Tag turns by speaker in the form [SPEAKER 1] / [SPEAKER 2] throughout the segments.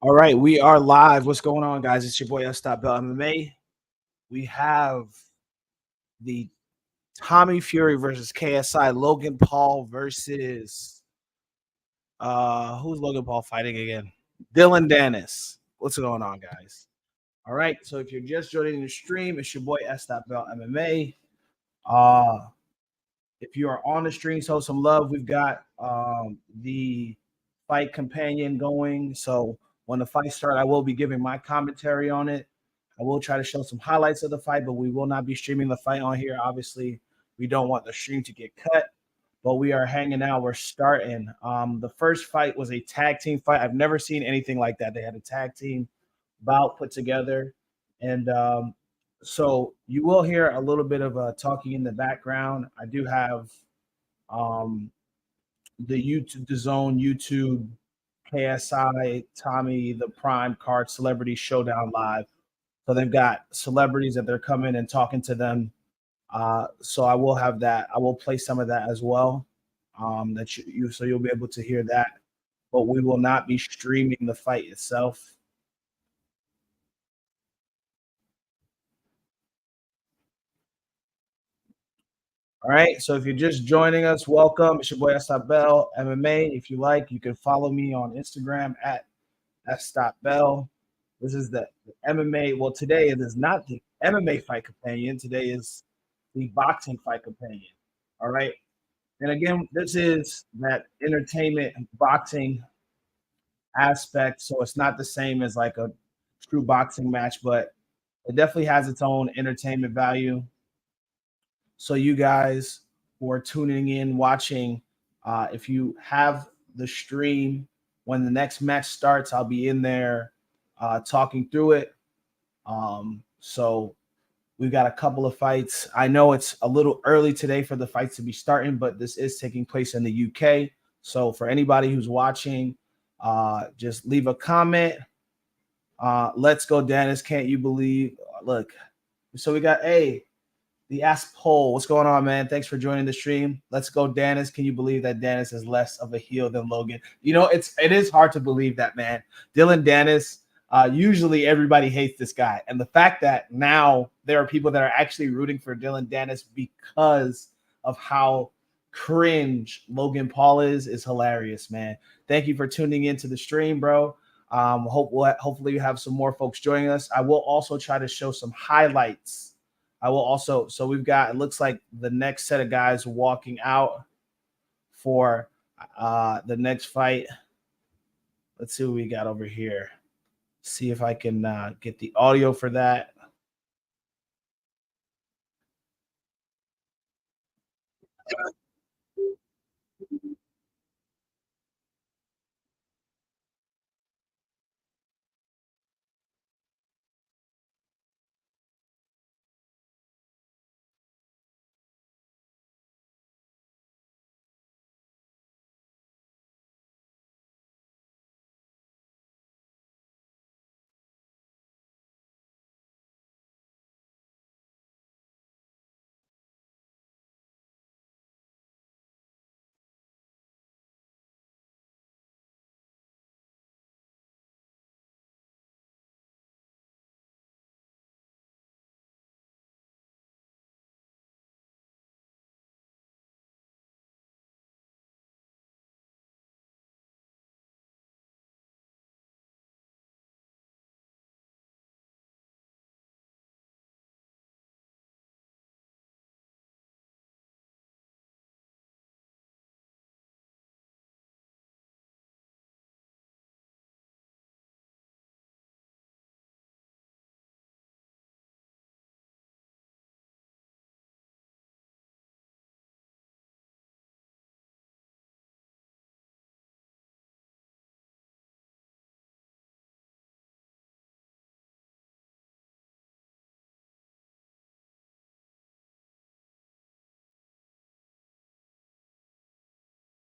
[SPEAKER 1] All right, we are live. What's going on, guys? It's your boy S. Bell MMA. We have the Tommy Fury versus KSI, Logan Paul versus who's Logan Paul fighting again? Dillon Danis. What's going on, guys? All right, so if you're just joining the stream, it's your boy S. Bell MMA. If you are on the stream, show some love. We've got the fight companion going. So when the fight starts, I will be giving my commentary on it. I will try to show some highlights of the fight, but we will not be streaming the fight on here. Obviously, we don't want the stream to get cut, but we are hanging out. We're starting. The first fight was a tag team fight. I've never seen anything like that. They had a tag team bout put together, and so you will hear a little bit of talking in the background. I do have um, the Zone YouTube KSI Tommy the Prime Card Celebrity Showdown Live. So they've got celebrities that they're coming and talking to them. So I will have that. I will play some of that as well. That you so you'll be able to hear that. But we will not be streaming the fight itself. All right. So if you're just joining us, welcome. It's your boy S.Bell MMA. If you like, you can follow me on Instagram at S.Bell. This is the MMA. Well, today it is not the MMA fight companion. Today is the boxing fight companion. All right. And again, this is that entertainment boxing aspect. So it's not the same as like a true boxing match, but it definitely has its own entertainment value. So you guys who are tuning in, watching, if you have the stream when the next match starts, I'll be in there talking through it. So we've got a couple of fights. I know it's a little early today for the fights to be starting, but this is taking place in the UK. So for anybody who's watching, just leave a comment. Let's go, Dennis. Can't you believe? Look, so we got the Ask Poll. What's going on, man? Thanks for joining the stream. Let's go, Danis. Can you believe that Danis is less of a heel than Logan? You know, it is hard to believe that, man. Dillon Danis. Usually everybody hates this guy, and the fact that now there are people that are actually rooting for Dillon Danis because of how cringe Logan Paul is hilarious, man. Thank you for tuning into the stream, bro. Hopefully you have some more folks joining us. I will also try to show some highlights. I will also, so we've got, it looks like the next set of guys walking out for the next fight. Let's see what we got over here. See if I can get the audio for that.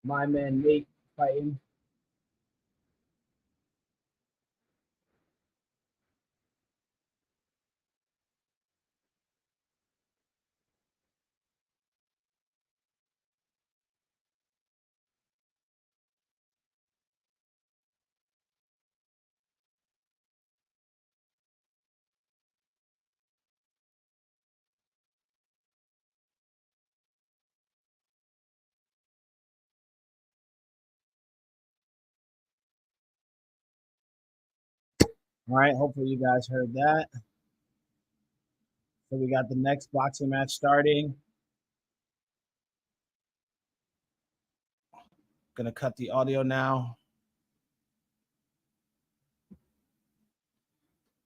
[SPEAKER 1] My man Nate fighting. All right, hopefully you guys heard that. So we got the next boxing match starting. Gonna cut the audio now.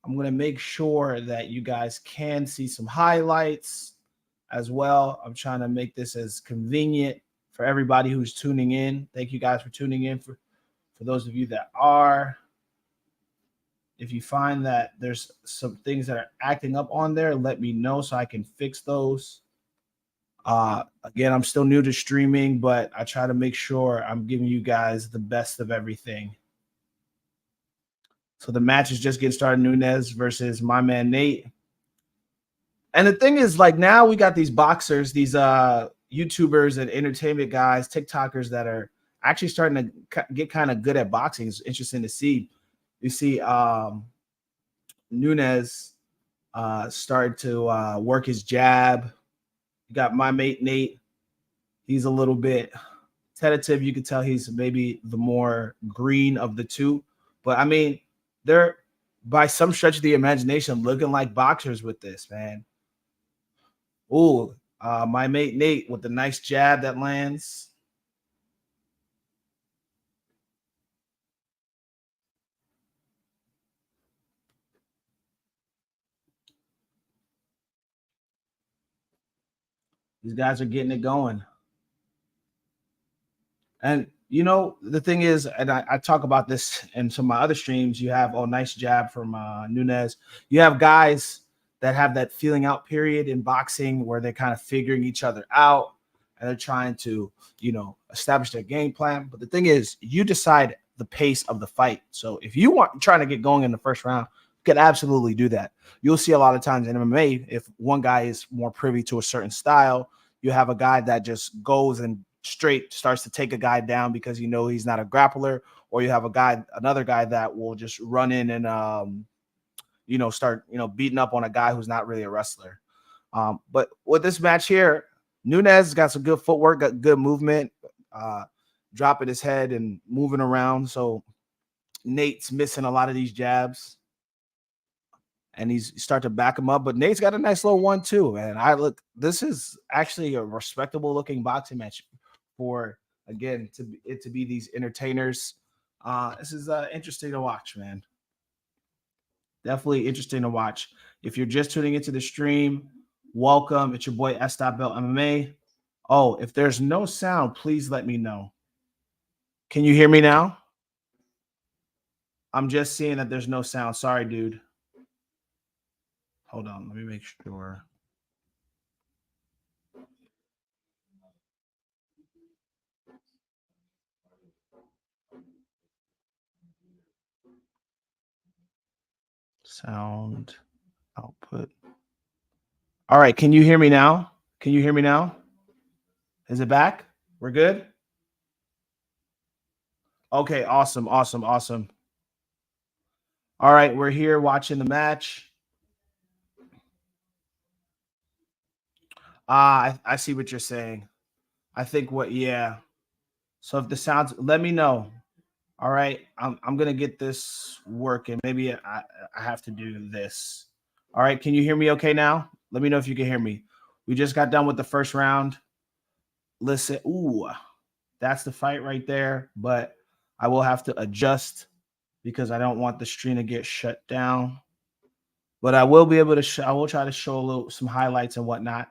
[SPEAKER 1] I'm gonna make sure that you guys can see some highlights as well. I'm trying to make this as convenient for everybody who's tuning in. Thank you guys for tuning in. For those of you that are, if you find that there's some things that are acting up on there, let me know so I can fix those. Again, I'm still new to streaming, but I try to make sure I'm giving you guys the best of everything. So the match is just getting started. Nunes versus my man Nate. And the thing is, like, now we got these boxers, these YouTubers and entertainment guys, TikTokers that are actually starting to get kind of good at boxing. It's interesting to see. You see Nunes started to work his jab. You got my mate Nate. He's a little bit tentative. You can tell he's maybe the more green of the two. But I mean, they're by some stretch of the imagination looking like boxers with this, man. Ooh, my mate Nate with the nice jab that lands. These guys are getting it going. And you know, the thing is, and I talk about this in some of my other streams, you have nice jab from Nunes. You have guys that have that feeling out period in boxing where they're kind of figuring each other out and they're trying to, you know, establish their game plan. But the thing is, you decide the pace of the fight. So if you want trying to get going in the first round, you can absolutely do that. You'll see a lot of times in MMA, if one guy is more privy to a certain style, you have a guy that just goes and straight starts to take a guy down because you know he's not a grappler, or you have another guy that will just run in and you know, start, you know, beating up on a guy who's not really a wrestler. But with this match here, Nunes got some good footwork, got good movement, dropping his head and moving around. So Nate's missing a lot of these jabs. And he's start to back him up. But Nate's got a nice little 1-2. And this is actually a respectable looking boxing match for, again, to be these entertainers. This is interesting to watch, man. Definitely interesting to watch. If you're just tuning into the stream, welcome. It's your boy S. Bell MMA. Oh, if there's no sound, please let me know. Can you hear me now? I'm just seeing that there's no sound. Sorry, dude. Hold on. Let me make sure. Sound output. All right. Can you hear me now? Can you hear me now? Is it back? We're good? Okay. Awesome. Awesome. Awesome. All right. We're here watching the match. I see what you're saying. I think yeah. So if the sounds, let me know. All right. I'm going to get this working. Maybe I have to do this. All right. Can you hear me okay now? Let me know if you can hear me. We just got done with the first round. Listen. Ooh, that's the fight right there. But I will have to adjust because I don't want the stream to get shut down. But I will be able to. I will try to show some highlights and whatnot.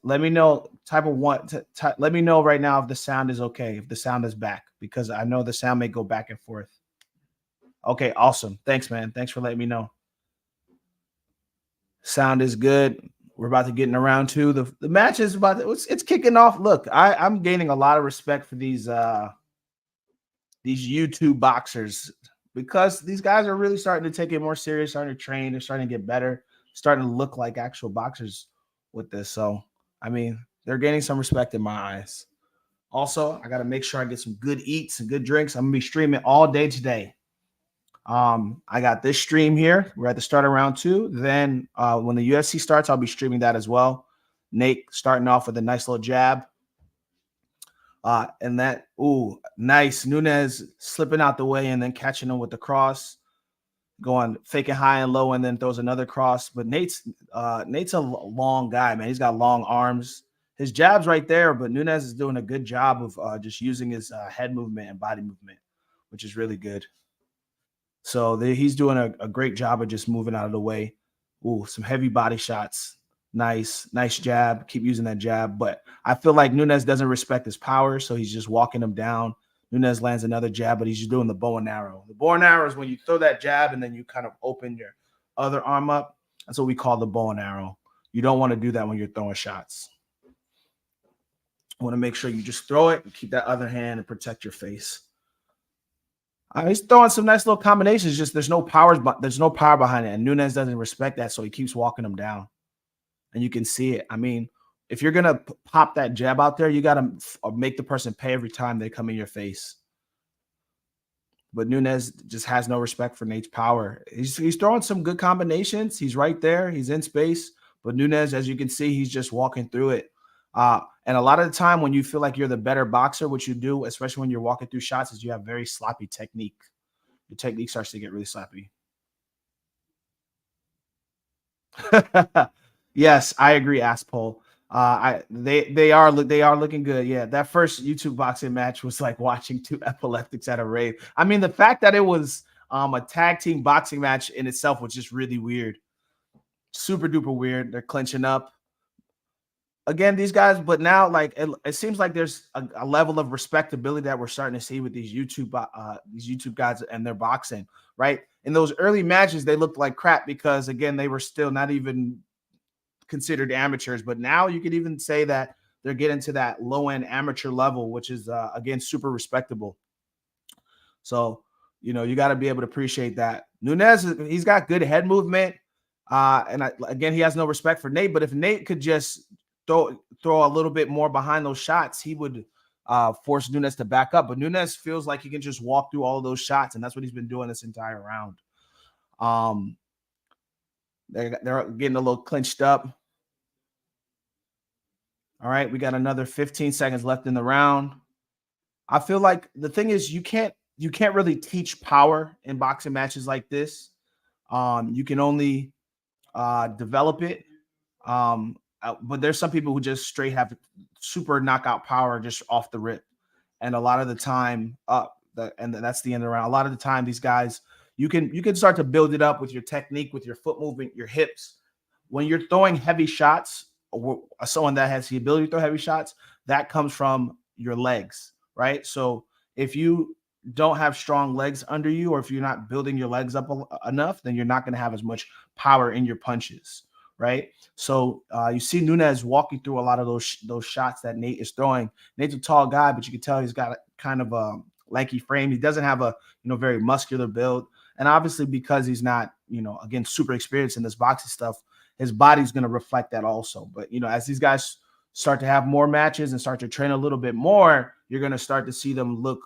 [SPEAKER 1] Let me know. Let me know right now if the sound is okay. If the sound is back, because I know the sound may go back and forth. Okay, awesome. Thanks, man. Thanks for letting me know. Sound is good. We're about to get in around two. The match is about to, it's kicking off. Look, I'm gaining a lot of respect for these YouTube boxers because these guys are really starting to take it more serious, starting to train, they're starting to get better, starting to look like actual boxers with this. So, I mean, they're gaining some respect in my eyes. Also, I got to make sure I get some good eats and good drinks. I'm gonna be streaming all day today. I got this stream here. We're at the start of round two. Then when the UFC starts, I'll be streaming that as well. Nate starting off with a nice little jab. And that, ooh, nice. Nunes slipping out the way and then catching him with the cross. going faking high and low, and then throws another cross. But Nate's a long guy, man. He's got long arms. His jab's right there, but Nunes is doing a good job of just using his head movement and body movement, which is really good. So he's doing a great job of just moving out of the way. Ooh, some heavy body shots. Nice jab. Keep using that jab. But I feel like Nunes doesn't respect his power, so he's just walking him down. Nunes lands another jab, but he's just doing the bow and arrow. The bow and arrow is when you throw that jab and then you kind of open your other arm up. That's what we call the bow and arrow. You don't want to do that when you're throwing shots. You want to make sure you just throw it and keep that other hand and protect your face. He's throwing some nice little combinations. Just there's no power behind it, and Nunes doesn't respect that, so he keeps walking him down, and you can see it. I mean, if you're gonna pop that jab out there, you gotta make the person pay every time they come in your face. But Nunes just has no respect for Nate's power. He's throwing some good combinations. He's right there. He's in space, but Nunes, as you can see, he's just walking through it. And a lot of the time when you feel like you're the better boxer, what you do, especially when you're walking through shots, is you have very sloppy technique. Your technique starts to get really sloppy. Yes, I agree, Asspole. They are looking good. Yeah, that first YouTube boxing match was like watching two epileptics at a rave. I mean, the fact that it was a tag team boxing match in itself was just really weird. Super duper weird. They're clinching up. Again, these guys, but now like it seems like there's a level of respectability that we're starting to see with these YouTube guys and their boxing, right? In those early matches, they looked like crap because again, they were still not even considered amateurs, but now you could even say that they're getting to that low end amateur level, which is again super respectable. So you got to be able to appreciate that. Nunes, he's got good head movement, again, he has no respect for Nate. But if Nate could just throw a little bit more behind those shots, he would force Nunes to back up. But Nunes feels like he can just walk through all of those shots, and that's what he's been doing this entire round. They're getting a little clinched up. All right, we got another 15 seconds left in the round. I feel like the thing is you can't really teach power in boxing matches like this. You can only develop it. But there's some people who just straight have super knockout power just off the rip. And a lot of the time, that's the end of the round. A lot of the time, these guys, you can start to build it up with your technique, with your foot movement, your hips. When you're throwing heavy shots, or someone that has the ability to throw heavy shots, that comes from your legs, right? So if you don't have strong legs under you, or if you're not building your legs up enough, then you're not going to have as much power in your punches, right? So you see Nunes walking through a lot of those shots that Nate is throwing. Nate's a tall guy, but you can tell he's got kind of a lanky frame. He doesn't have a very muscular build, and obviously because he's not again super experienced in this boxing stuff, his body's going to reflect that also. But as these guys start to have more matches and start to train a little bit more, you're going to start to see them look,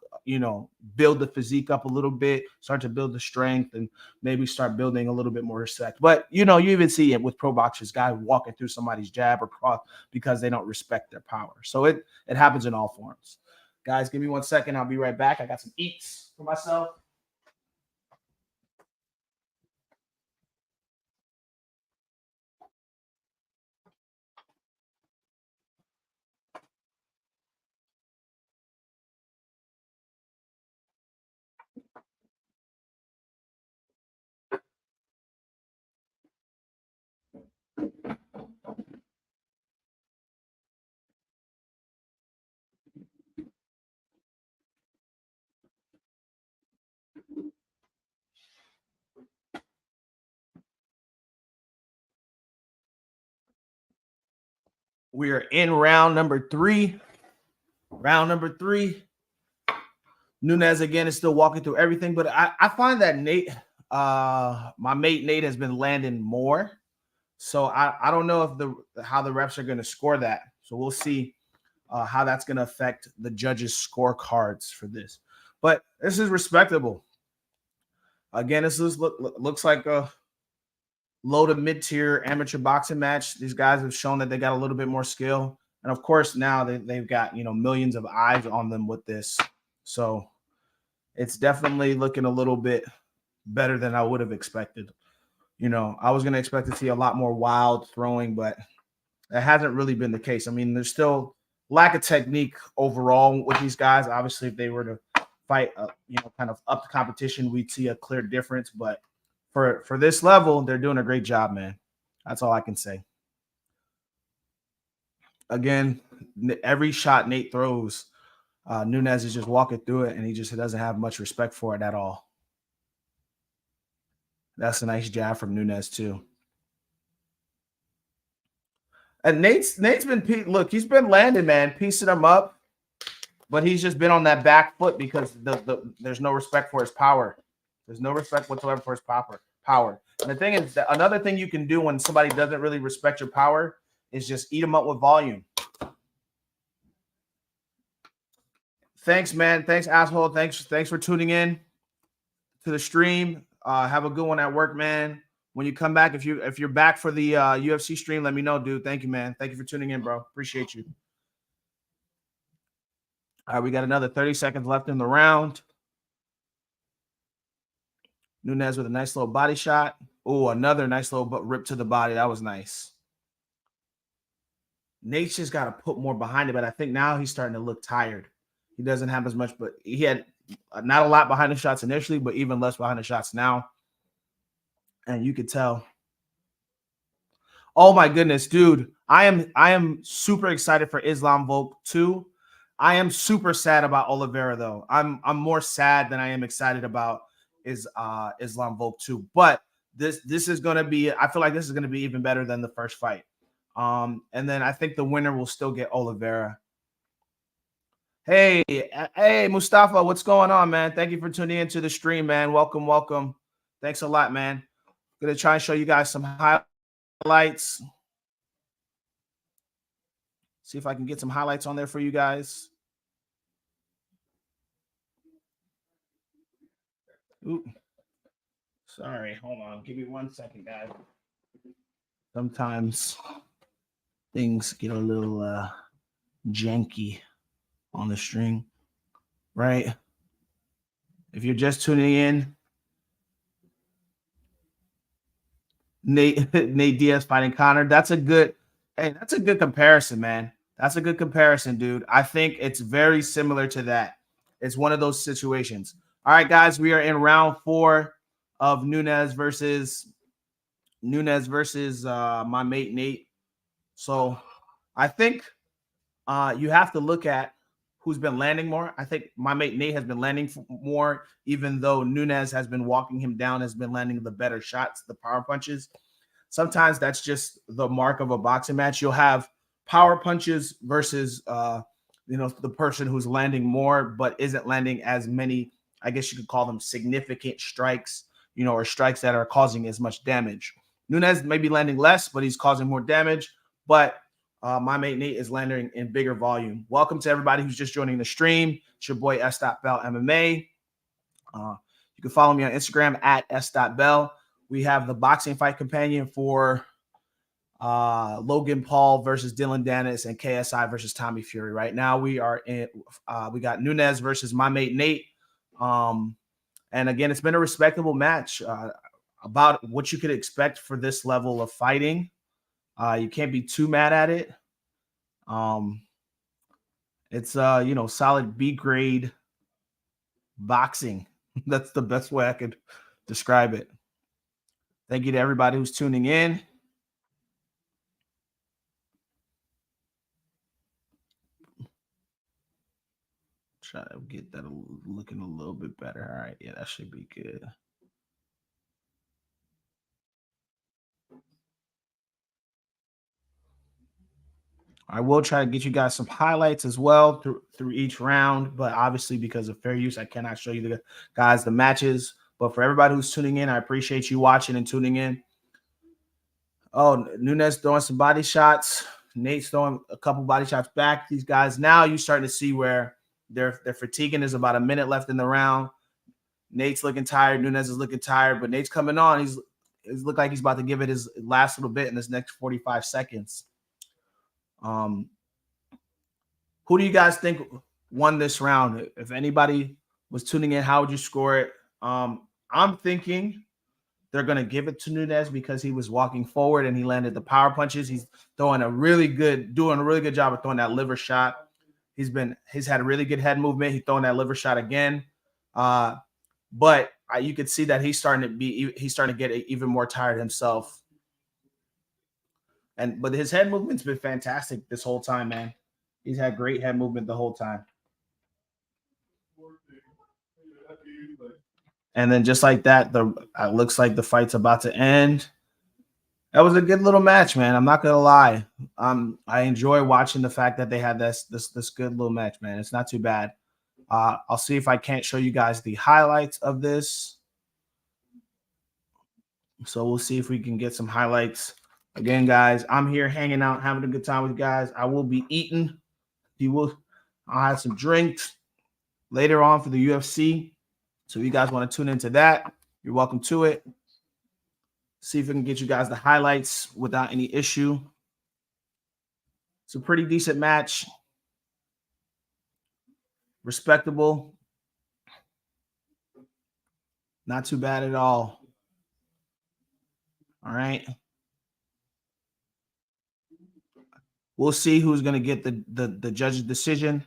[SPEAKER 1] build the physique up a little bit, start to build the strength, and maybe start building a little bit more respect. But you even see it with pro boxers, guys walking through somebody's jab or cross because they don't respect their power. So it happens in all forms. Guys, give me 1 second. I'll be right back. I got some eats for myself. We are in round number three. Nunes again is still walking through everything, but I find that Nate, my mate Nate, has been landing more. So I don't know if how the refs are going to score that. So we'll see how that's going to affect the judges' scorecards for this. But this is respectable. Again, this looks like a low to mid-tier amateur boxing match. These guys have shown that they got a little bit more skill. And of course, now they've got millions of eyes on them with this. So it's definitely looking a little bit better than I would have expected. You know, I was going to expect to see a lot more wild throwing, but that hasn't really been the case. I mean, there's still lack of technique overall with these guys. Obviously, if they were to fight, kind of up the competition, we'd see a clear difference. But for this level, they're doing a great job, man. That's all I can say. Again, every shot Nate throws, Nunes is just walking through it, and he just doesn't have much respect for it at all. That's a nice jab from Nunes too. And Nate's been he's been landing, man, piecing him up, but he's just been on that back foot because there's no respect for his power. There's no respect whatsoever for his power. And the thing is that another thing you can do when somebody doesn't really respect your power is just eat them up with volume. Thanks, man. Thanks, asshole. Thanks for tuning in to the stream. Have a good one at work, man. When you come back, if you're back for the UFC stream, let me know, dude. Thank you, man. Thank you for tuning in, bro. Appreciate you. All right, we got another 30 seconds left in the round. Nunes with a nice little body shot. Oh, another nice little rip to the body. That was nice. Nate's just got to put more behind it, but I think now he's starting to look tired. He doesn't have as much, but he had not a lot behind the shots initially, but even less behind the shots now. And you could tell. Oh my goodness, dude. I am super excited for Islam Volk 2. I am super sad about Oliveira, though. I'm more sad than I am excited about Islam Volk 2. But this is gonna be, I feel like this is gonna be even better than the first fight. And then I think the winner will still get Oliveira. Hey, Mustafa, what's going on, man? Thank you for tuning into the stream, man. Welcome. Thanks a lot, man. Gonna try and show you guys some highlights. See if I can get some highlights on there for you guys. Ooh. Sorry, hold on. Give me 1 second, guys. Sometimes things get a little janky on the string, right? If you're just tuning in, Nate Diaz fighting Conor. That's a good comparison, man. That's a good comparison, dude. I think it's very similar to that. It's one of those situations. All right, guys, we are in round 4 of Nunes versus my mate Nate. So I think you have to look at who's been landing more. I think my mate Nate has been landing more, even though Nunes has been walking him down, has been landing the better shots, the power punches. Sometimes that's just the mark of a boxing match. You'll have power punches versus the person who's landing more but isn't landing as many, I guess you could call them significant strikes, or strikes that are causing as much damage. Nunes may be landing less, but he's causing more damage. But my mate Nate is landing in bigger volume. Welcome to everybody who's just joining the stream. It's your boy S.Bell MMA. You can follow me on Instagram at S.Bell. We have the boxing fight companion for Logan Paul versus Dillon Danis and KSI versus Tommy Fury. Right now we got Nunes versus my mate Nate. And again, it's been a respectable match. About what you could expect for this level of fighting. You can't be too mad at it. It's solid B grade boxing. That's the best way I could describe it. Thank you to everybody who's tuning in. Try to get that looking a little bit better. All right, yeah, that should be good. I will try to get you guys some highlights as well through each round, but obviously because of fair use, I cannot show you the matches. But for everybody who's tuning in, I appreciate you watching and tuning in. Oh, Nunes throwing some body shots. Nate's throwing a couple body shots back. These guys, now you're starting to see where they're fatiguing. There's about a minute left in the round. Nate's looking tired. Nunes is looking tired, but Nate's coming on. He's looked like he's about to give it his last little bit in this next 45 seconds. Who do you guys think won this round? If anybody was tuning in, how would you score it? I'm thinking they're going to give it to Nunes because he was walking forward and he landed the power punches. He's doing a really good job of throwing that liver shot. He's had a really good head movement. He's throwing that liver shot again. But you could see that he's starting to get even more tired himself. But his head movement's been fantastic this whole time, man. He's had great head movement the whole time. And then just like that, it looks like the fight's about to end. That was a good little match, man. I'm not gonna lie. I enjoy watching the fact that they had this good little match, man. It's not too bad. I'll see if I can't show you guys the highlights of this. So we'll see if we can get some highlights. Again, guys, I'm here hanging out, having a good time with you guys. I will be eating. I'll have some drinks later on for the UFC. So if you guys want to tune into that, you're welcome to it. See if we can get you guys the highlights without any issue. It's a pretty decent match. Respectable. Not too bad at all. All right. We'll see who's going to get the judge's decision.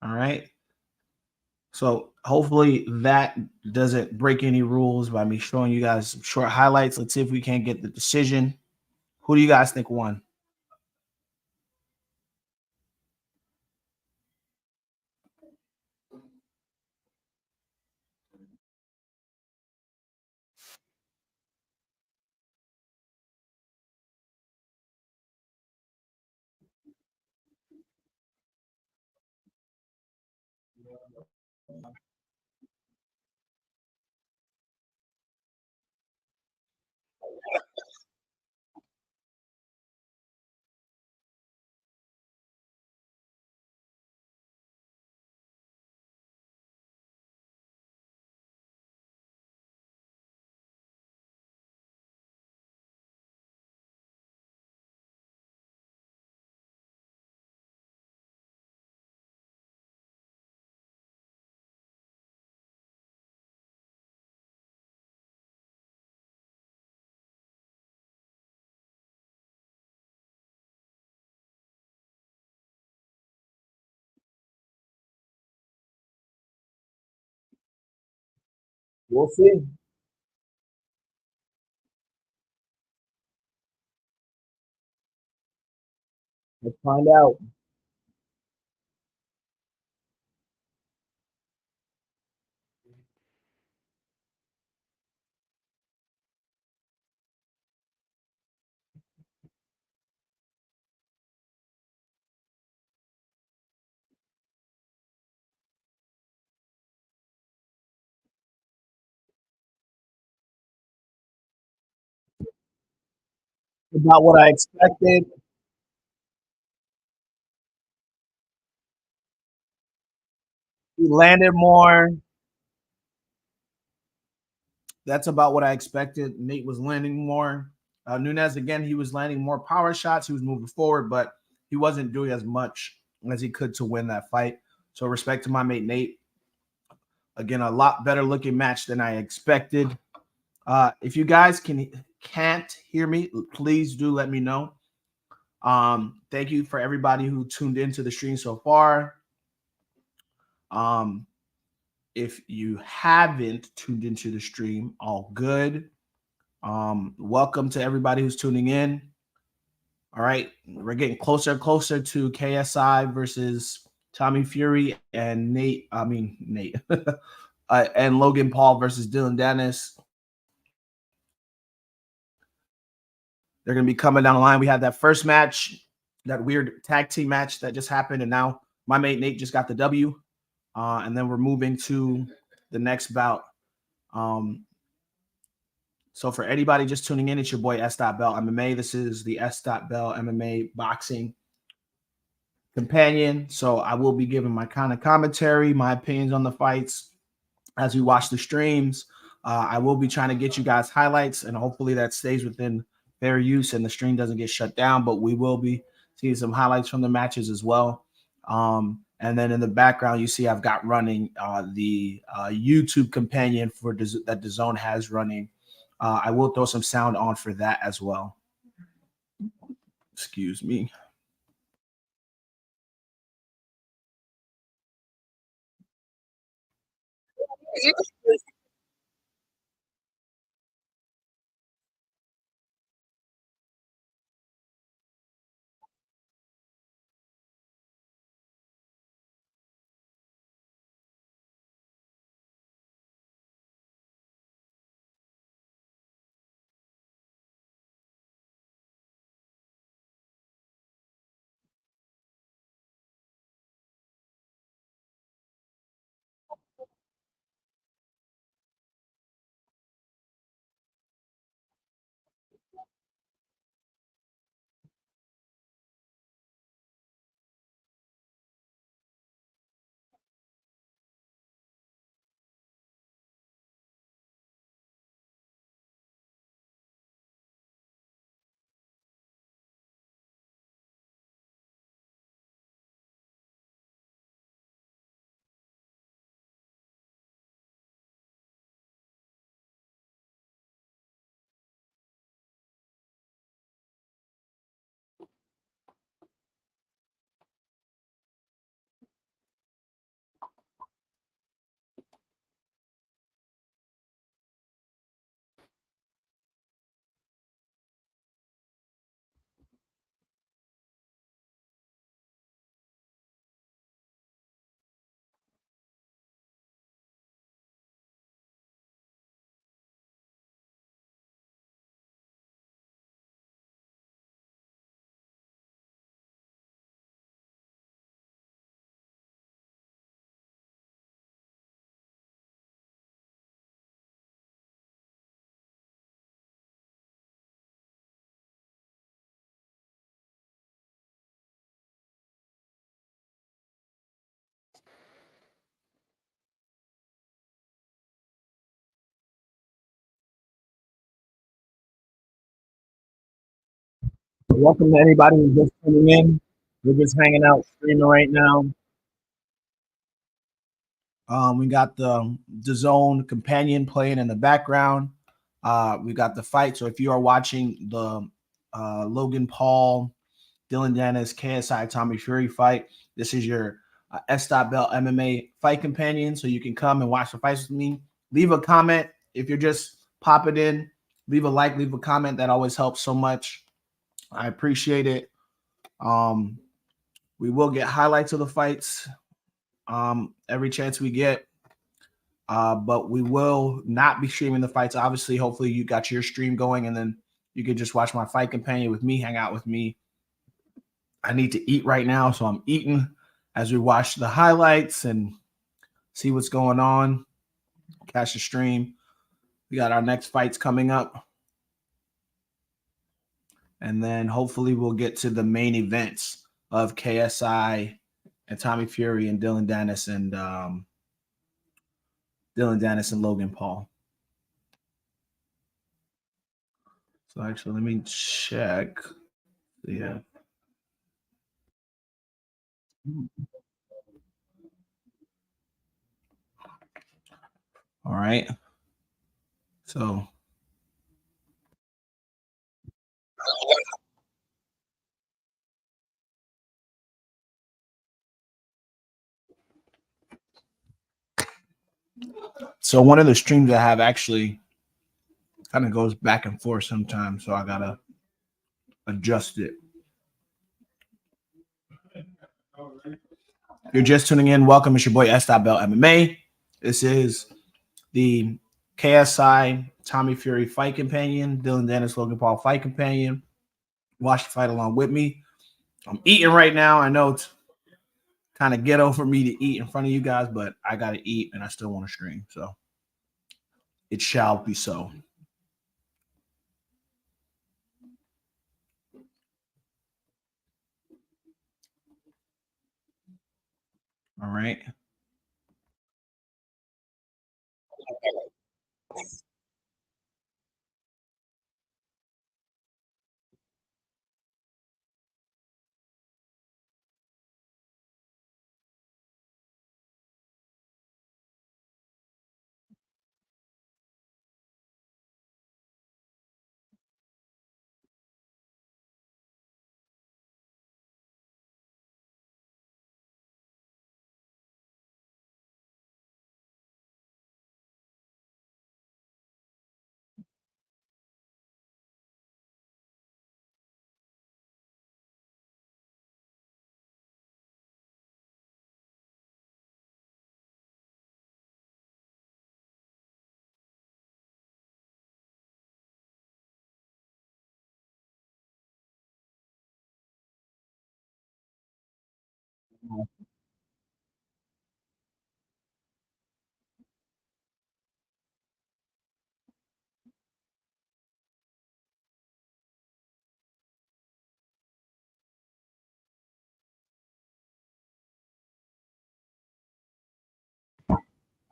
[SPEAKER 1] All right. So hopefully that doesn't break any rules by me showing you guys some short highlights. Let's see if we can't get the decision. Who do you guys think won? We'll see. Let's find out. About what I expected. He landed more. That's about what I expected. Nate was landing more. Nunes, again, he was landing more power shots. He was moving forward, but he wasn't doing as much as he could to win that fight. So respect to my mate Nate. Again, a lot better looking match than I expected. If you guys can't hear me, please do let me know. Thank you for everybody who tuned into the stream so far. If you haven't tuned into the stream, all good. Welcome to everybody who's tuning in. All right, we're getting closer and closer to KSI versus Tommy Fury and Nate, and Logan Paul versus Dillon Danis. They're going to be coming down the line. We had that first match, that weird tag team match that just happened, and now my mate Nate just got the W. And then we're moving to the next bout. So for anybody just tuning in, it's your boy S.Bell MMA. This is the S.Bell MMA boxing companion. So I will be giving my kind of commentary, my opinions on the fights as we watch the streams. I will be trying to get you guys highlights, and hopefully that stays within fair use and the stream doesn't get shut down. But we will be seeing some highlights from the matches as well. And then in the background, you see I've got running the YouTube companion for that DAZN has running. I will throw some sound on for that as well. Excuse me. Welcome to anybody who's just tuning in. We're just hanging out streaming right now. We got the zone companion playing in the background. We got the fight. So if you are watching the Logan Paul, Dillon Danis, KSI Tommy Fury fight, this is your S.Bell MMA fight companion. So you can come and watch the fights with me. Leave a comment if you're just popping in. Leave a like, leave a comment. That always helps so much. I appreciate it. We will get highlights of the fights every chance we get. But we will not be streaming the fights. Obviously, hopefully you got your stream going and then you can just watch my fight companion with me, hang out with me. I need to eat right now, so I'm eating as we watch the highlights and see what's going on. Catch the stream. We got our next fights coming up. And then hopefully we'll get to the main events of KSI and Tommy Fury and Dillon Danis and Logan Paul. So actually, let me check. Yeah. All right. So one of the streams I have actually kind of goes back and forth sometimes, so I gotta adjust it. If you're just tuning in, welcome. It's your boy S.Bell MMA. This is the KSI Tommy Fury fight companion, Dillon Danis Logan Paul fight companion. Watch the fight along with me. I'm eating right now. I know it's kind of ghetto for me to eat in front of you guys, but I gotta eat and I still want to stream, so it shall be so. All right. All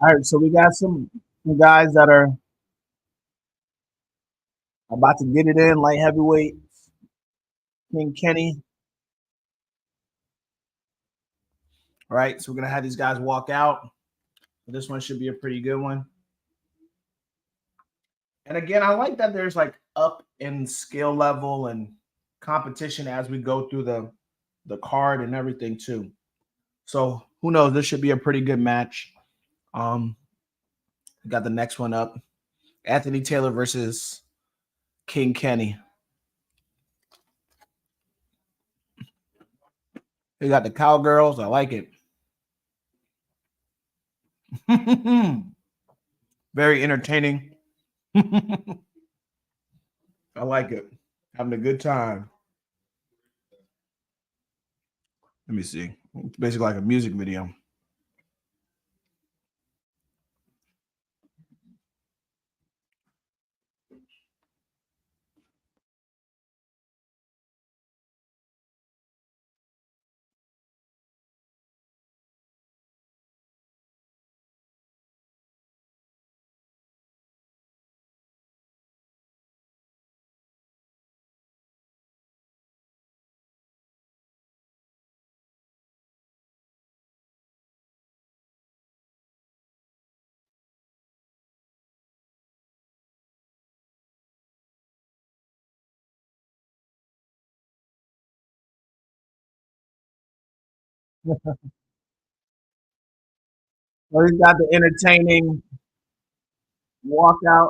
[SPEAKER 1] right, so we got some guys that are about to get it in, light heavyweight. King Kenny. All right, so we're gonna have these guys walk out. This one should be a pretty good one. And again, I like that there's like up in skill level and competition as we go through the card and everything too. So who knows? This should be a pretty good match. Got the next one up. Anthony Taylor versus King Kenny. We got the Cowgirls. I like it. Very entertaining. I like it. Having a good time. Let me see. It's basically like a music video. So he's got the entertaining walkout.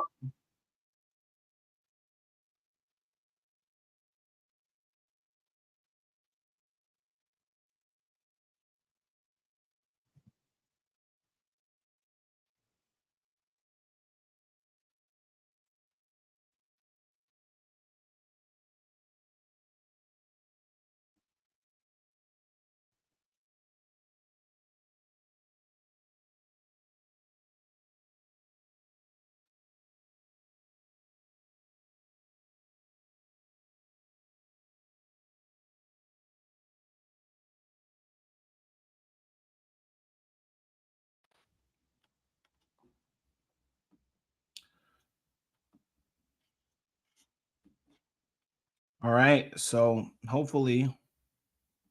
[SPEAKER 1] All right. So hopefully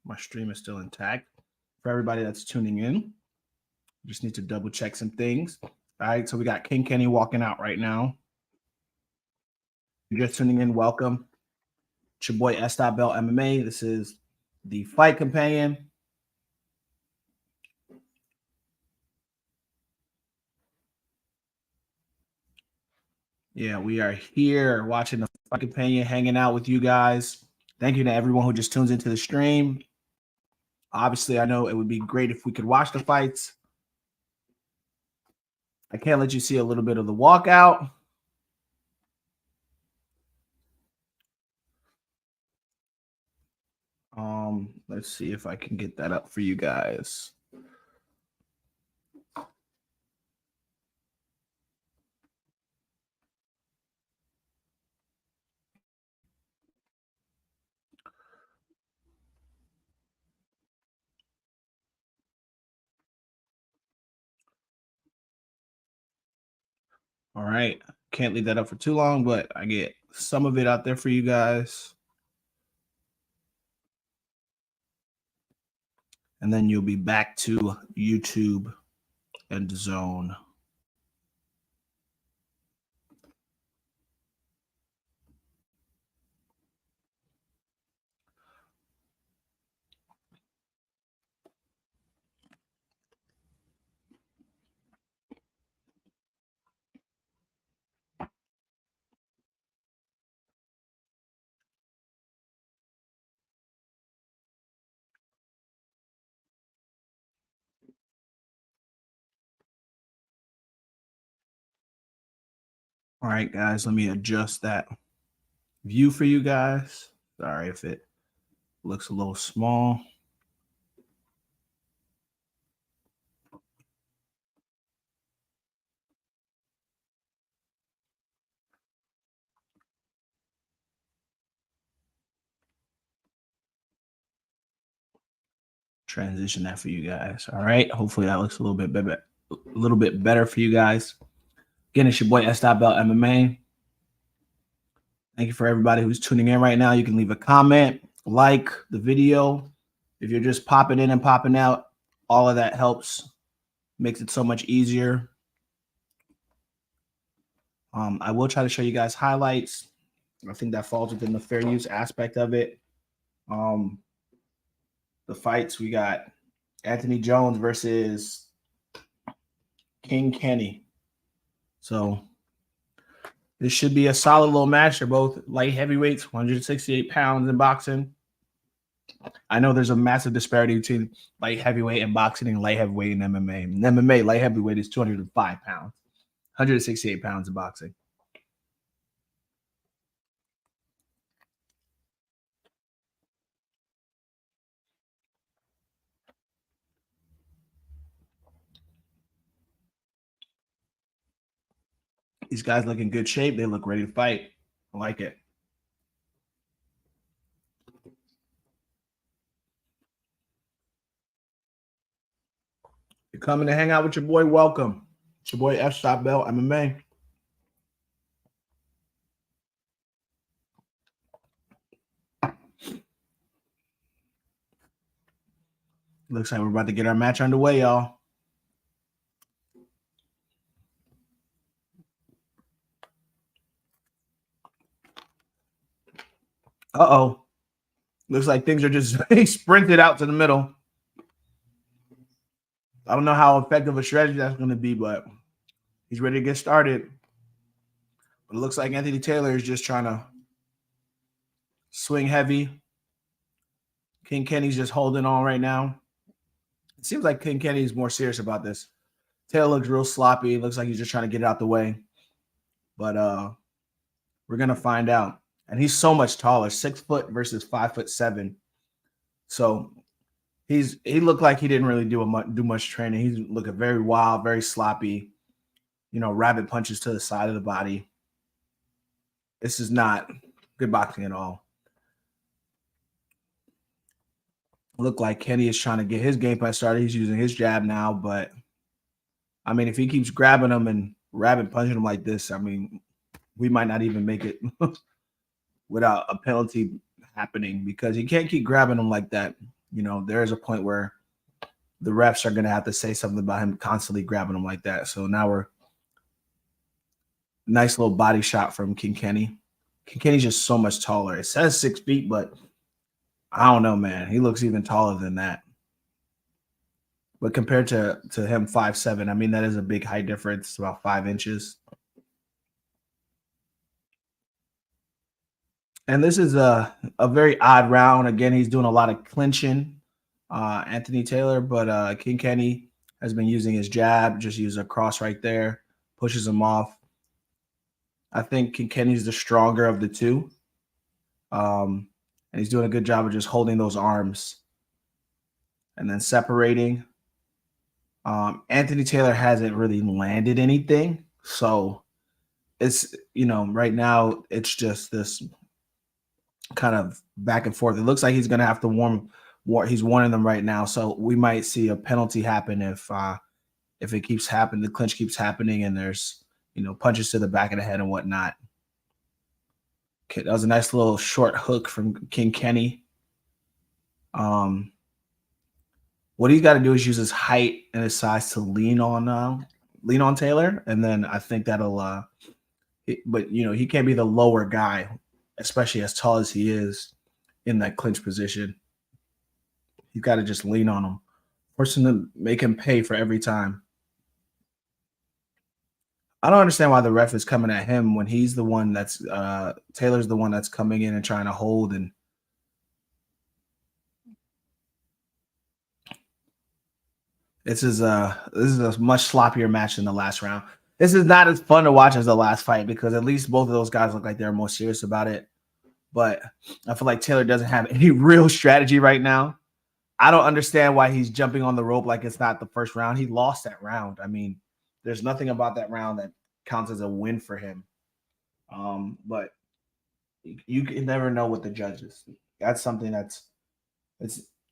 [SPEAKER 1] my stream is still intact. For everybody that's tuning in, just need to double check some things. All right. So we got King Kenny walking out right now. If you're just tuning in, welcome. It's your boy S. Bell MMA. This is the Fight Companion. Yeah, we are here watching the Fight Companion, hanging out with you guys. Thank you to everyone who just tunes into the stream. Obviously, I know it would be great if we could watch the fights. I can't let you see a little bit of the walkout. Let's see if I can get that up for you guys. All right. Can't leave that up for too long, but I get some of it out there for you guys. And then you'll be back to YouTube and Zone. All right, guys, let me adjust that view for you guys. Sorry if it looks a little small. transition that for you guys. All right. Hopefully that looks a little bit better for you guys. Again, it's your boy S.Bell MMA. Thank you for everybody who's tuning in right now. You can leave a comment, like the video. If you're just popping in and popping out, all of that helps, makes it so much easier. I will try to show you guys highlights. I think that falls within the fair use aspect of it. The fights, we got Anthony Jones versus King Kenny. So this should be a solid little match. They're both light heavyweights, 168 pounds in boxing. I know there's a massive disparity between light heavyweight in boxing and light heavyweight in MMA. In MMA, light heavyweight is 205 pounds, 168 pounds in boxing. These guys look in good shape. They look ready to fight. I like it. You're coming to hang out with your boy, welcome. It's your boy S.Bell MMA. Looks like we're about to get our match underway, y'all. Uh-oh. Looks like things are just sprinted out to the middle. I don't know how effective a strategy that's going to be, but he's ready to get started. But it looks like Anthony Taylor is just trying to swing heavy. King Kenny's just holding on right now. It seems like King Kenny is more serious about this. Taylor looks real sloppy. It looks like he's just trying to get it out the way. But we're going to find out. And he's so much taller, 6 foot versus 5'7". So he looked like he didn't really do much training. He's looking very wild, very sloppy. You know, rabbit punches to the side of the body. This is not good boxing at all. Look like Kenny is trying to get his game plan started. He's using his jab now, but I mean, if he keeps grabbing him and rabbit punching him like this, I mean, we might not even make it without a penalty happening, because he can't keep grabbing him like that. You know, there is a point where the refs are going to have to say something about him constantly grabbing him like that. So now we're nice little body shot from King Kenny. King Kenny's just so much taller. It says 6 feet, but I don't know, man. He looks even taller than that. But compared to him, 5'7", I mean, that is a big height difference, about 5 inches. And this is a very odd round. Again, he's doing a lot of clinching, Anthony Taylor, but King Kenny has been using his jab, just use a cross right there, pushes him off. I think King Kenny's the stronger of the two. And he's doing a good job of just holding those arms and then separating. Anthony Taylor hasn't really landed anything. So it's, you know, right now it's just this kind of back and forth. It looks like he's going to have to he's warning them right now. So we might see a penalty happen if it keeps happening, the clinch keeps happening, and there's, you know, punches to the back of the head and whatnot. Okay, that was a nice little short hook from King Kenny. What he's got to do is use his height and his size to lean on Taylor, and then I think that'll. But you know, he can't be the lower guy, especially as tall as he is, in that clinch position. He's got to just lean on him, forcing him, make him pay for every time. I don't understand why the ref is coming at him when he's the one that's Taylor's the one that's coming in and trying to hold. And this is a much sloppier match than the last round. This is not as fun to watch as the last fight, because at least both of those guys look like they're more serious about it. But I feel like Taylor doesn't have any real strategy right now. I don't understand why he's jumping on the rope like it's not the first round. He lost that round. I mean, there's nothing about that round that counts as a win for him. But you can never know with the judges. That's something it's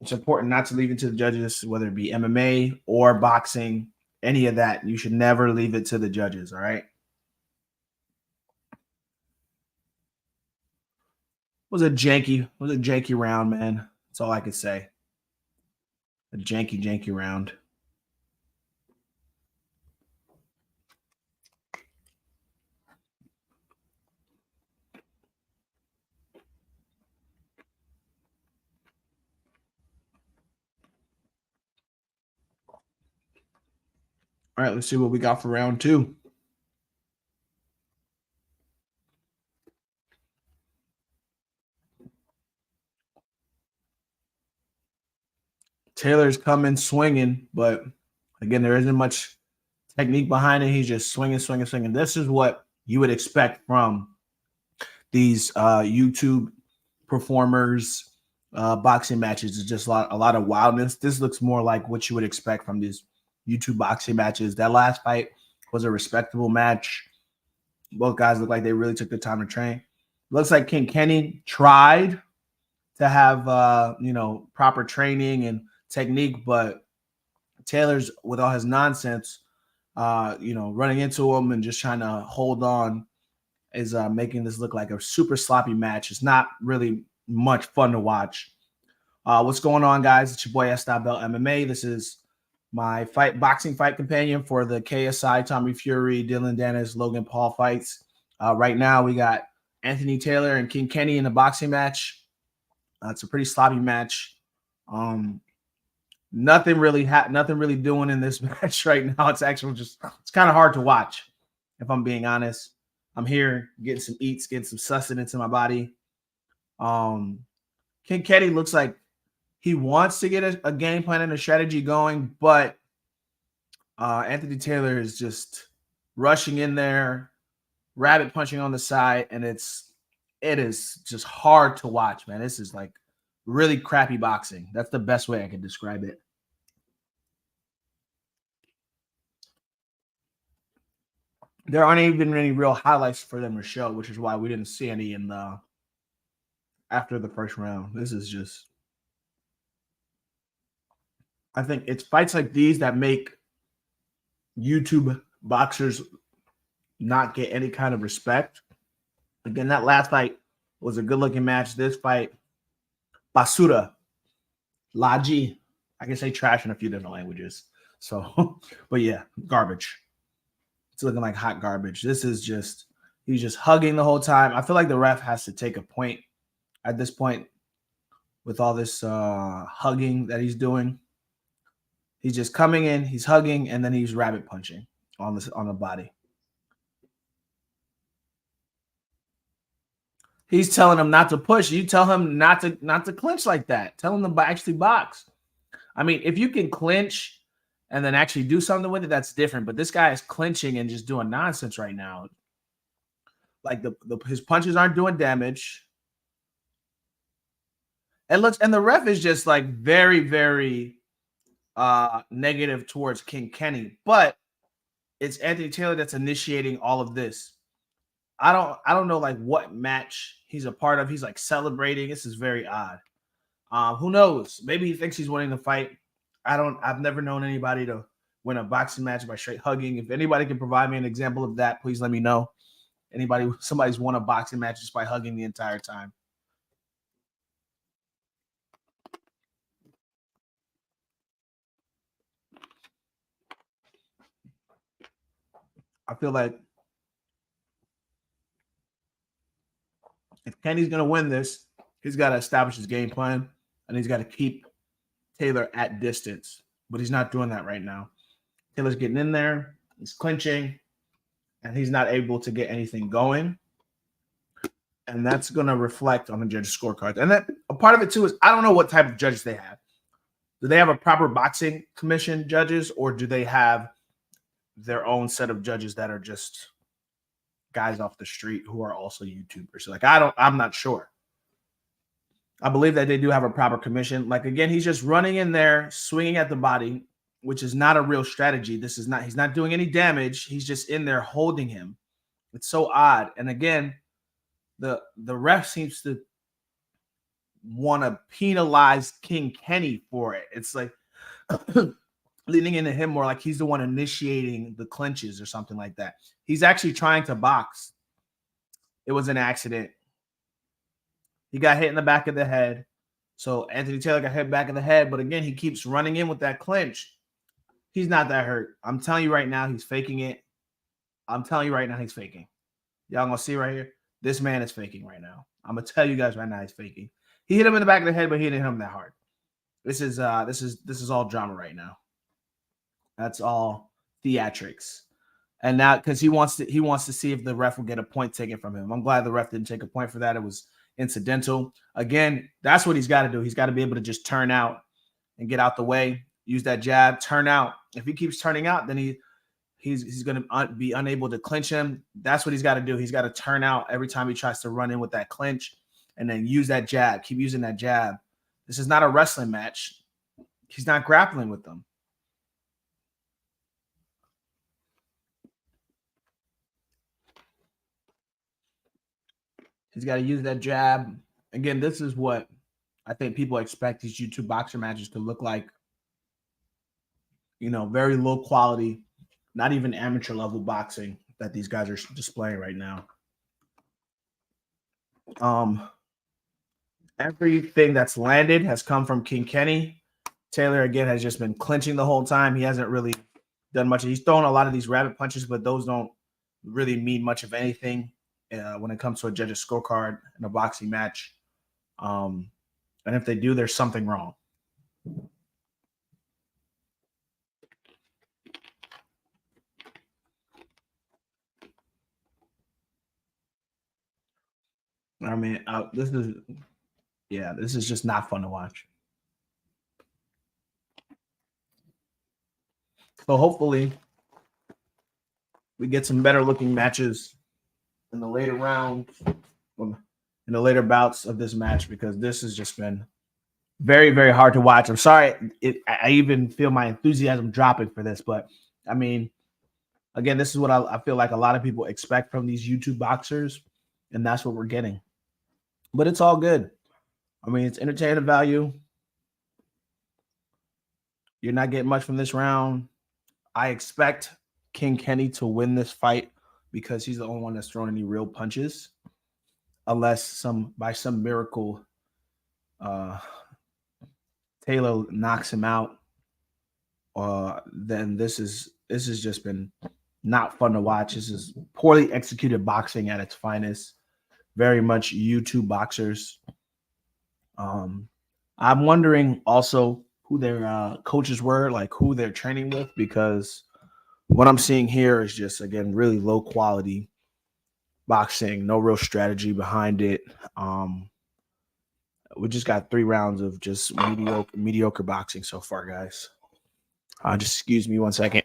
[SPEAKER 1] It's important not to leave it to the judges, whether it be MMA or boxing, any of that. You should never leave it to the judges, all right? Was a janky round, man. That's all I could say. A janky round. All right, let's see what we got for round 2. Taylor's coming swinging, but again, there isn't much technique behind it. He's just swinging. This is what you would expect from these YouTube performers, boxing matches. It's just a lot of wildness. This looks more like what you would expect from these YouTube boxing matches. That last fight was a respectable match. Both guys look like they really took the time to train. Looks like King Kenny tried to have proper training and technique, but Taylor's, with all his nonsense, running into him and just trying to hold on, is making this look like a super sloppy match. It's not really much fun to watch. What's going on, guys? It's your boy S.Bell MMA. This is my boxing fight companion for the KSI Tommy Fury, Dillon Danis, Logan Paul fights. Right now, we got Anthony Taylor and King Kenny in the boxing match. It's a pretty sloppy match. Nothing really doing in this match right now. It's kind of hard to watch, if I'm being honest. I'm here getting some eats, getting some sustenance in my body. King Kenny looks like he wants to get a game plan and a strategy going, but Anthony Taylor is just rushing in there, rabbit punching on the side, and it is just hard to watch, man. This is like really crappy boxing. That's the best way I can describe it. There aren't even any real highlights for them to show, which is why we didn't see any in the after the first round. This is just, I think it's fights like these that make YouTube boxers not get any kind of respect. Again, that last fight was a good-looking match. This fight, basura, laji. I can say trash in a few different languages. So, but yeah, garbage. It's looking like hot garbage. This is just, he's just hugging the whole time. I feel like the ref has to take a point at this point with all this hugging that he's doing. He's just coming in, he's hugging, and then he's rabbit punching on the body. He's telling him not to push. You tell him not to clinch like that. Tell him to actually box. I mean, if you can clinch and then actually do something with it, that's different. But this guy is clinching and just doing nonsense right now. Like his punches aren't doing damage. And the ref is just like very, very negative towards King Kenny. But it's Anthony Taylor that's initiating all of this. I don't know like what match he's a part of. He's like celebrating. This is very odd. Who knows? Maybe he thinks he's winning the fight. I've never known anybody to win a boxing match by straight hugging. If anybody can provide me an example of that, please let me know. Somebody's won a boxing match just by hugging the entire time. I feel like if Kenny's going to win this, he's got to establish his game plan, and he's got to keep Taylor at distance. But he's not doing that right now. Taylor's getting in there, he's clinching, and he's not able to get anything going. And that's going to reflect on the judges' scorecards. And that a part of it, too, is I don't know what type of judges they have. Do they have a proper boxing commission judges, or do they have their own set of judges that are just guys off the street who are also YouTubers? So like, I'm not sure. I believe that they do have a proper commission. Like, again, he's just running in there, swinging at the body, which is not a real strategy. He's not doing any damage. He's just in there holding him. It's so odd. And again, the ref seems to want to penalize King Kenny for it. It's like leaning into him more like he's the one initiating the clinches or something like that. He's actually trying to box. It was an accident. He got hit in the back of the head. So Anthony Taylor got hit back in the head. But again, he keeps running in with that clinch. He's not that hurt. I'm telling you right now, he's faking it. I'm telling you right now, he's faking. Y'all gonna see right here? This man is faking right now. I'm gonna tell you guys right now, he's faking. He hit him in the back of the head, but he didn't hit him that hard. This is all drama right now. That's all theatrics. And now because he wants to see if the ref will get a point taken from him. I'm glad the ref didn't take a point for that. It was incidental. Again, that's what he's got to do. He's got to be able to just turn out and get out the way. Use that jab, turn out. If he keeps turning out, then he's going to be unable to clinch him. That's what he's got to do. He's got to turn out every time he tries to run in with that clinch and then use that jab. Keep using that jab. This is not a wrestling match. He's not grappling with them. He's got to use that jab. Again, this is what I think people expect these YouTube boxer matches to look like. You know, very low quality, not even amateur level boxing that these guys are displaying right now. Everything that's landed has come from King Kenny. Taylor, again, has just been clinching the whole time. He hasn't really done much. He's thrown a lot of these rabbit punches, but those don't really mean much of anything when it comes to a judge's scorecard in a boxing match. And if they do, there's something wrong. I mean, this is just not fun to watch. So hopefully we get some better looking matches in the later rounds, in the later bouts of this match, because this has just been very, very hard to watch. I'm sorry. I even feel my enthusiasm dropping for this, but I mean, again, this is what I feel like a lot of people expect from these YouTube boxers, and that's what we're getting. But it's all good. I mean, it's entertainment value. You're not getting much from this round. I expect King Kenny to win this fight because he's the only one that's thrown any real punches. Unless by some miracle Taylor knocks him out, then this has just been not fun to watch. This is poorly executed boxing at its finest. Very much YouTube boxers. I'm wondering also who their coaches were, like who they're training with, because what I'm seeing here is just, again, really low quality boxing, no real strategy behind it. We just got 3 rounds of just mediocre boxing so far, guys. Just excuse me 1 second.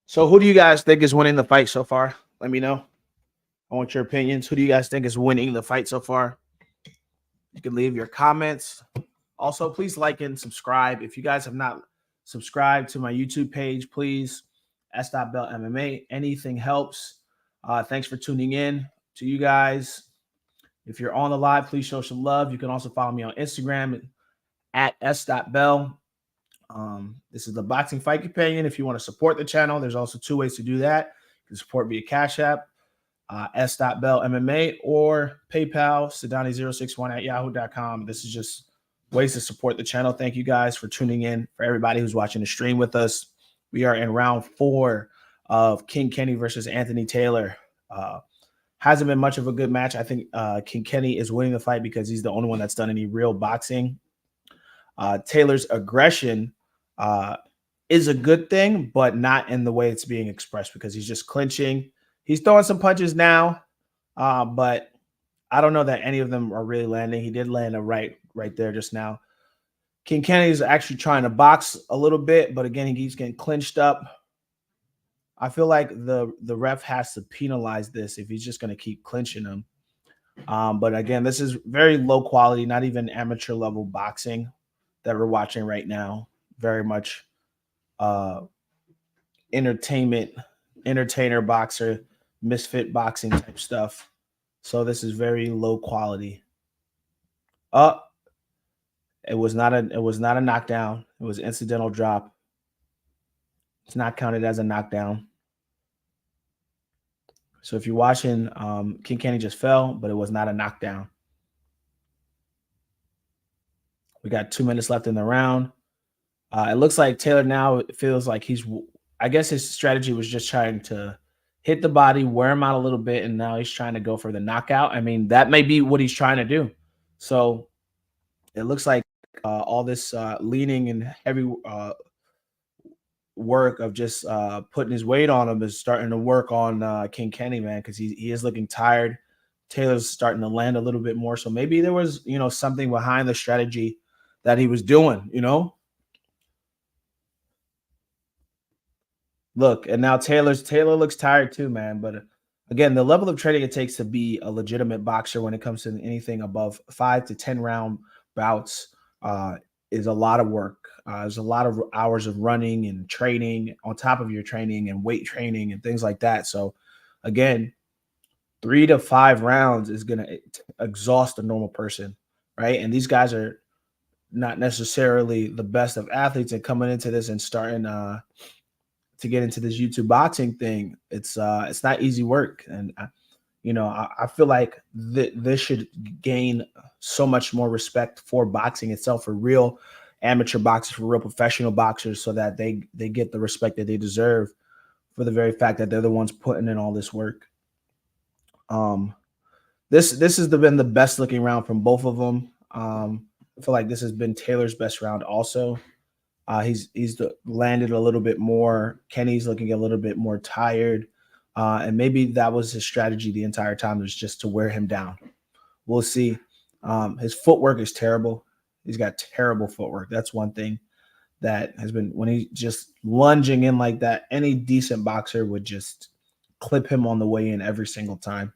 [SPEAKER 1] So who do you guys think is winning the fight so far? Let me know. I want your opinions. Who do you guys think is winning the fight so far? You can leave your comments. Also, please like and subscribe. If you guys have not subscribed to my YouTube page, please, S.Bell MMA. Anything helps. Thanks for tuning in. To you guys, if you're on the live, please show some love. You can also follow me on Instagram at S.Bell. This is the Boxing Fight Companion. If you want to support the channel, there's also 2 ways to do that. You can support via Cash App, S.Bell MMA, or PayPal, Sedani061 at yahoo.com. This is just ways to support the channel. Thank you guys for tuning in. For everybody who's watching the stream with us, we are in round 4 of King Kenny versus Anthony Taylor. Hasn't been much of a good match. I think King Kenny is winning the fight because he's the only one that's done any real boxing. Taylor's aggression is a good thing, but not in the way it's being expressed, because he's just clinching. He's throwing some punches now, but I don't know that any of them are really landing. He did land a right there just now. King Kenny is actually trying to box a little bit, but again, he keeps getting clinched up. I feel like the ref has to penalize this if he's just going to keep clinching him. But again, this is very low quality, not even amateur level boxing that we're watching right now. Very much entertainer boxer, misfit boxing type stuff. So this is very low quality. It was not a knockdown. It was incidental drop. It's not counted as a knockdown. So if you're watching, King Kenny just fell, but it was not a knockdown. We got 2 minutes left in the round. It looks like Taylor now feels like I guess his strategy was just trying to hit the body, wear him out a little bit, and now he's trying to go for the knockout. I mean, that may be what he's trying to do. So it looks like all this leaning and heavy work of just putting his weight on him is starting to work on King Kenny, man, because he is looking tired. Taylor's starting to land a little bit more. So maybe there was, something behind the strategy that he was doing, Look, and now Taylor looks tired too, man. But again, the level of training it takes to be a legitimate boxer when it comes to anything above 5 to 10 round bouts is a lot of work. There's a lot of hours of running and training on top of your training and weight training and things like that. So again, 3 to 5 rounds is going to exhaust a normal person, right? And these guys are not necessarily the best of athletes, and coming into this and starting to get into this YouTube boxing thing, it's not easy work. And I feel like this should gain so much more respect for boxing itself, for real amateur boxers, for real professional boxers, so that they get the respect that they deserve for the very fact that they're the ones putting in all this work. This has been the best looking round from both of them. I feel like this has been Taylor's best round also. He's landed a little bit more. Kenny's looking a little bit more tired. And maybe that was his strategy the entire time, was just to wear him down. We'll see. His footwork is terrible. He's got terrible footwork. That's one thing that has been, when he's just lunging in like that, any decent boxer would just clip him on the way in every single time.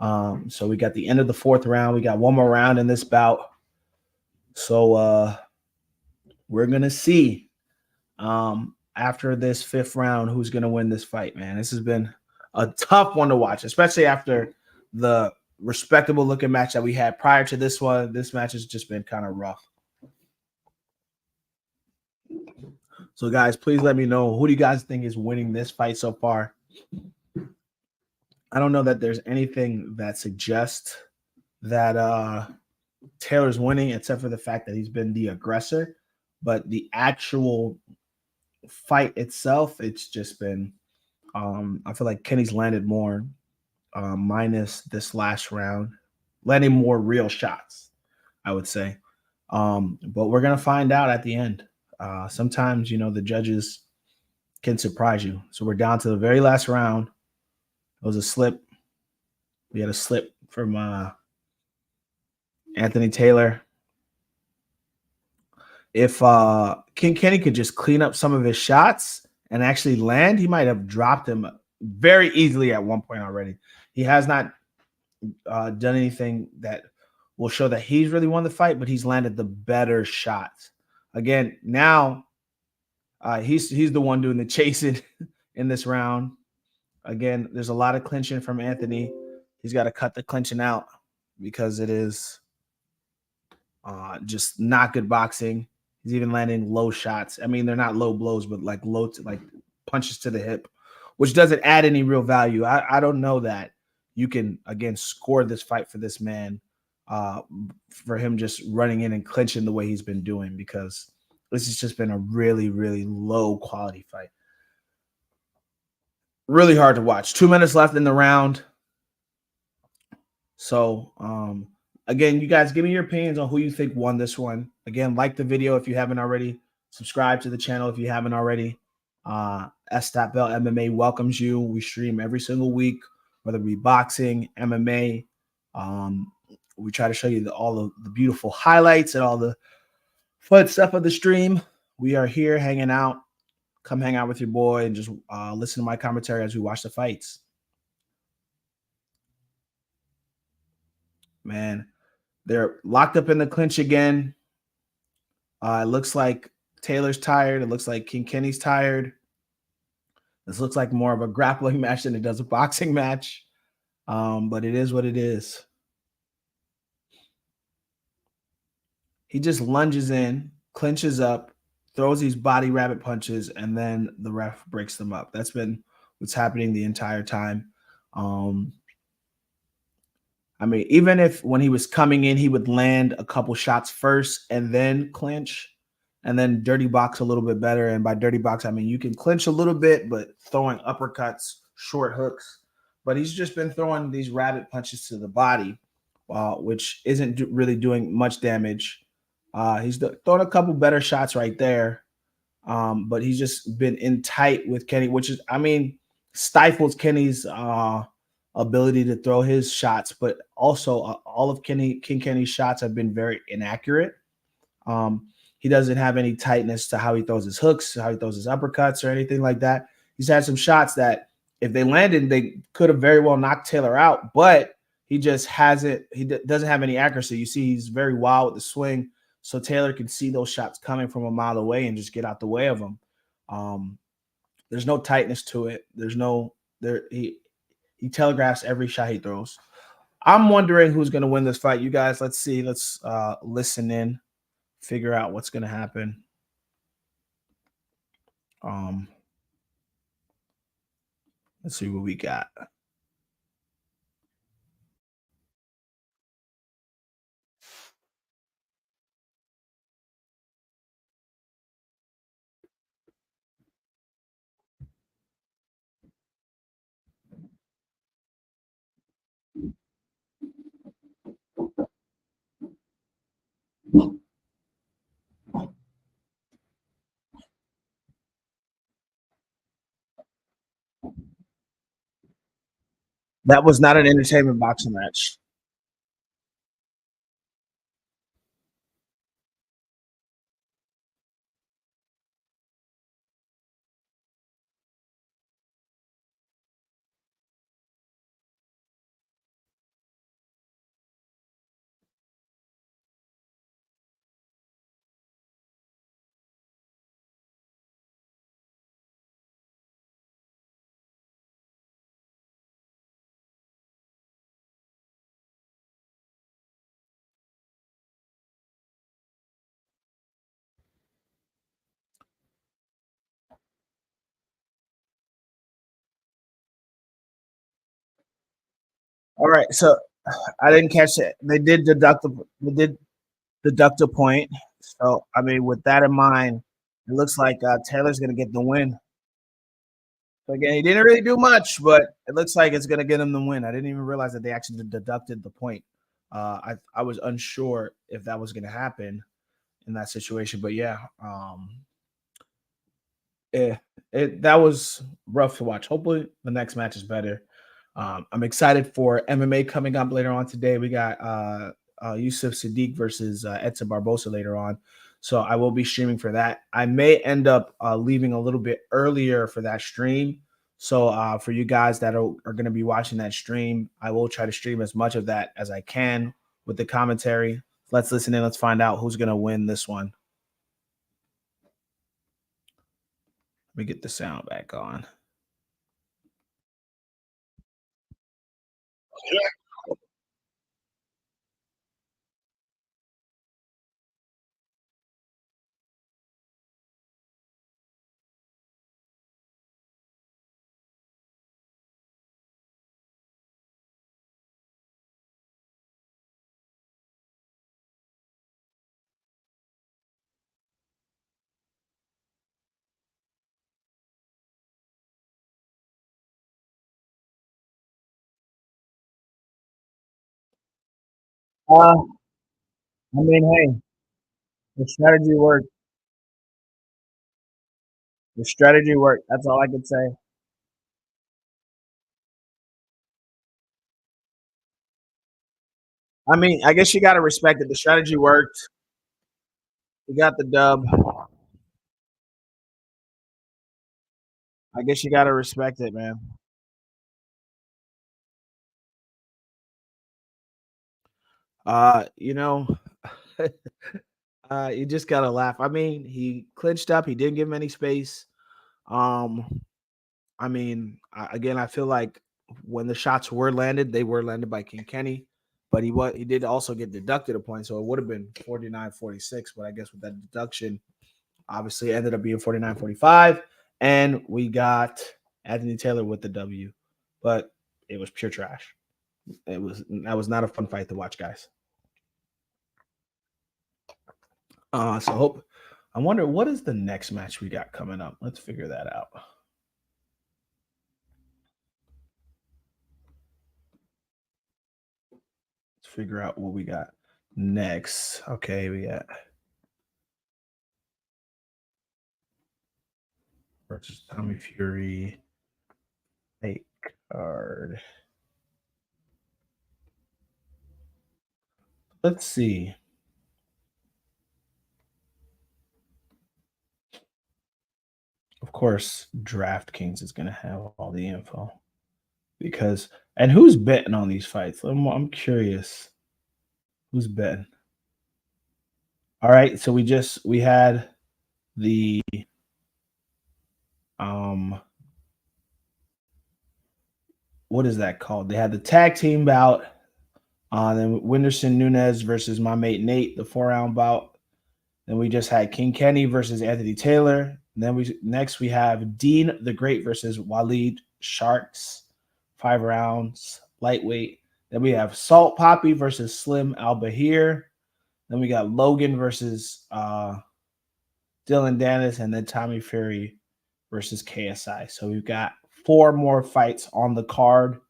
[SPEAKER 1] So we got the end of the 4th round. We got one more round in this bout. So we're going to see after this 5th round who's going to win this fight, man. This has been a tough one to watch, especially after the respectable looking match that we had prior to this one. This match has just been kind of rough. So guys, please let me know, who do you guys think is winning this fight so far? I don't know that there's anything that suggests that Taylor's winning, except for the fact that he's been the aggressor. But the actual fight itself, it's just been, I feel like Kenny's landed more, minus this last round, landing more real shots, I would say. But we're going to find out at the end. Sometimes, the judges can surprise you. So we're down to the very last round. It was a slip. We had a slip from Anthony Taylor. If King Kenny could just clean up some of his shots and actually land, he might have dropped him very easily at one point already. He has not done anything that will show that he's really won the fight, but he's landed the better shots. Again, now he's the one doing the chasing in this round. Again, there's a lot of clinching from Anthony. He's got to cut the clinching out because it is just not good boxing. He's even landing low shots. I mean, they're not low blows, but like like punches to the hip, which doesn't add any real value. I don't know that you can, again, score this fight for this man, for him just running in and clinching the way he's been doing, because this has just been a really, really low quality fight. Really hard to watch. 2 minutes left in the round. So, again, you guys give me your opinions on who you think won this one. Again, like the video if you haven't already. Subscribe to the channel if you haven't already. S.Bell MMA welcomes you. We stream every single week, whether it be boxing, MMA. We try to show you all of the beautiful highlights and all the fun stuff of the stream. We are here hanging out. Come hang out with your boy and just listen to my commentary as we watch the fights. Man, they're locked up in the clinch again. It looks like Taylor's tired. It looks like King Kenny's tired. This looks like more of a grappling match than it does a boxing match. But it is what it is. He just lunges in, clinches up, throws these body rabbit punches, and then the ref breaks them up. That's been what's happening the entire time. Um, I mean, even if when he was coming in, he would land a couple shots first and then clinch and then dirty box a little bit better. And by dirty box, I mean you can clinch a little bit, but throwing uppercuts, short hooks. But he's just been throwing these rabbit punches to the body, which isn't really doing much damage. He's throwing a couple better shots right there. But he's just been in tight with Kenny, which is, I mean, stifles Kenny's ability to throw his shots, but also all of King Kenny's shots have been very inaccurate. Um, he doesn't have any tightness to how he throws his hooks, how he throws his uppercuts, or anything like that. He's had some shots that, if they landed, they could have very well knocked Taylor out, but he just hasn't. He doesn't have any accuracy. You see, he's very wild with the swing, so Taylor can see those shots coming from a mile away and just get out the way of them. Um, there's no tightness to it. There's no there. He telegraphs every shot he throws. I'm wondering who's going to win this fight. You guys, let's see. Let's listen in, figure out what's going to happen. Um, let's see what we got. That was not an entertainment boxing match. All right, so I didn't catch it. They did deduct a point. So I mean, with that in mind, it looks like Taylor's going to get the win. So again, he didn't really do much, but it looks like it's going to get him the win. I didn't even realize that they actually deducted the point. I was unsure if that was going to happen in that situation, but yeah, yeah, that was rough to watch. Hopefully, the next match is better. I'm excited for MMA coming up later on today. We got Yusuf Sadiq versus Edson Barbosa later on. So I will be streaming for that. I may end up leaving a little bit earlier for that stream. So for you guys that are going to be watching that stream, I will try to stream as much of that as I can with the commentary. Let's listen in. Let's find out who's going to win this one. Let me get the sound back on. I mean, hey, the strategy worked. The strategy worked. That's all I could say. I mean, I guess you got to respect it. The strategy worked. You got the dub. I guess you got to respect it, man. You know, you just gotta laugh. I mean, he clinched up. He didn't give him any space. Um, I mean, again, I feel like when the shots were landed, they were landed by King Kenny, but he did also get deducted a point, so it would have been 49-46. But I guess with that deduction, obviously it ended up being 49-45, and we got Anthony Taylor with the W. But it was pure trash. That was not a fun fight to watch, guys. So I wonder what is the next match we got coming up. Let's figure that out. Let's figure out what we got next. Okay, we got versus Tommy Fury. Fake card. Let's see. Of course, DraftKings is going to have all the info and who's betting on these fights? I'm curious. Who's betting? All right, so we had the what is that called? They had the tag team bout. Then Winderson Nunes versus my mate Nate, the 4-round bout. Then we just had King Kenny versus Anthony Taylor. And then we have Dean the Great versus Waleed Sharks, 5 rounds, lightweight. Then we have Salt Papi versus Slim Albaher. Then we got Logan versus Dillon Danis, and then Tommy Fury versus KSI. So we've got 4 more fights on the card.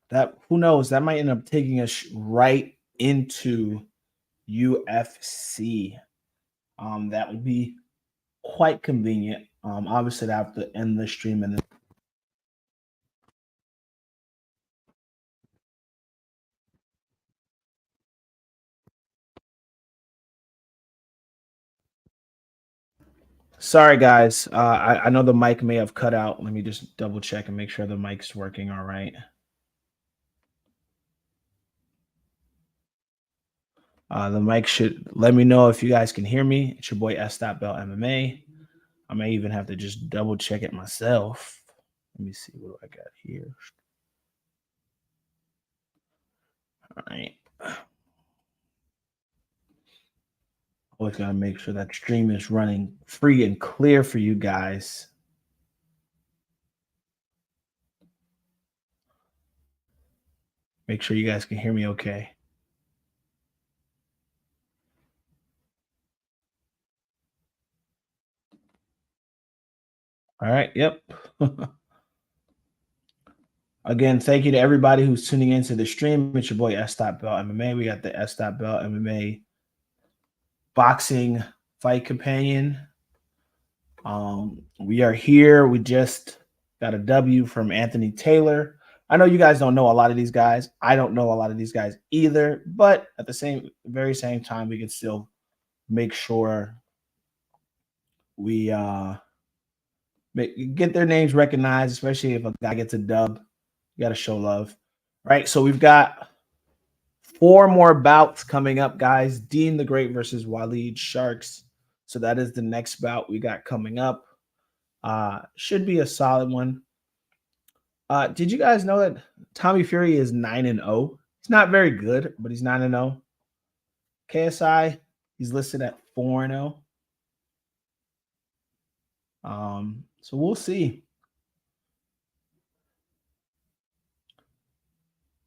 [SPEAKER 1] That who knows? That might end up taking us right into UFC. That would be quite convenient. Obviously, I have to end the stream and then. Sorry, guys. I know the mic may have cut out. Let me just double check and make sure the mic's working all right. The mic should let me know if you guys can hear me. It's your boy S.Bell MMA. I may even have to just double check it myself. Let me see what I got here. All right. Always got to make sure that stream is running free and clear for you guys. Make sure you guys can hear me okay. All right. Yep. Again, thank you to everybody who's tuning into the stream. It's your boy S.Bell MMA. We got the S.Bell MMA boxing fight companion. We are here. We just got a W from Anthony Taylor. I know you guys don't know a lot of these guys. I don't know a lot of these guys either, but at the very same time, we can still make sure we get their names recognized, especially if a guy gets a dub. You got to show love, right? So we've got 4 more bouts coming up, guys. Dean the Great versus Waleed Sharks. So that is the next bout we got coming up. Should be a solid one. Did you guys know that Tommy Fury is 9-0? He's not very good, but he's 9-0. KSI, he's listed at 4-0. So we'll see.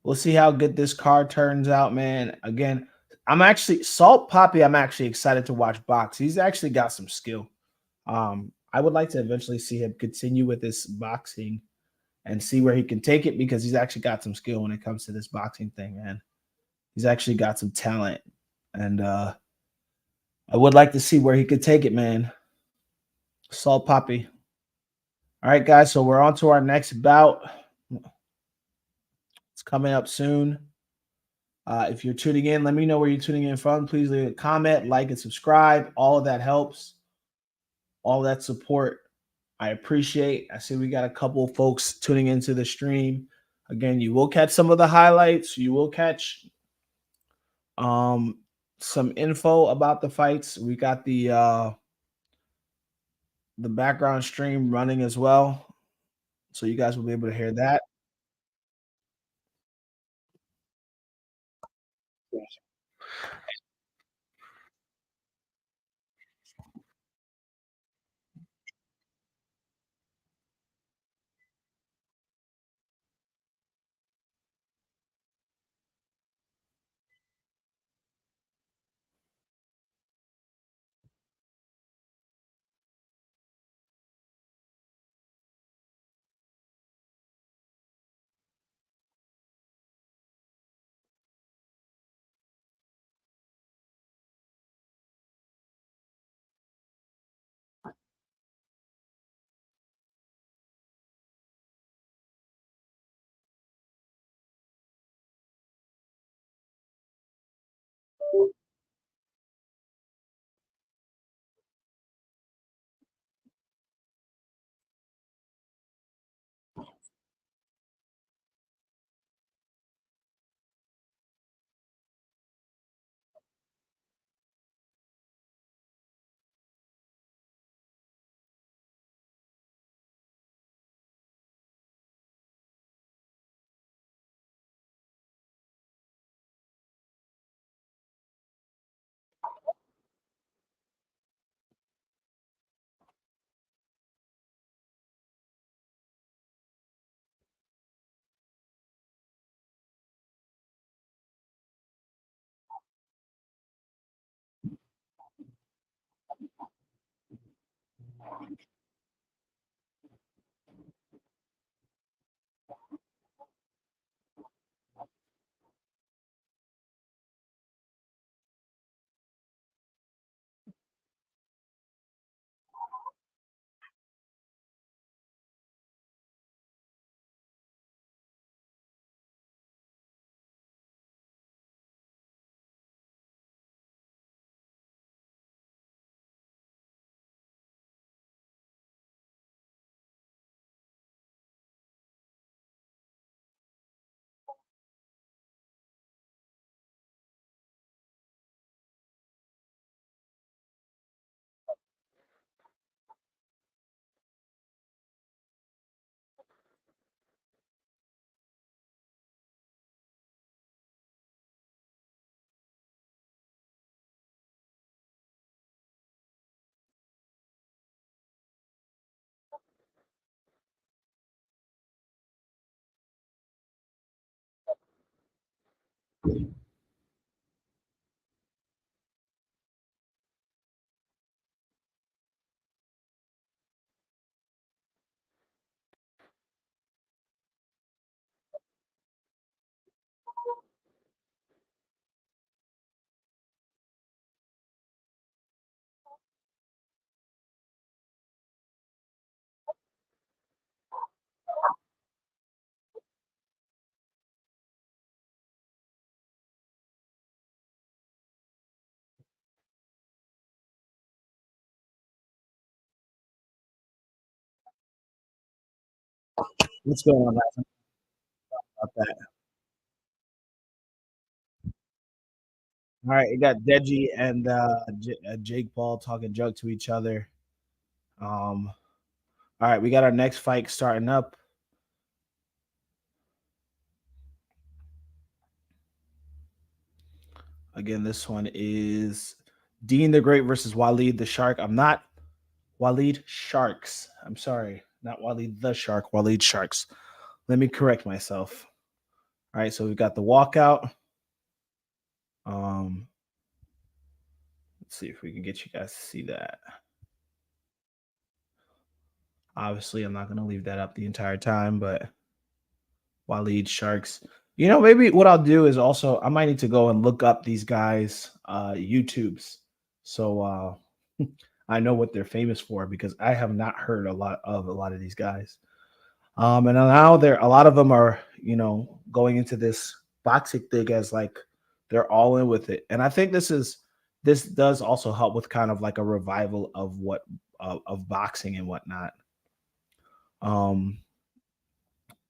[SPEAKER 1] We'll see how good this card turns out, man. Again, Salt Papi, I'm actually excited to watch box. He's actually got some skill. I would like to eventually see him continue with this boxing and see where he can take it, because he's actually got some skill when it comes to this boxing thing, man. He's actually got some talent, and I would like to see where he could take it, man. Salt Papi. All right, guys, so we're on to our next bout. It's coming up soon. If you're tuning in, let me know where you're tuning in from. Please leave a comment, like, and subscribe. All of that helps. All that support, I appreciate. I see we got a couple of folks tuning into the stream. Again, you will catch some of the highlights. You will catch some info about the fights. We got the the background stream running as well, so you guys will be able to hear that. What's going on, guys? About that. All right, you got Deji and Jake Paul talking junk to each other. All right, we got our next fight starting up. Again, this one is Dean the Great versus Waleed the Shark. I'm not Waleed Sharks. I'm sorry, not Waleed the Shark. Waleed Sharks. Let me correct myself. All right, so we've got the walkout. Um, let's see if we can get you guys to see that. Obviously, I'm not going to leave that up the entire time, but Waleed Sharks. You know, maybe what I'll do is also I might need to go and look up these guys' YouTubes, so I know what they're famous for because I have not heard a lot of these guys. And now they're a lot of them are going into this boxing thing as like they're all in with it, and I think this does also help with kind of like a revival of what of boxing and whatnot. Um,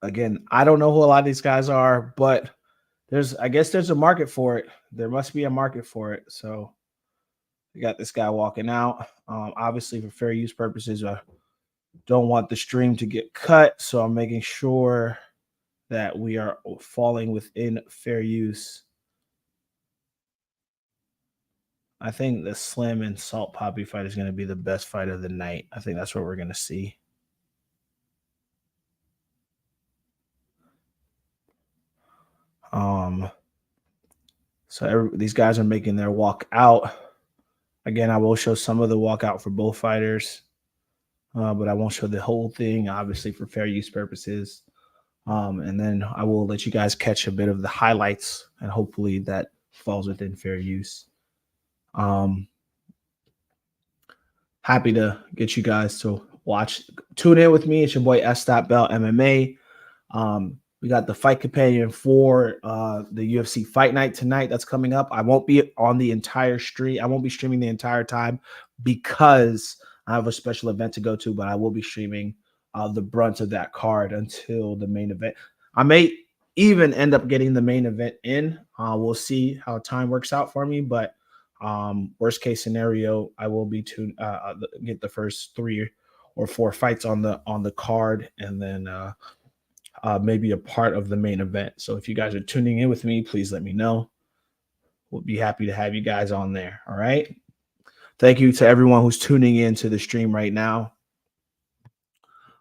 [SPEAKER 1] Again, I don't know who a lot of these guys are, but I guess there's a market for it. There must be a market for it. So We got this guy walking out. Obviously, for fair use purposes, I don't want the stream to get cut, so I'm making sure that we are falling within fair use. I think the Slim and Salt Papi fight is going to be the best fight of the night. I think that's what we're going to see. So these guys are making their walk out. Again, I will show some of the walkout for both fighters, but I won't show the whole thing, obviously, for fair use purposes. And then I will let you guys catch a bit of the highlights, and hopefully that falls within fair use. Happy to get you guys to tune in with me. It's your boy S.Bell MMA. We got the fight companion for the UFC Fight Night tonight that's coming up. I won't be on the entire stream. I won't be streaming the entire time because I have a special event to go to, but I will be streaming the brunt of that card until the main event. I may even end up getting the main event in. We'll see how time works out for me, but worst case scenario, I will be get the first 3 or 4 fights on the card, and then maybe a part of the main event. So if you guys are tuning in with me, please let me know. We'll be happy to have you guys on there. All right. Thank you to everyone who's tuning in to the stream right now.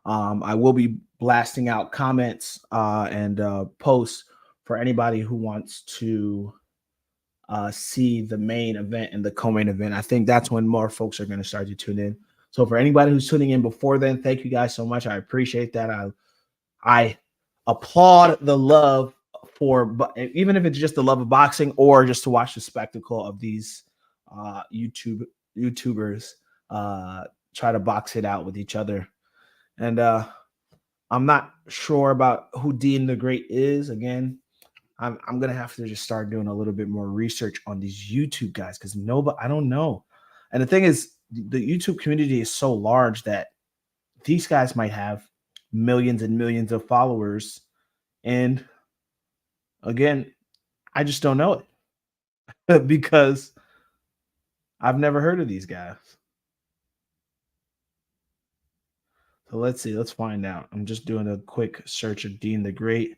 [SPEAKER 1] I will be blasting out comments and posts for anybody who wants to see the main event and the co-main event. I think that's when more folks are going to start to tune in. So for anybody who's tuning in before then, thank you guys so much. I appreciate that. I applaud the love for, even if it's just the love of boxing or just to watch the spectacle of these YouTubers try to box it out with each other. And I'm not sure about who Dean the Great is. Again, I'm gonna have to just start doing a little bit more research on these YouTube guys because I don't know. And the thing is, the YouTube community is so large that these guys might have millions and millions of followers, and again, I just don't know it because I've never heard of these guys. So let's see, let's find out. I'm just doing a quick search of Dean the Great.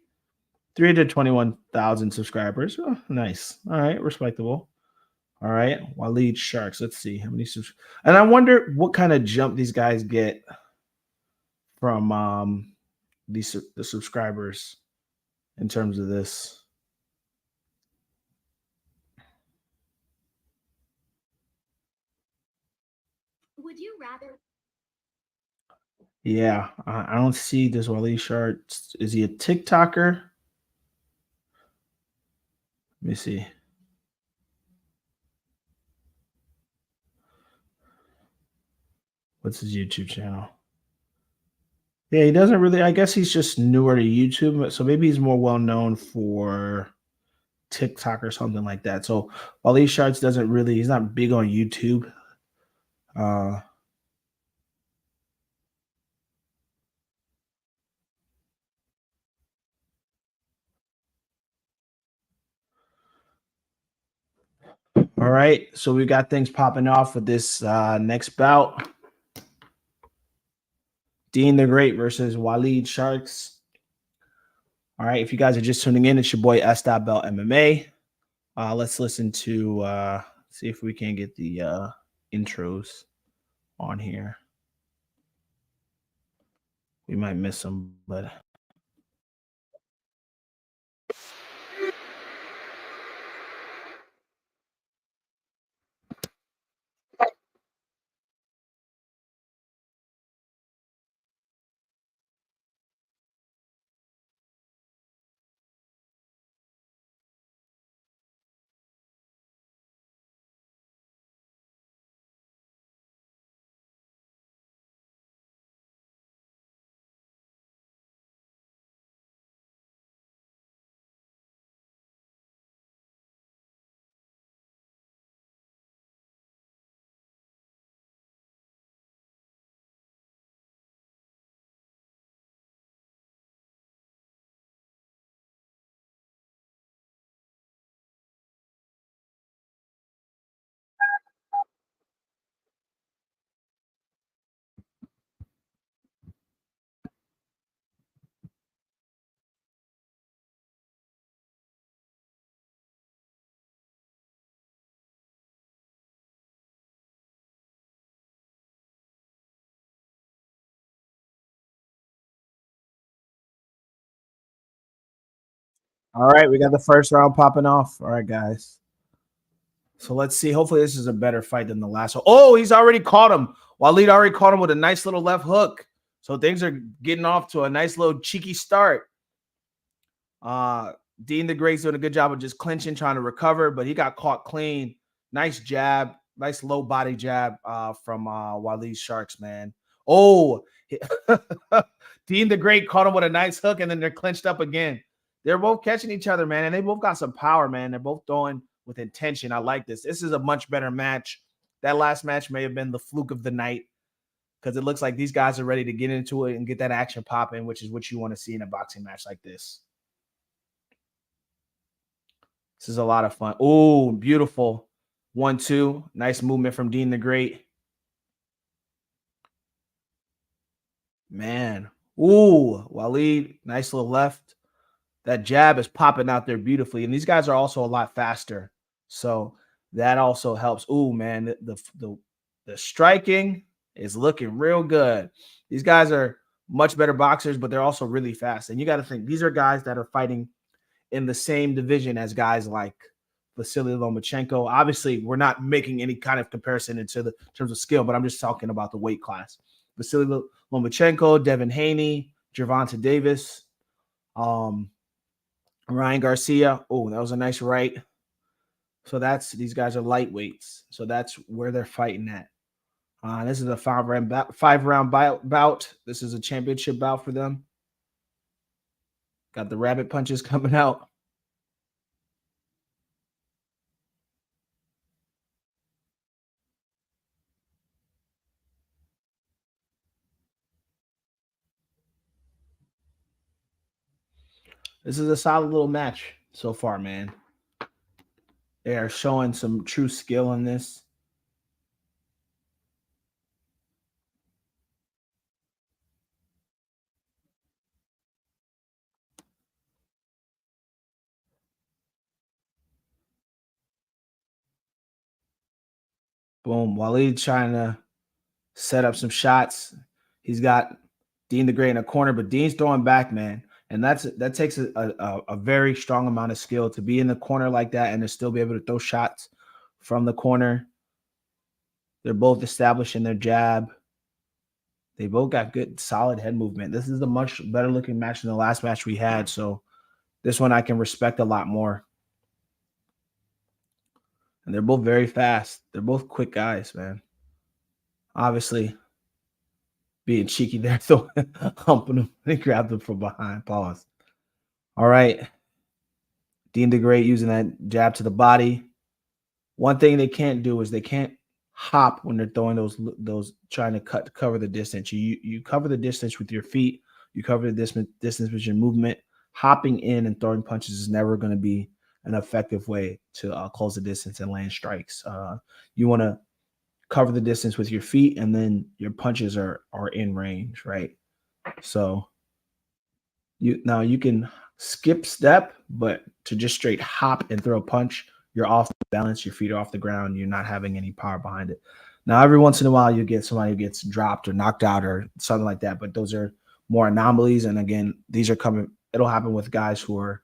[SPEAKER 1] 321,000 subscribers. Oh, nice. All right, respectable. All right, Waleed Sharks. Let's see how many and I wonder what kind of jump these guys get from the subscribers in terms of this. Would you rather? Yeah, I don't see this Waleed Sharks. Is he a TikToker? Let me see. What's his YouTube channel? Yeah, he doesn't really. I guess he's just newer to YouTube, so maybe he's more well known for TikTok or something like that. So Waleed Sharks doesn't really. He's not big on YouTube. All right, so we got things popping off with this next bout. Dean the Great versus Waleed Sharks. All right, if you guys are just tuning in, it's your boy S.Bell MMA. Let's listen to see if we can get the intros on here. We might miss them, but All right, we got the first round popping off. All right, guys. So let's see. Hopefully, this is a better fight than the last one. Oh, he's already caught him. Waleed already caught him with a nice little left hook. So things are getting off to a nice little cheeky start. Dean the Great's doing a good job of just clinching, trying to recover, but he got caught clean. Nice jab, nice low body jab from Waleed Sharks, man. Oh, Dean the Great caught him with a nice hook, and then they're clinched up again. They're both catching each other, man, and they both got some power, man. They're both throwing with intention. I like this. This is a much better match. That last match may have been the fluke of the night because it looks like these guys are ready to get into it and get that action popping, which is what you want to see in a boxing match like this. This is a lot of fun. Oh, beautiful. 1-2. Nice movement from Dean the Great. Man. Ooh, Waleed. Nice little left. That jab is popping out there beautifully. And these guys are also a lot faster. So that also helps. Ooh, man. The striking is looking real good. These guys are much better boxers, but they're also really fast. And you got to think, these are guys that are fighting in the same division as guys like Vasily Lomachenko. Obviously, we're not making any kind of comparison in terms of skill, but I'm just talking about the weight class. Vasily Lomachenko, Devin Haney, Gervonta Davis, Ryan Garcia. Oh, that was a nice right. So these guys are lightweights. So that's where they're fighting at. This is a five-round bout. This is a championship bout for them. Got the rabbit punches coming out. This is a solid little match so far, man. They are showing some true skill in this. Boom. Waleed trying to set up some shots. He's got Dean the Great in a corner, but Dean's throwing back, man. And that takes a very strong amount of skill to be in the corner like that and to still be able to throw shots from the corner. They're both establishing their jab. They both got good, solid head movement. This is a much better looking match than the last match we had. So this one I can respect a lot more. And they're both very fast. They're both quick guys, man. Obviously, being cheeky there, so humping him. They grabbed him from behind. Pause. All right. Dean the Great using that jab to the body. One thing they can't do is they can't hop when they're throwing those trying to cover the distance. You cover the distance with your feet. You cover the distance with your movement. Hopping in and throwing punches is never going to be an effective way to close the distance and land strikes. You want to cover the distance with your feet, and then your punches are in range, right? So you can skip step, but to just straight hop and throw a punch, you're off balance, your feet are off the ground, you're not having any power behind it. Now, every once in a while, you get somebody who gets dropped or knocked out or something like that, but those are more anomalies. And again, these are coming, it'll happen with guys who are,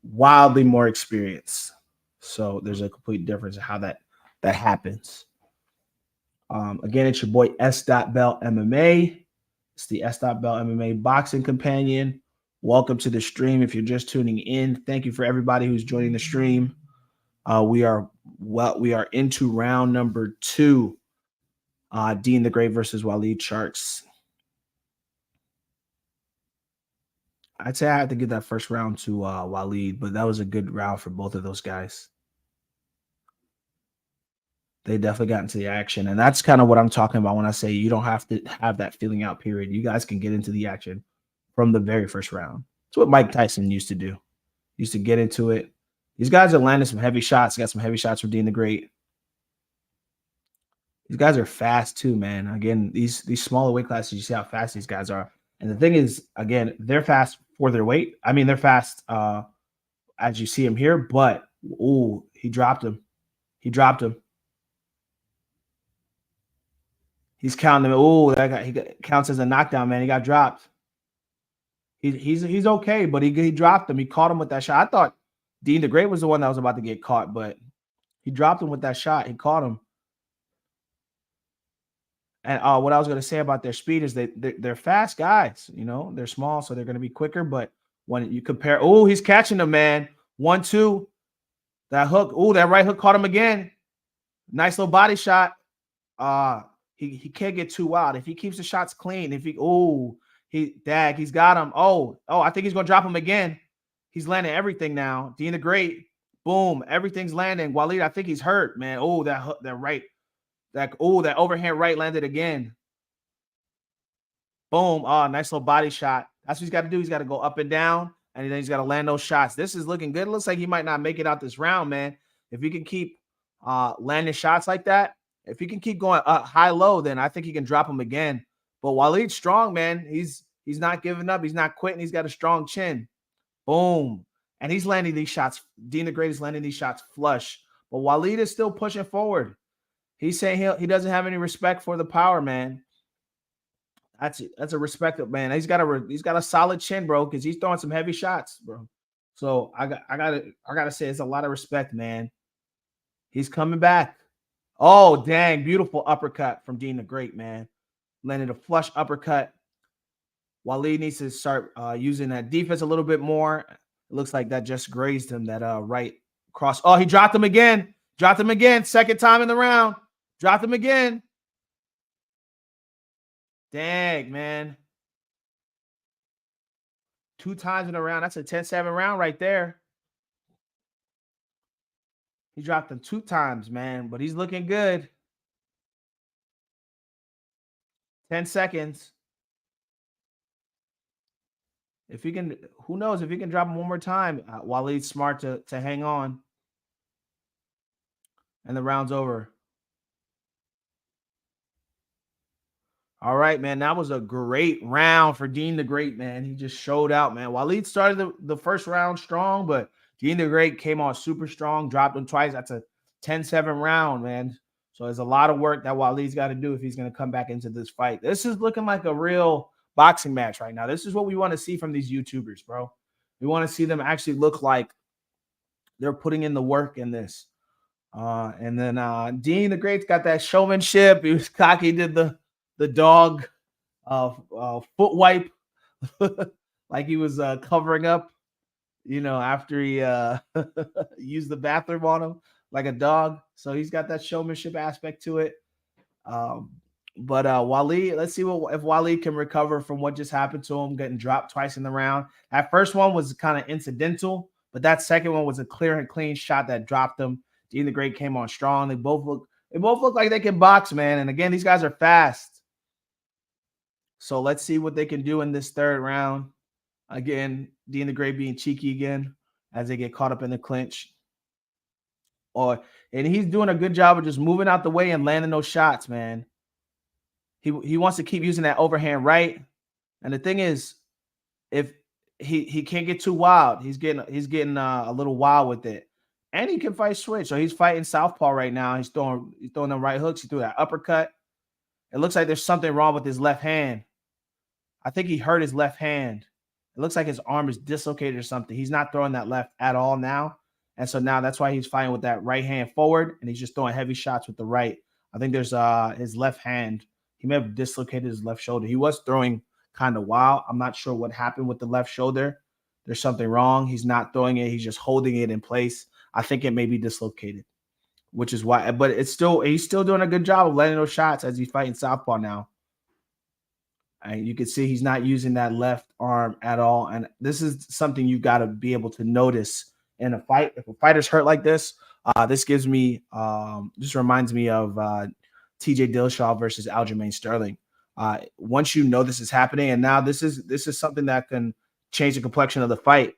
[SPEAKER 1] wildly more experienced. So there's a complete difference in how that happens. Again, it's your boy S.Bell MMA. It's the S.Bell MMA boxing companion. Welcome to the stream. If you're just tuning in, thank you for everybody who's joining the stream. We are into round number 2. Dean the Great versus Waleed Sharks. I'd say I had to give that first round to Waleed, but that was a good round for both of those guys. They definitely got into the action. And that's kind of what I'm talking about when I say you don't have to have that feeling out period. You guys can get into the action from the very first round. It's what Mike Tyson used to do. He used to get into it. These guys are landing some heavy shots. Got some heavy shots from Dean the Great. These guys are fast too, man. Again, these smaller weight classes, you see how fast these guys are. And the thing is, again, they're fast for their weight. I mean, they're fast as you see him here, but ooh, he dropped him. He dropped him. He's counting him. Oh, he counts as a knockdown, man. He got dropped. He's okay, but he dropped him. He caught him with that shot. I thought Dean the Great was the one that was about to get caught, but he dropped him with that shot. He caught him. And what I was going to say about their speed is they're fast guys. You know, they're small, so they're going to be quicker. But when you compare, oh, he's catching them, man. 1-2. That hook. Oh, that right hook caught him again. Nice little body shot. He can't get too wild. If he keeps the shots clean, he's got him. Oh, I think he's gonna drop him again. He's landing everything now. Dean the Great, boom, everything's landing. Waleed, I think he's hurt, man. Oh, that overhand right landed again. Boom. Oh, nice little body shot. That's what he's got to do. He's got to go up and down, and then he's got to land those shots. This is looking good. It looks like he might not make it out this round, man. If he can keep landing shots like that, if he can keep going high-low, then I think he can drop him again. But Waleed's strong, man. He's not giving up. He's not quitting. He's got a strong chin. Boom. And he's landing these shots. Dean the Great is landing these shots flush. But Waleed is still pushing forward. He's saying he doesn't have any respect for the power, man. That's a respect, man. He's got a solid chin, bro, because he's throwing some heavy shots, bro. So I gotta say it's a lot of respect, man. He's coming back. Oh, dang, beautiful uppercut from Dean the Great, man. Landed a flush uppercut. Waleed needs to start using that defense a little bit more. It looks like that just grazed him, that right cross. Oh, he dropped him again. Dropped him again. Second time in the round. Dropped him again. Dang, man. 2 times in a round. That's a 10-7 round right there. He dropped him 2 times, man, but he's looking good. 10 seconds. If he can, who knows if he can drop him one more time. Waleed's smart to hang on. And the round's over. All right, man. That was a great round for Dean the Great, man. He just showed out, man. Waleed started the first round strong, but Dean the Great came on super strong, dropped him twice. That's a 10-7 round, man. So there's a lot of work that Waleed's got to do if he's going to come back into this fight. This is looking like a real boxing match right now. This is what we want to see from these YouTubers, bro. We want to see them actually look like they're putting in the work in this. And then Dean the Great's got that showmanship. He was cocky, did the dog foot wipe like he was covering up, after he used the bathroom on him like a dog. So he's got that showmanship aspect to it. But Waleed, let's see if Waleed can recover from what just happened to him, getting dropped twice in the round. That first one was kind of incidental, but that second one was a clear and clean shot that dropped him. Dean the Great came on strong. They both look like they can box, man. And again, these guys are fast. So let's see what they can do in this third round. Again, Dean the Great being cheeky again as they get caught up in the clinch. And he's doing a good job of just moving out the way and landing those shots, man. He wants to keep using that overhand right. And the thing is, if he can't get too wild, he's getting a little wild with it. And he can fight switch. So he's fighting southpaw right now. He's throwing them right hooks. He threw that uppercut. It looks like there's something wrong with his left hand. I think he hurt his left hand. It looks like his arm is dislocated or something. He's not throwing that left at all now. And so now that's why he's fighting with that right hand forward, and he's just throwing heavy shots with the right. I think there's his left hand. He may have dislocated his left shoulder. He was throwing kind of wild. I'm not sure what happened with the left shoulder. There's something wrong. He's not throwing it. He's just holding it in place. I think it may be dislocated, which is why. But he's still doing a good job of landing those shots as he's fighting southpaw now. And you can see he's not using that left arm at all. And this is something you've got to be able to notice in a fight. If a fighter's hurt like this, this reminds me of TJ Dillashaw versus Aljamain Sterling. Once you know this is happening, and now this is something that can change the complexion of the fight.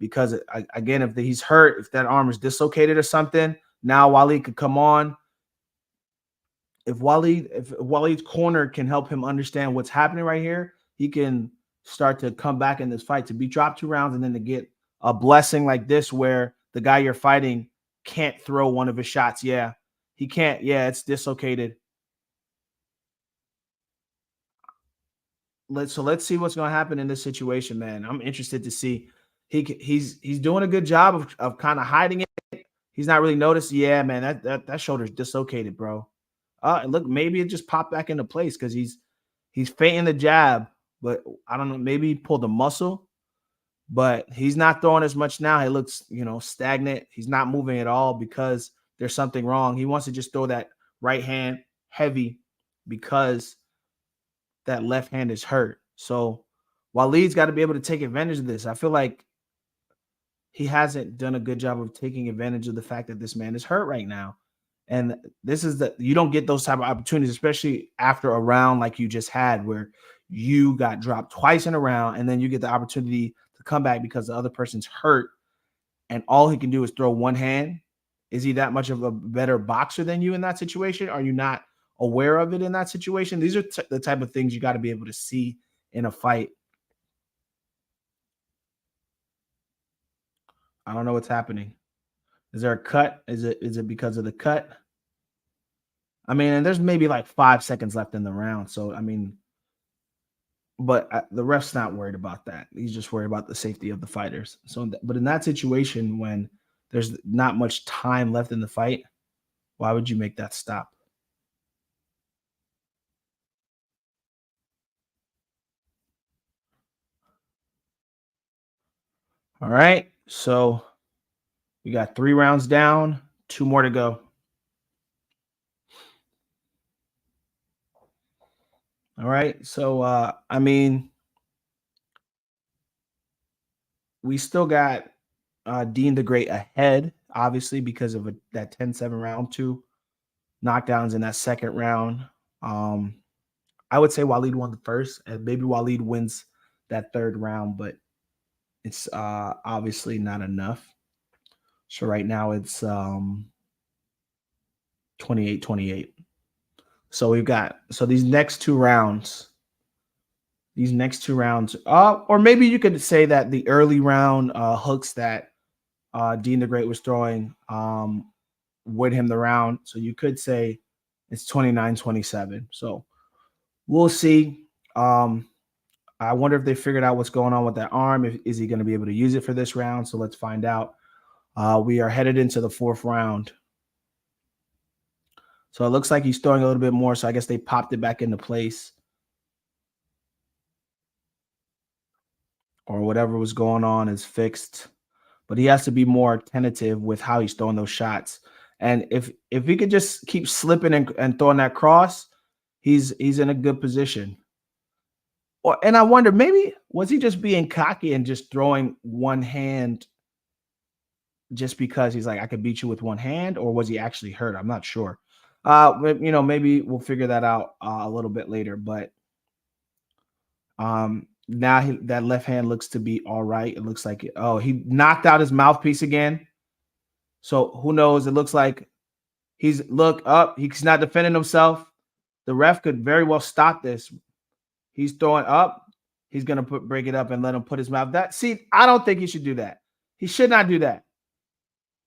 [SPEAKER 1] Because again, if he's hurt, if that arm is dislocated or something, now Waleed could come on. If Waleed's corner can help him understand what's happening right here, he can start to come back in this fight. To be dropped 2 rounds and then to get a blessing like this where the guy you're fighting can't throw one of his shots. Yeah, he can't. Yeah, it's dislocated. let's see what's going to happen in this situation, man. I'm interested to see. He's doing a good job of kind of hiding it. He's not really noticed. Yeah, man, that shoulder's dislocated, bro. And look, maybe it just popped back into place because he's feinting the jab, but I don't know. Maybe he pulled a muscle, but he's not throwing as much now. He looks, stagnant. He's not moving at all because there's something wrong. He wants to just throw that right hand heavy because that left hand is hurt. So Waleed's got to be able to take advantage of this. I feel like he hasn't done a good job of taking advantage of the fact that this man is hurt right now. And this is you don't get those type of opportunities, especially after a round like you just had where you got dropped twice in a round and then you get the opportunity to come back because the other person's hurt and all he can do is throw one hand. Is he that much of a better boxer than you in that situation? Are you not aware of it in that situation? These are the type of things you got to be able to see in a fight. I don't know what's happening. Is there a cut? Is it because of the cut? I mean, and there's maybe like 5 seconds left in the round. So, I mean, but the ref's not worried about that. He's just worried about the safety of the fighters. So, but in that situation, when there's not much time left in the fight, why would you make that stop? All right. So we got 3 rounds down, 2 more to go. All right. So, I mean, we still got Dean the Great ahead, obviously, because of that 10-7 round, 2 knockdowns in that second round. I would say Waleed won the first, and maybe Waleed wins that third round, but it's obviously not enough. So right now it's 28-28. So we've got these next 2 rounds. Or maybe you could say that the early round hooks that Dean the Great was throwing win him the round. So you could say it's 29-27. So we'll see. I wonder if they figured out what's going on with that arm. Is he going to be able to use it for this round? So let's find out. We are headed into the 4th round. So it looks like he's throwing a little bit more. So I guess they popped it back into place. Or whatever was going on is fixed. But he has to be more tentative with how he's throwing those shots. And if he could just keep slipping and throwing that cross, he's in a good position. And I wonder, maybe was he just being cocky and just throwing one hand just because he's like, I could beat you with one hand, or was he actually hurt? I'm not sure. Maybe we'll figure that out a little bit later. But now that left hand looks to be all right. It looks like he knocked out his mouthpiece again. So who knows? It looks like he's up. He's not defending himself. The ref could very well stop this. He's throwing up. He's gonna break it up and let him put his mouth. I don't think he should do that. He should not do that.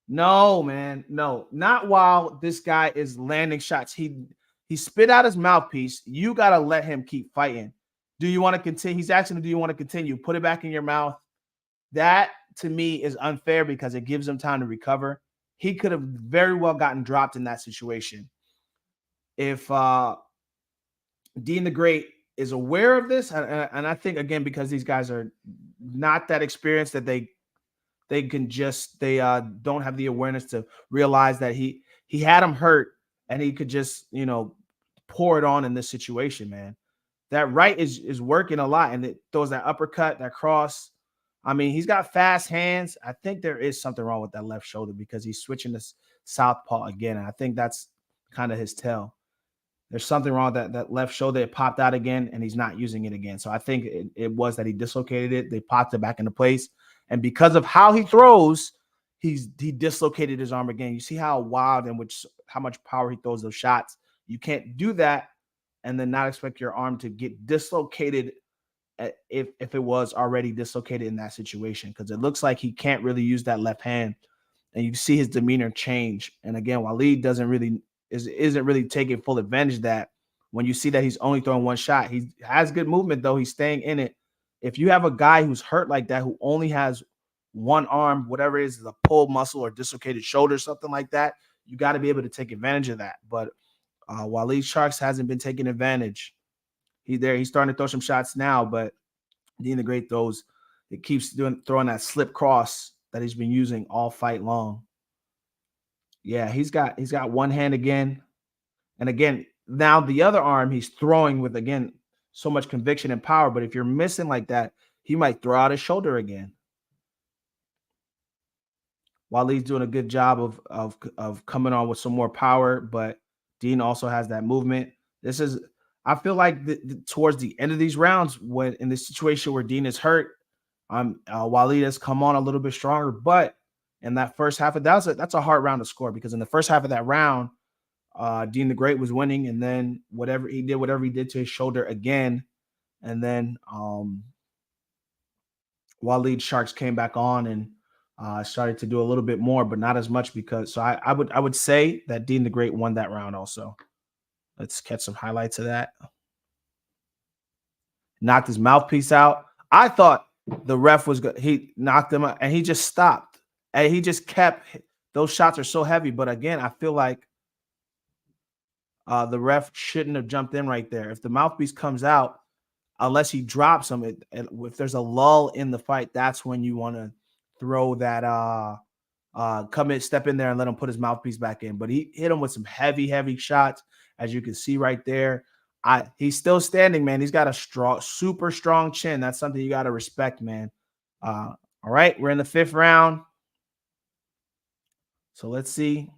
[SPEAKER 1] No, man. No, not while this guy is landing shots. He spit out his mouthpiece. You gotta let him keep fighting. Do you want to continue? He's asking him, do you want to continue? Put it back in your mouth. That to me is unfair because it gives him time to recover. He could have very well gotten dropped in that situation. If Dean the Great is aware of this, and I think again because these guys are not that experienced that they don't have the awareness to realize that he had him hurt and he could just pour it on in this situation, man. That right is working a lot, and it throws that uppercut, that cross. I mean, he's got fast hands. I think there is something wrong with that left shoulder because he's switching to southpaw again, and I think that's kind of his tell. There's something wrong with that left shoulder. It popped out again, and he's not using it again. So I think it was that he dislocated it. They popped it back into place, and because of how he throws, he dislocated his arm again. You see how wild and how much power he throws those shots. You can't do that and then not expect your arm to get dislocated if it was already dislocated in that situation, because it looks like he can't really use that left hand, and you see his demeanor change. And again, Waleed isn't really taking full advantage of that when you see that he's only throwing one shot. He has good movement, though. He's staying in it. If you have a guy who's hurt like that, who only has one arm, whatever it is a pulled muscle or dislocated shoulder, something like that, you got to be able to take advantage of that. But Waleed Sharks hasn't been taking advantage. He's starting to throw some shots now, but Dean the Great throws. It keeps throwing that slip cross that he's been using all fight long. Yeah, he's got one hand again. And again, now the other arm he's throwing with, again, so much conviction and power. But if you're missing like that, he might throw out his shoulder again. Waleed's doing a good job of coming on with some more power, but Dean also has that movement. I feel like towards the end of these rounds, when in this situation where Dean is hurt, Waleed has come on a little bit stronger. But in that first half of that's a hard round to score, because in the first half of that round, Dean the Great was winning, and then whatever he did to his shoulder again, and then Waleed Sharks came back on and started to do a little bit more, but not as much, because so I would say that Dean the Great won that round also. Let's catch some highlights of that. Knocked his mouthpiece out. I thought the ref was good. He knocked him out and he just stopped. And he just kept, those shots are so heavy. But again, I feel like the ref shouldn't have jumped in right there. If the mouthpiece comes out, unless he drops him, if there's a lull in the fight, that's when you want to throw that step in there and let him put his mouthpiece back in. But he hit him with some heavy shots, as you can see right there. He's still standing, man. He's got a super strong chin. That's something you got to respect, man. All right, we're in the 5th round. So let's see.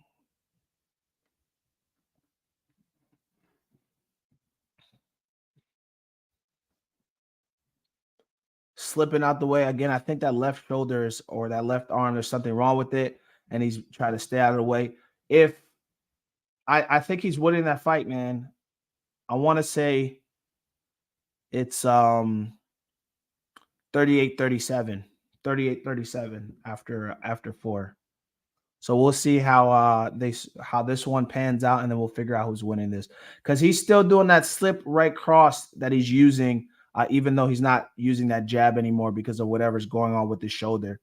[SPEAKER 1] Slipping out the way again. I think that left shoulders or that left arm, there's something wrong with it, and he's trying to stay out of the way. If I think he's winning that fight, man. I want to say it's 38-37 after 4. So we'll see how this one pans out, and then we'll figure out who's winning this, because he's still doing that slip right cross that he's using, even though he's not using that jab anymore because of whatever's going on with his shoulder.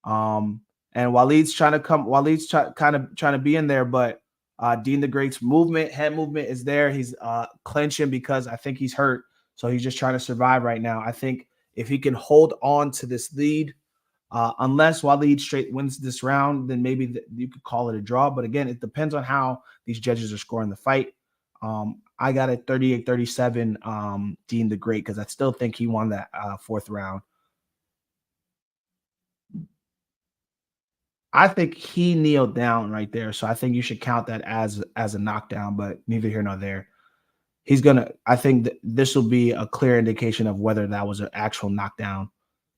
[SPEAKER 1] And Waleed's kind of trying to be in there, but Dean the Great's head movement is there. He's clenching because I think he's hurt, so he's just trying to survive right now. I think if he can hold on to this lead, unless Waleed straight wins this round, then maybe you could call it a draw. But again, it depends on how these judges are scoring the fight. I got it 38-37 Dean the Great, because I still think he won that 4th round. I think he kneeled down right there, so I think you should count that as a knockdown, but neither here nor there. I think that this will be a clear indication of whether that was an actual knockdown.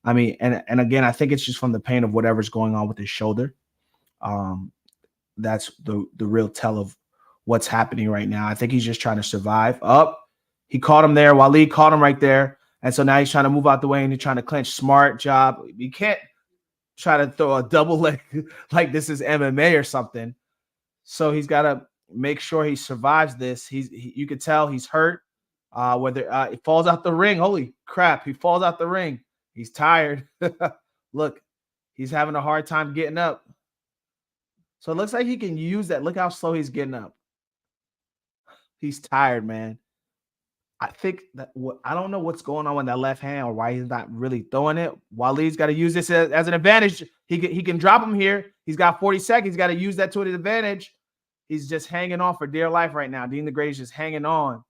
[SPEAKER 1] I mean, and again, I think it's just from the pain of whatever's going on with his shoulder. That's the real tell of what's happening right now. I think he's just trying to survive. He caught him there. Waleed caught him right there. And so now he's trying to move out the way and he's trying to clinch. Smart job. You can't try to throw a double leg like this is MMA or something. So he's got to make sure he survives this. You could tell he's hurt. Whether it falls out the ring. Holy crap, he falls out the ring. He's tired. Look, he's having a hard time getting up. So it looks like he can use that. Look how slow he's getting up. He's tired, man. I think that I don't know what's going on with that left hand or why he's not really throwing it. Waleed's got to use this as an advantage. He can drop him here. He's got 40 seconds. He's got to use that to his advantage. He's just hanging on for dear life right now. Dean the Great is just hanging on.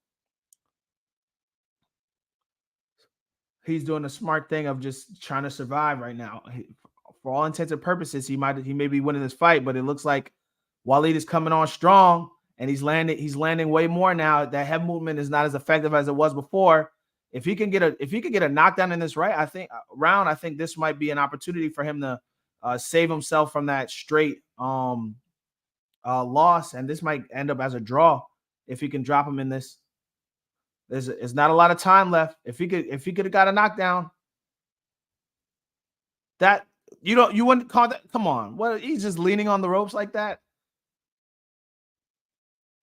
[SPEAKER 1] He's doing the smart thing of just trying to survive right now. For all intents and purposes, he may be winning this fight, but it looks like Waleed is coming on strong. And he's landing way more now. That head movement is not as effective as it was before. If he can get a knockdown in this I think this might be an opportunity for him to save himself from that straight loss, and this might end up as a draw if he can drop him in this. There's not a lot of time left. If he could have got a knockdown, that you wouldn't call that. Come on, what, he's just leaning on the ropes like that.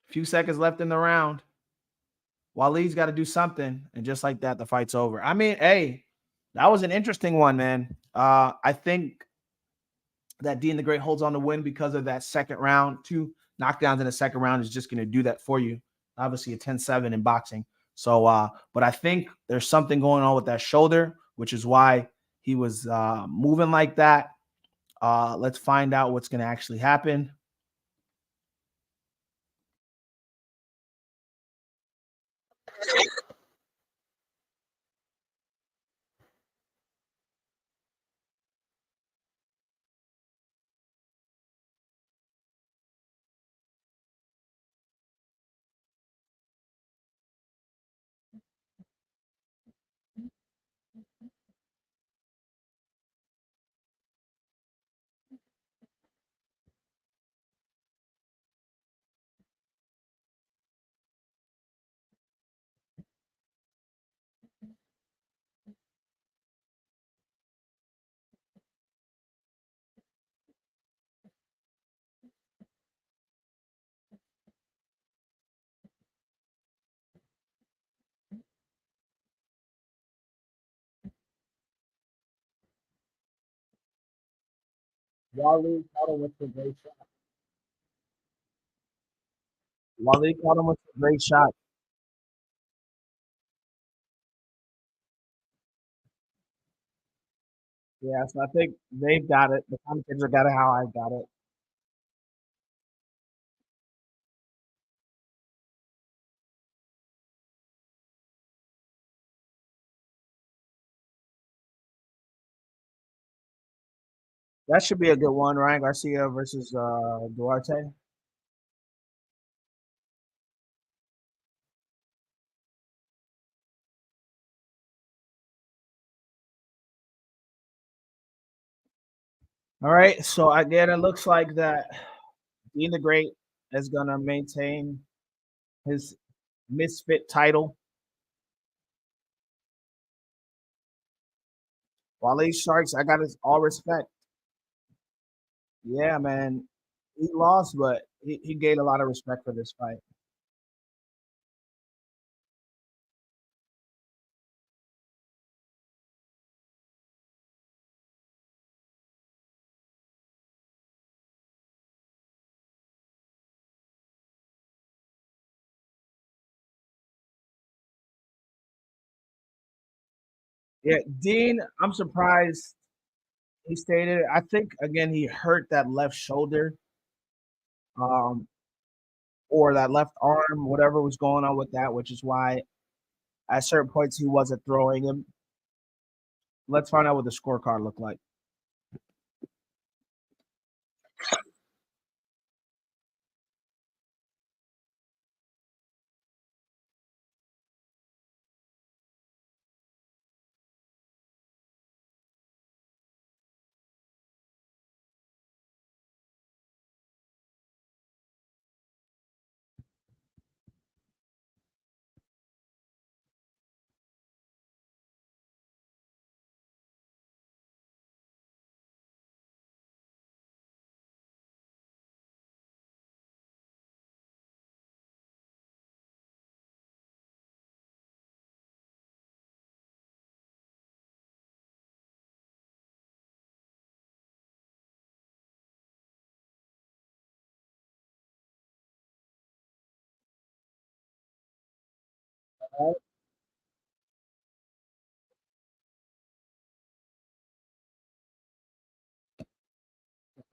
[SPEAKER 1] Few seconds left in the round. Waleed's got to do something, and just like that, the fight's over. I mean, hey, that was an interesting one, man. I think that Dean the Great holds on to win because of that second round. 2 knockdowns in the second round is just going to do that for you. Obviously, a 10-7 in boxing. So, but I think there's something going on with that shoulder, which is why he was moving like that. Let's find out what's going to actually happen. Waleed caught him with a great shot. Waleed caught him with a great shot. Yeah, so I think they've got it. The commentators have got it how I got it. That should be a good one, Ryan Garcia versus Duarte. All right, so again, it looks like that Dean the Great is gonna maintain his misfit title. Waleed Sharks, I got his all respect. Yeah, man, he lost, but he gained a lot of respect for this fight. Yeah, Dean, I'm surprised he stated it. I think again he hurt that left shoulder, um, or that left arm, whatever was going on with that, which is why at certain points he wasn't throwing him. Let's find out what the scorecard looked like.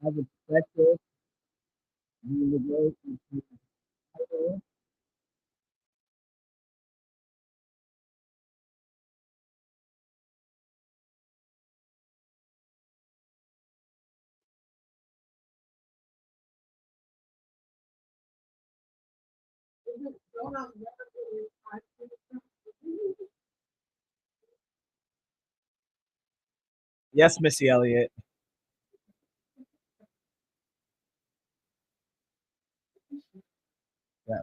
[SPEAKER 1] As expected, the great Yes, Missy Elliott. Yes.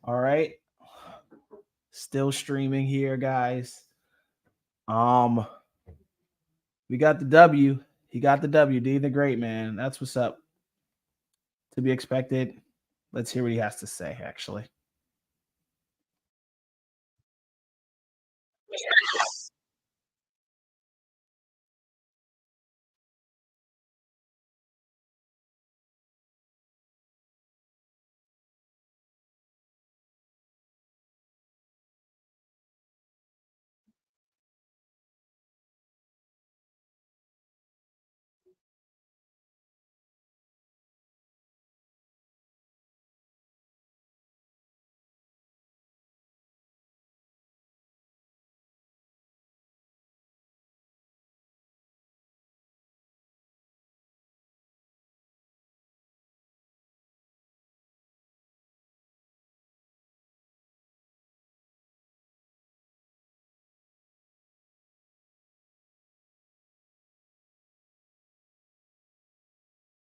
[SPEAKER 1] All right. Still streaming here, guys. Um, we got the W. He got the W. D the Great, man. That's what's up. to be expected. Let's hear what he has to say, actually.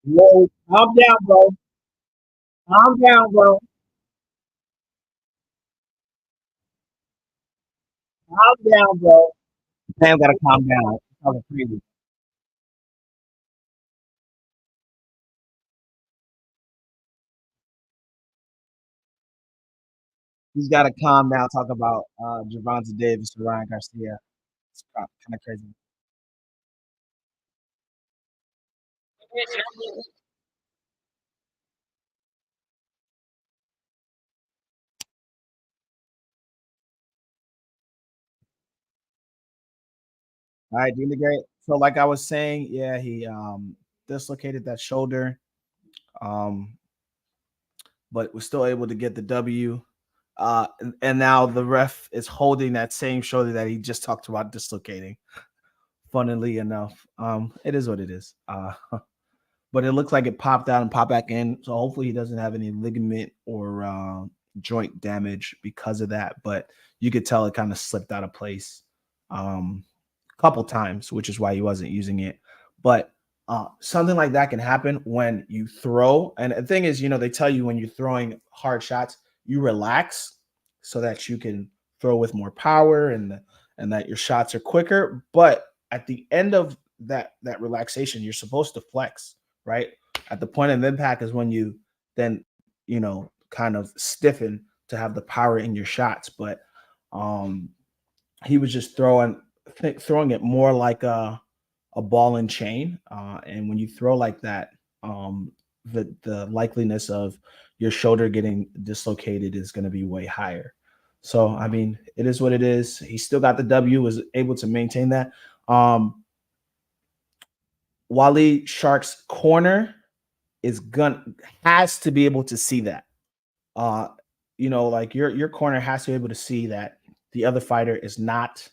[SPEAKER 1] Whoa, calm down, bro. Calm down, bro. Calm down, bro. Man, gotta calm down. It's all crazy. He's got to calm down. Talk about Javante Davis and Ryan Garcia. It's kind of crazy. All right, doing the great. So, like I was saying, yeah, he dislocated that shoulder, um, but was still able to get the W. And now the ref is holding that same shoulder that he just talked about dislocating. Funnily enough, it is what it is. But it looks like it popped out and popped back in. So hopefully he doesn't have any ligament or joint damage because of that. But you could tell it kind of slipped out of place a couple times, which is why he wasn't using it. But something like that can happen when you throw. And the thing is, they tell you when you're throwing hard shots, you relax so that you can throw with more power and that your shots are quicker. But at the end of that relaxation, you're supposed to flex, right? At the point of impact is when you then, kind of stiffen to have the power in your shots. But he was just throwing it more like a ball and chain. And when you throw like that, the likeliness of your shoulder getting dislocated is going to be way higher. So I mean, it is what it is. He still got the W, was able to maintain that. Wally Shark's corner has to be able to see that. Uh, like your corner has to be able to see that the other fighter is not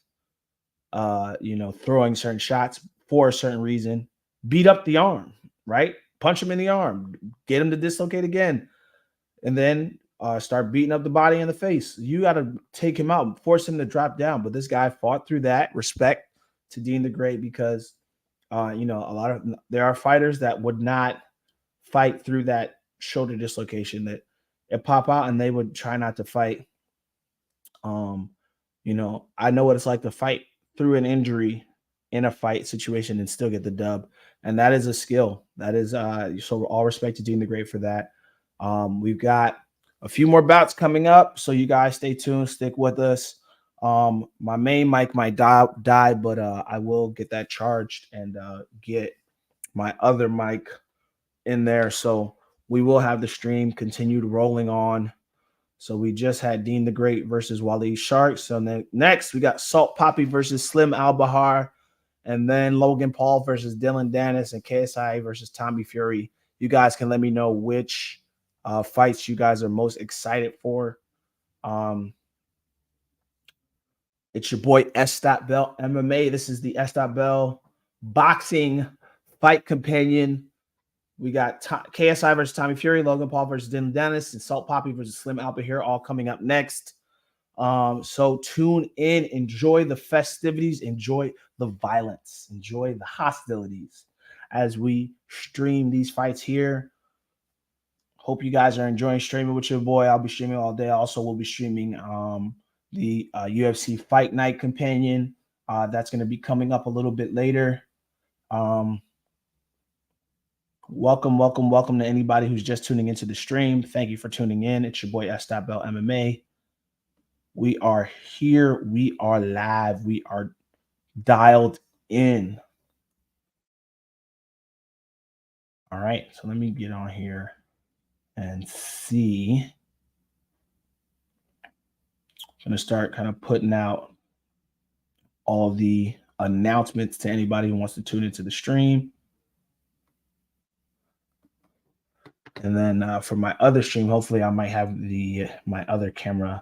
[SPEAKER 1] throwing certain shots for a certain reason. Beat up the arm, right? Punch him in the arm, get him to dislocate again, and then start beating up the body in the face. You got to take him out, force him to drop down. But this guy fought through that. Respect to Dean the Great, because there are fighters that would not fight through that shoulder dislocation, that it pop out and they would try not to fight. I know what it's like to fight through an injury in a fight situation and still get the dub. And that is a skill. That is so all respect to Dean the Great for that. We've got a few more bouts coming up, so you guys stay tuned, stick with us. My main mic might die, but I will get that charged and get my other mic in there. So we will have the stream continued rolling on. So we just had Dean the Great versus Wally Sharks. So then next we got Salt Papi versus Slim Albaher, and then Logan Paul versus Dillon Danis, and KSI versus Tommy Fury. You guys can let me know which fights you guys are most excited for. It's your boy S. Bell MMA. This is the S. Bell boxing fight companion. We got KSI versus Tommy Fury, Logan Paul versus Dillon Danis, and Salt Papi versus Slim Albaher all coming up next. So tune in, enjoy the festivities, enjoy the violence, enjoy the hostilities as we stream these fights here. Hope you guys are enjoying streaming with your boy. I'll be streaming all day. Also, we'll be streaming the UFC Fight Night Companion. That's going to be coming up a little bit later. Welcome to anybody who's just tuning into the stream. Thank you for tuning in. It's your boy S. Bell MMA. We are here. We are live. We are dialed in. All right. So let me get on here and see. I'm going to start kind of putting out all the announcements to anybody who wants to tune into the stream. And then for my other stream, hopefully I might have my other camera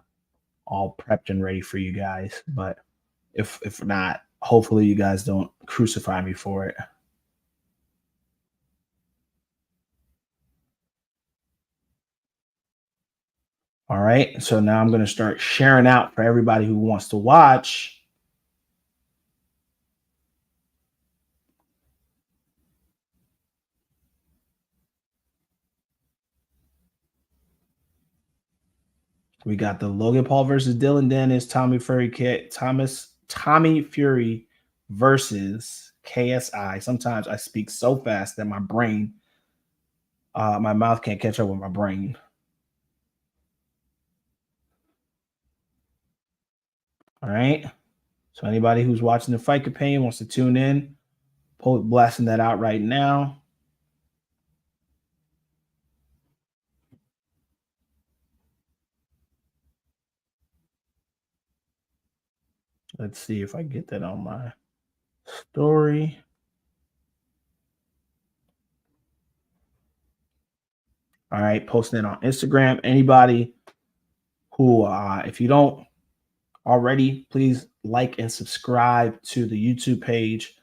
[SPEAKER 1] all prepped and ready for you guys. But if not, hopefully you guys don't crucify me for it. All right. So now I'm going to start sharing out for everybody who wants to watch. We got the Logan Paul versus Dillon Danis, Tommy Fury versus KSI. Sometimes I speak so fast that my mouth can't catch up with my brain. All right. So anybody who's watching the fight campaign wants to tune in, blasting that out right now. Let's see if I get that on my story. All right, posting it on Instagram. Anybody who, if you don't already, please like and subscribe to the YouTube page.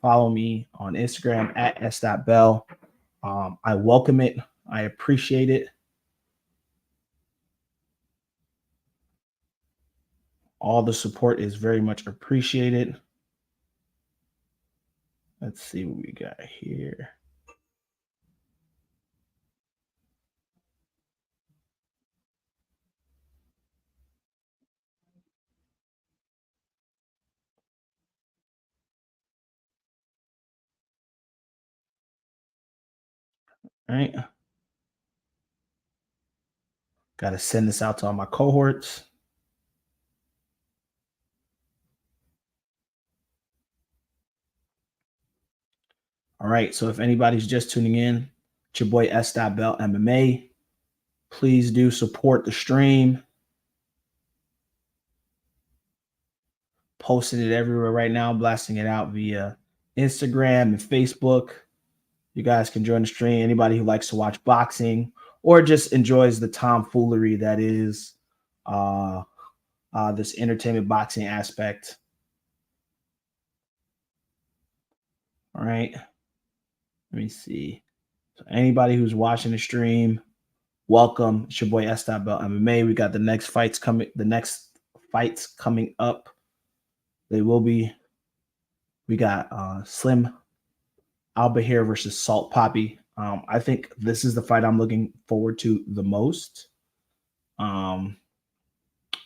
[SPEAKER 1] Follow me on Instagram at s.bell. I welcome it. I appreciate it. All the support is very much appreciated. Let's see what we got here. All right. Got to send this out to all my cohorts. All right. So if anybody's just tuning in, it's your boy S.Bell MMA. Please do support the stream. Posting it everywhere right now, blasting it out via Instagram and Facebook. You guys can join the stream. Anybody who likes to watch boxing or just enjoys the tomfoolery that is this entertainment boxing aspect. All right. Let me see. So anybody who's watching the stream, welcome. It's your boy S.Bell MMA. We got the next fights coming. The next fights coming up. They will be. We got Slim Albaher versus Salt Papi. I think this is the fight I'm looking forward to the most.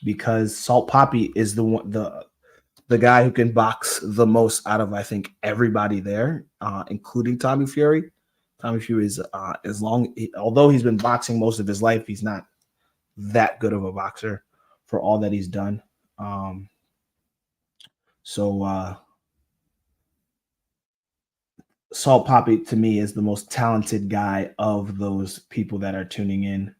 [SPEAKER 1] Because Salt Papi is the guy who can box the most out of, I think, everybody there, including Tommy Fury. Tommy Fury is although he's been boxing most of his life, he's not that good of a boxer for all that he's done. Salt Papi to me is the most talented guy of those people that are tuning in.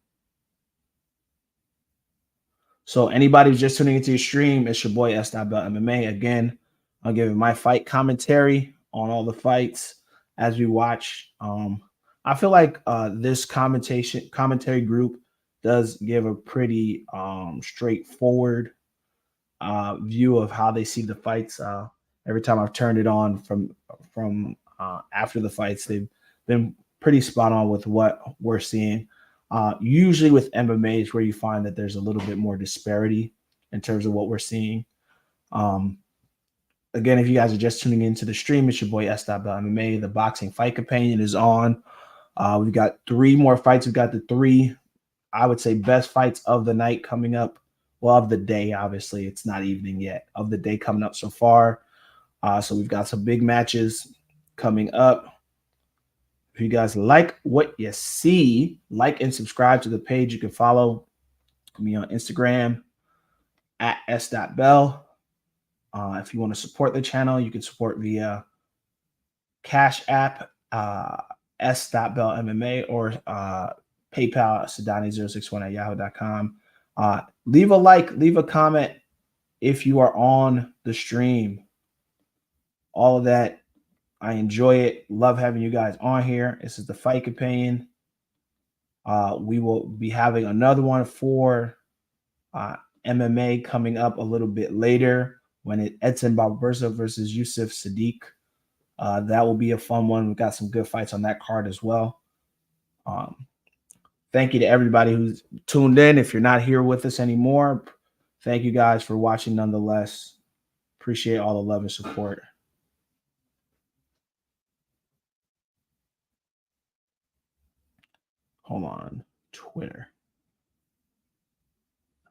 [SPEAKER 1] So anybody who's just tuning into your stream, it's your boy S.Bell MMA. Again, I'll give my fight commentary on all the fights as we watch. I feel like this commentary group does give a pretty straightforward view of how they see the fights. Every time I've turned it on from after the fights, they've been pretty spot on with what we're seeing. Usually with MMA is where you find that there's a little bit more disparity in terms of what we're seeing. Again, if you guys are just tuning into the stream, it's your boy S.Bell MMA. The boxing fight companion is on. We've got 3 more fights. We've got the 3, I would say, best fights of the night coming up. Well, of the day, obviously. It's not evening yet. Of the day coming up so far. So we've got some big matches coming up. If you guys like what you see, like and subscribe to the page. You can follow me on Instagram at s.bell. If you want to support the channel, you can support via Cash App, s.bell MMA, or PayPal, Sadani061 at yahoo.com. Leave a like, leave a comment if you are on the stream. All of that, I enjoy it. Love having you guys on here. This is the Fight Companion. We will be having another one for MMA coming up a little bit later when Edson Barboza versus Yusuf Sadiq. That will be a fun one. We've got some good fights on that card as well. Thank you to everybody who's tuned in. If you're not here with us anymore, thank you guys for watching nonetheless. Appreciate all the love and support. Hold on, Twitter.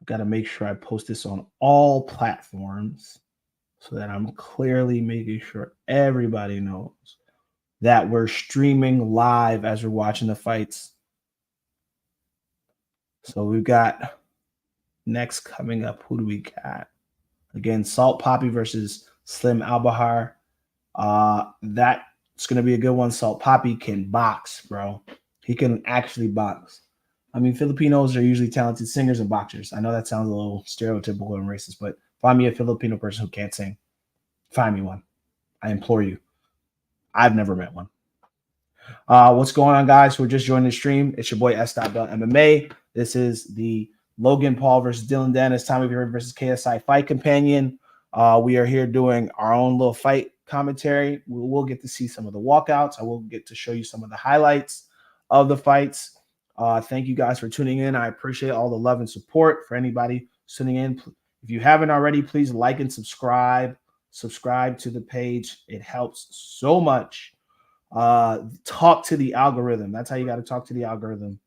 [SPEAKER 1] I've got to make sure I post this on all platforms so that I'm clearly making sure everybody knows that we're streaming live as we're watching the fights. So we've got next coming up. Who do we got? Again, Salt Papi versus Slim Albaher. That's gonna be a good one. Salt Papi can box, bro. He can actually box. I mean, Filipinos are usually talented singers and boxers. I know that sounds a little stereotypical and racist, but find me a Filipino person who can't sing. Find me one. I implore you. I've never met one. What's going on, guys? We're just joining the stream. It's your boy S.Bell MMA. This is the Logan Paul versus Dillon Danis, Tommy Fury versus KSI Fight Companion. We are here doing our own little fight commentary. We will get to see some of the walkouts. I will get to show you some of the highlights of the fights. Thank you guys for tuning in. I appreciate all the love and support for anybody tuning in. If you haven't already, please like and subscribe. Subscribe to the page. It helps so much. Talk to the algorithm. That's how you got to talk to the algorithm.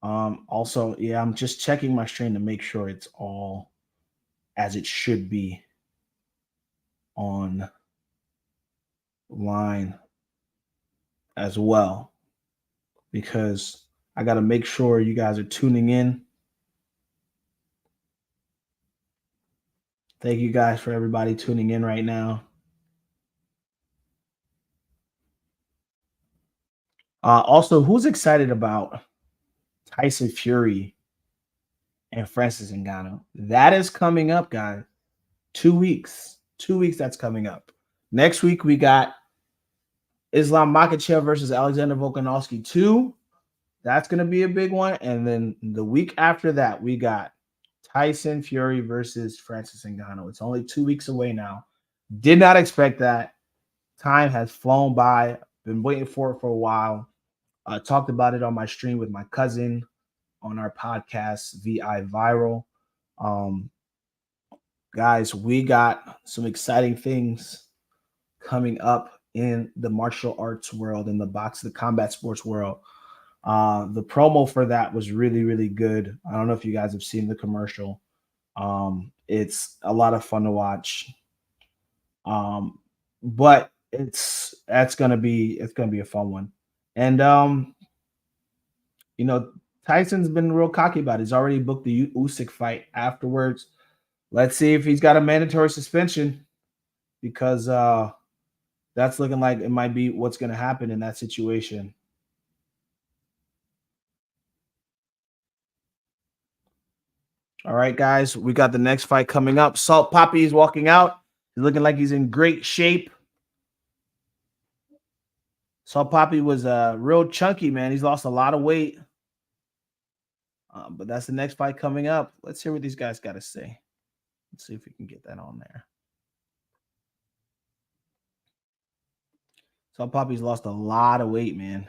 [SPEAKER 1] Also, yeah, I'm just checking my stream to make sure it's all as it should be online as well, because I got to make sure you guys are tuning in. Thank you guys for everybody tuning in right now. Also, who's excited about Tyson Fury and Francis Ngannou? That is coming up, guys. 2 weeks. 2 weeks that's coming up. Next week, we got Islam Makhachev versus Alexander Volkanovski 2. That's going to be a big one. And then the week after that, we got Tyson Fury versus Francis Ngannou. It's only 2 weeks away now. Did not expect that. Time has flown by. Been waiting for it for a while. Talked about it on my stream with my cousin on our podcast, VI Viral. Guys, we got some exciting things coming up in the martial arts world, in the combat sports world. The promo for that was really, really good. I don't know if you guys have seen the commercial. It's a lot of fun to watch. But it's gonna be a fun one. And you know, Tyson's been real cocky about it. He's already booked the Usyk fight afterwards. Let's see if he's got a mandatory suspension, because that's looking like it might be what's going to happen in that situation. All right, guys, we got the next fight coming up. Salt Papi is walking out. He's looking like he's in great shape. Salt Papi was real chunky, man. He's lost a lot of weight. But that's the next fight coming up. Let's hear what these guys got to say. Let's see if we can get that on there. Salt Papi's lost a lot of weight, man.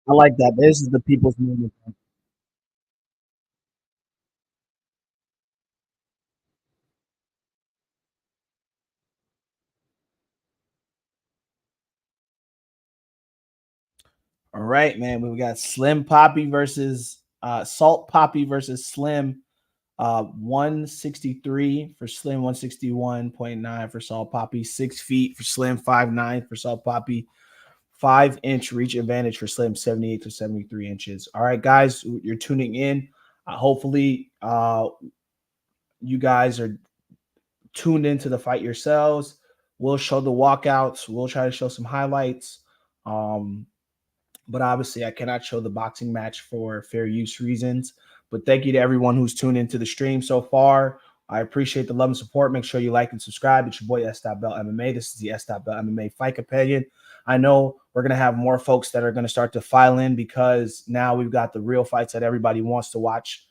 [SPEAKER 1] I like that. This is the people's movement. All right, man. We got Slim Papi versus Salt Papi versus Slim. 163 for Slim, 161.9 for Salt Papi, 6 feet for Slim, 5'9" for Salt Papi, 5 inch reach advantage for Slim, 78 to 73 inches. All right, guys, you're tuning in. Hopefully, you guys are tuned into the fight yourselves. We'll show the walkouts. We'll try to show some highlights. Um, but obviously, I cannot show the boxing match for fair use reasons. But thank you to everyone who's tuned into the stream so far. I appreciate the love and support. Make sure you like and subscribe. It's your boy S. Bell MMA. This is the S. Bell MMA Fight Companion. I know we're going to have more folks that are going to start to file in because now we've got the real fights that everybody wants to watch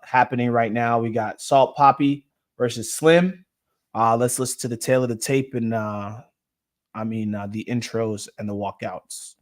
[SPEAKER 1] happening right now. We got Salt Papi versus Slim. Let's listen to the tail of the tape and the intros and the walkouts.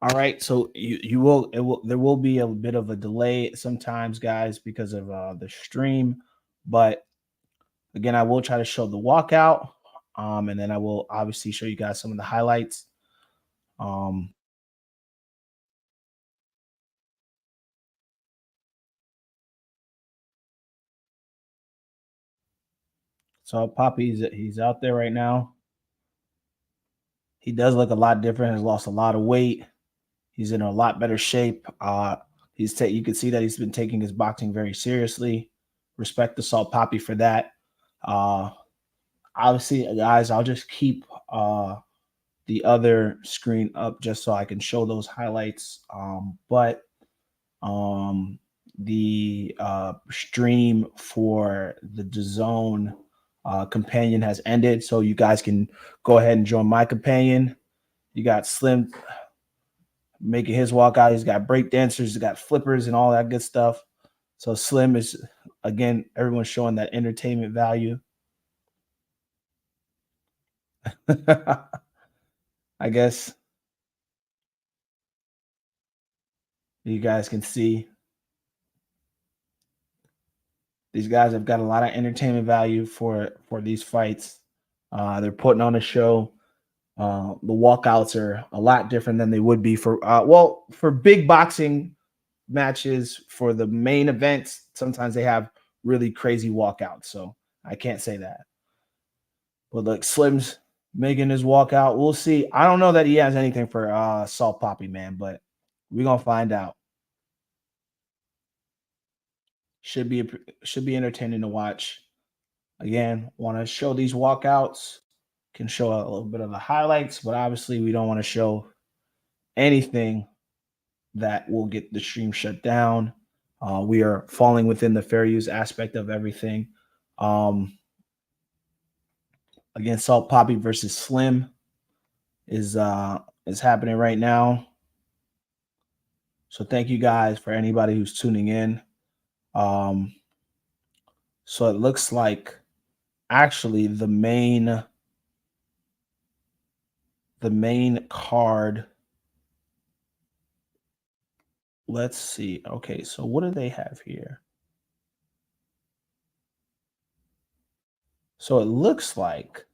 [SPEAKER 1] All right, so you will it will there will be a bit of a delay sometimes, guys, because of the stream. But again, I will try to show the walkout, and then I will obviously show you guys some of the highlights. Um, so Poppy's he's out there right now. He does look a lot different. Has lost a lot of weight. He's in a lot better shape. You can see that he's been taking his boxing very seriously. Respect the Salt Poppy for that. Uh, Obviously, guys, I'll just keep the other screen up just so I can show those highlights. But the stream for the DAZN companion has ended, so you guys can go ahead and join my companion. You got Slim making his walkout. He's got break dancers, he's got flippers, and all that good stuff. So Slim is again, everyone's showing that entertainment value. I guess you guys can see these guys have got a lot of entertainment value for these fights. They're putting on a show. The walkouts are a lot different than they would be for big boxing matches. For the main events, sometimes they have really crazy walkouts. So I can't say that. But look, Slim's making his walkout. We'll see. I don't know that he has anything for Salt Poppy, man, but we're gonna find out. Should be should be entertaining to watch. Again, want to show these walkouts, can show a little bit of the highlights, but obviously we don't want to show anything that will get the stream shut down. We are falling within the fair use aspect of everything. Again, Salt Poppy versus Slim is happening right now. So thank you guys for anybody who's tuning in. Um, so it looks like actually the main card. Let's see. Okay, so what do they have here? So it looks like,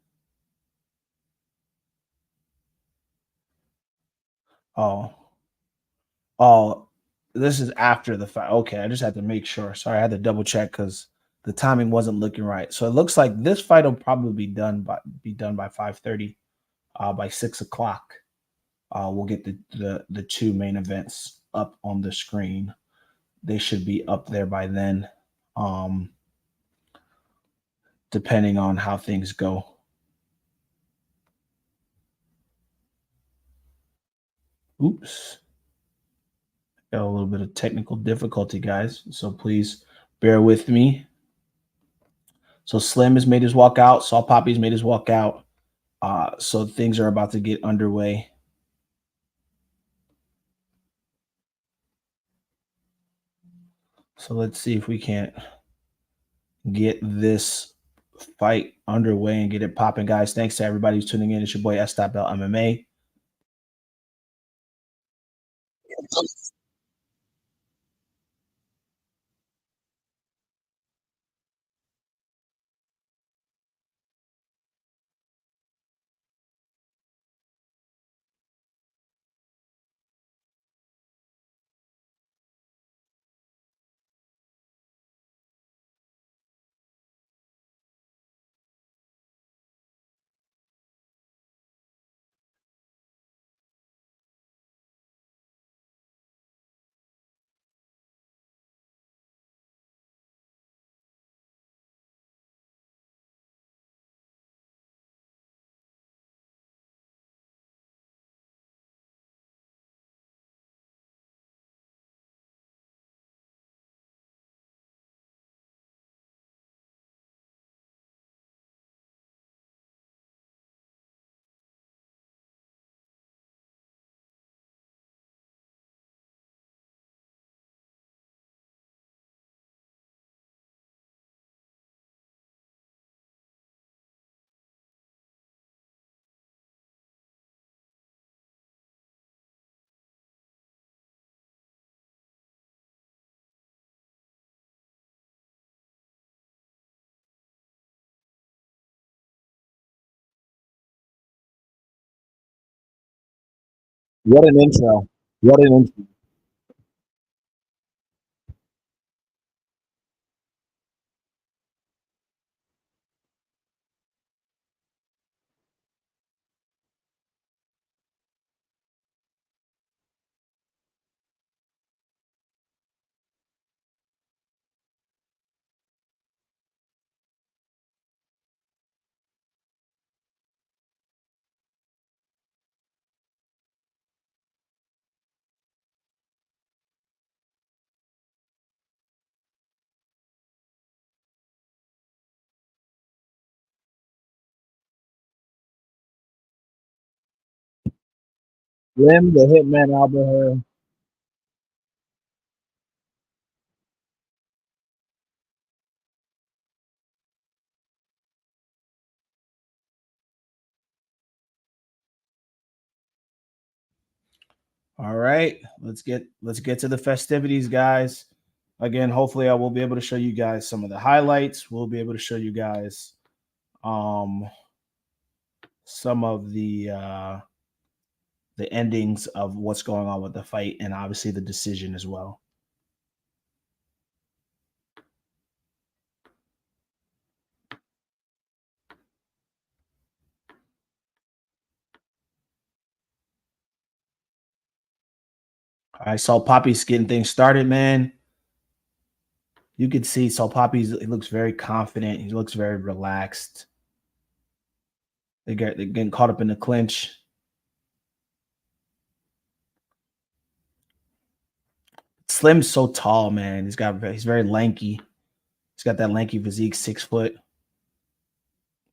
[SPEAKER 1] oh, oh, this is after the fight. Okay, I just had to make sure. Sorry, I had to double check because the timing wasn't looking right. So it looks like this fight will probably be done by 5:30. By 6 o'clock, we'll get the two main events up on the screen. They should be up there by then, um, depending on how things go. Oops. Got a little bit of technical difficulty, guys. So please bear with me. So Slim has made his walk out. Saw Papi's made his walk out. So things are about to get underway. So let's see if we can't get this fight underway and get it popping, guys. Thanks to everybody who's tuning in. It's your boy S.Bell MMA. What an intro. What an intro. Lim, the Hitman Albaher. All right, let's get to the festivities, guys. Again, hopefully I will be able to show you guys some of the highlights. We'll be able to show you guys um some of the endings of what's going on with the fight and obviously the decision as well. I saw Papi's getting things started, man. You could see so Papi's he looks very confident. He looks very relaxed. They're getting caught up in the clinch. Slim's so tall, man. He's very lanky. He's got that lanky physique, 6 foot.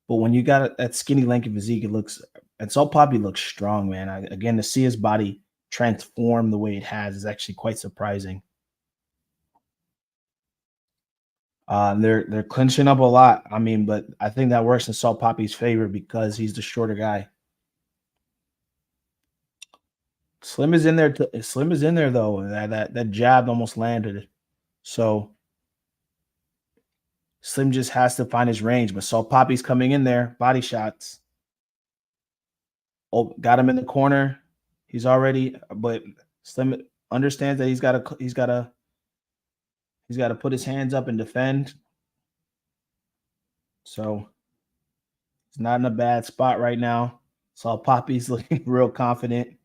[SPEAKER 1] But when you got that skinny, lanky physique, it looks and so Papi looks strong, man. Again, to see his body transform the way it has is actually quite surprising. They're clinching up a lot. I mean, but I think that works in Salt Papi's favor because he's the shorter guy. Slim is in there. Slim is in there though. That jab almost landed. So Slim just has to find his range, but Salt Papi's coming in there, body shots. Oh, got him in the corner. He's already, but Slim understands that he's got to put his hands up and defend. So he's not in a bad spot right now. Salt Papi's looking real confident.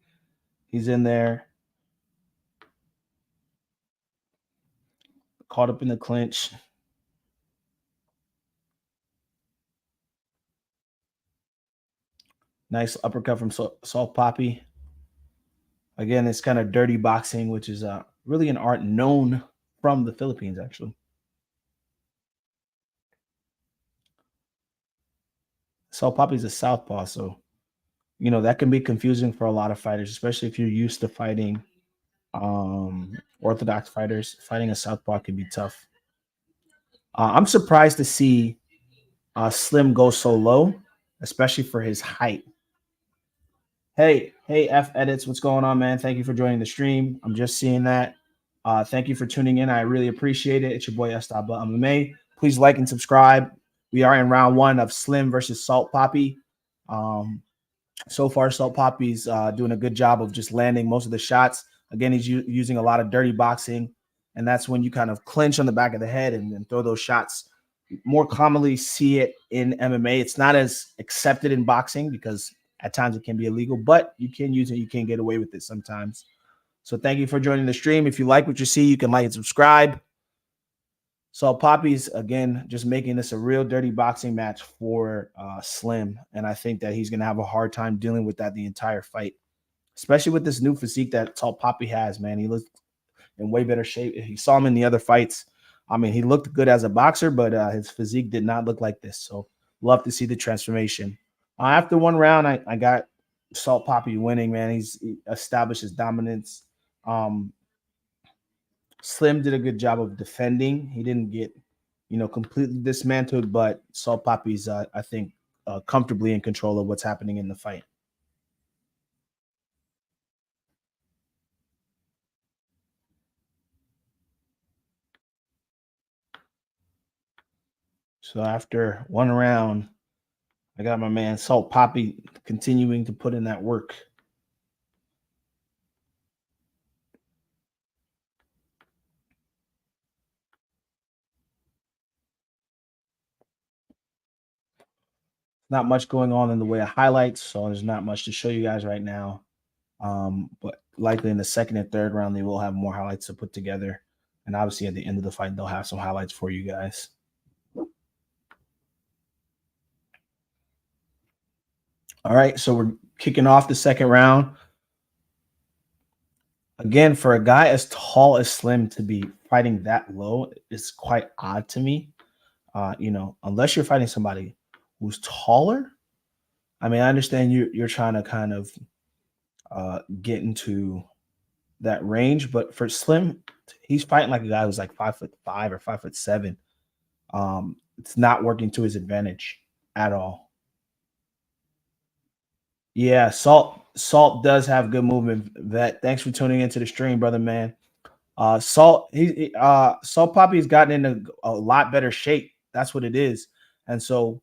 [SPEAKER 1] He's in there, caught up in the clinch. Nice uppercut from Salt Papi. Again, it's kind of dirty boxing, which is really an art known from the Philippines, actually. Salt Papi's a southpaw, so that can be confusing for a lot of fighters, especially if you're used to fighting orthodox fighters. Fighting a southpaw can be tough. I'm surprised to see Slim go so low, especially for his height. Hey, F Edits, what's going on, man? Thank you for joining the stream. I'm just seeing that. Thank you for tuning in. I really appreciate it. It's your boy MMA. Please like and subscribe. We are in round 1 of Slim versus Salt Papi. So far, Salt Papi's doing a good job of just landing most of the shots. Again, he's using a lot of dirty boxing, and that's when you kind of clinch on the back of the head and throw those shots. More commonly see it in MMA. It's not as accepted in boxing because at times it can be illegal, but you can use it. You can get away with it sometimes. So thank you for joining the stream. If you like what you see, you can like and subscribe. So Papi's, again, just making this a real dirty boxing match for Slim. And I think that he's going to have a hard time dealing with that the entire fight, especially with this new physique that Salt Papi has, man. He looks in way better shape. He saw him in the other fights. I mean, he looked good as a boxer, but his physique did not look like this. So love to see the transformation. After 1 round, I got Salt Papi winning, man. He established his dominance. Slim did a good job of defending. He didn't get, completely dismantled, but Salt Papi's, I think, comfortably in control of what's happening in the fight. So after 1 round, I got my man Salt Papi continuing to put in that work. Not much going on in the way of highlights, so there's not much to show you guys right now. But likely in the 2nd and 3rd round, they will have more highlights to put together. And obviously at the end of the fight, they'll have some highlights for you guys. All right, so we're kicking off the 2nd round. Again, for a guy as tall as Slim to be fighting that low is quite odd to me. Unless you're fighting somebody who's taller. I mean, I understand you're trying to kind of get into that range, but for Slim, he's fighting like a guy who's like 5'5" or 5'7". It's not working to his advantage at all. Yeah, Salt does have good movement. Vet, thanks for tuning into the stream, brother, man. Salt Papi's gotten into a lot better shape. That's what it is. And so,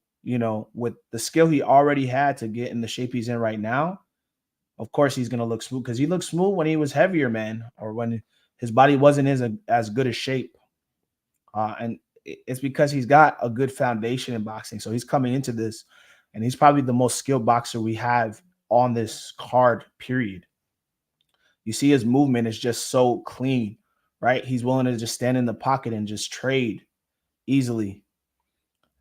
[SPEAKER 1] with the skill he already had to get in the shape he's in right now, of course he's gonna look smooth because he looked smooth when he was heavier, man, or when his body wasn't as good a shape. And it's because he's got a good foundation in boxing. So he's coming into this, and he's probably the most skilled boxer we have on this card, period. You see his movement is just so clean, right? He's willing to just stand in the pocket and just trade easily.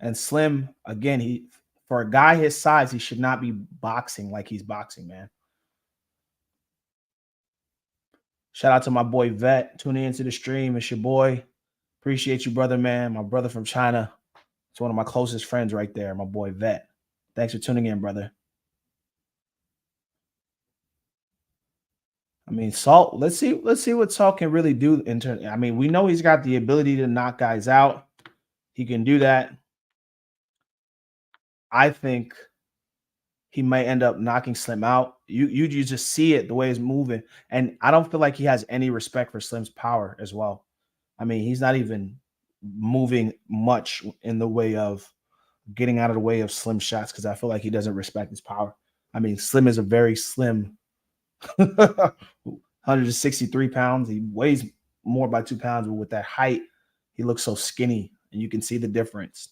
[SPEAKER 1] And Slim, again, for a guy his size, he should not be boxing like he's boxing, man. Shout out to my boy Vet tuning into the stream. It's your boy. Appreciate you, brother, man. My brother from China. It's one of my closest friends right there, my boy Vet. Thanks for tuning in, brother. I mean, Salt, let's see what Salt can really do in turn. I mean, we know he's got the ability to knock guys out. He can do that. I think he might end up knocking Slim out. You just see it the way he's moving. And I don't feel like he has any respect for Slim's power as well. I mean, he's not even moving much in the way of getting out of the way of Slim shots because I feel like he doesn't respect his power. I mean, Slim is a very slim 163 pounds. He weighs more by 2 pounds, but with that height, he looks so skinny, and you can see the difference,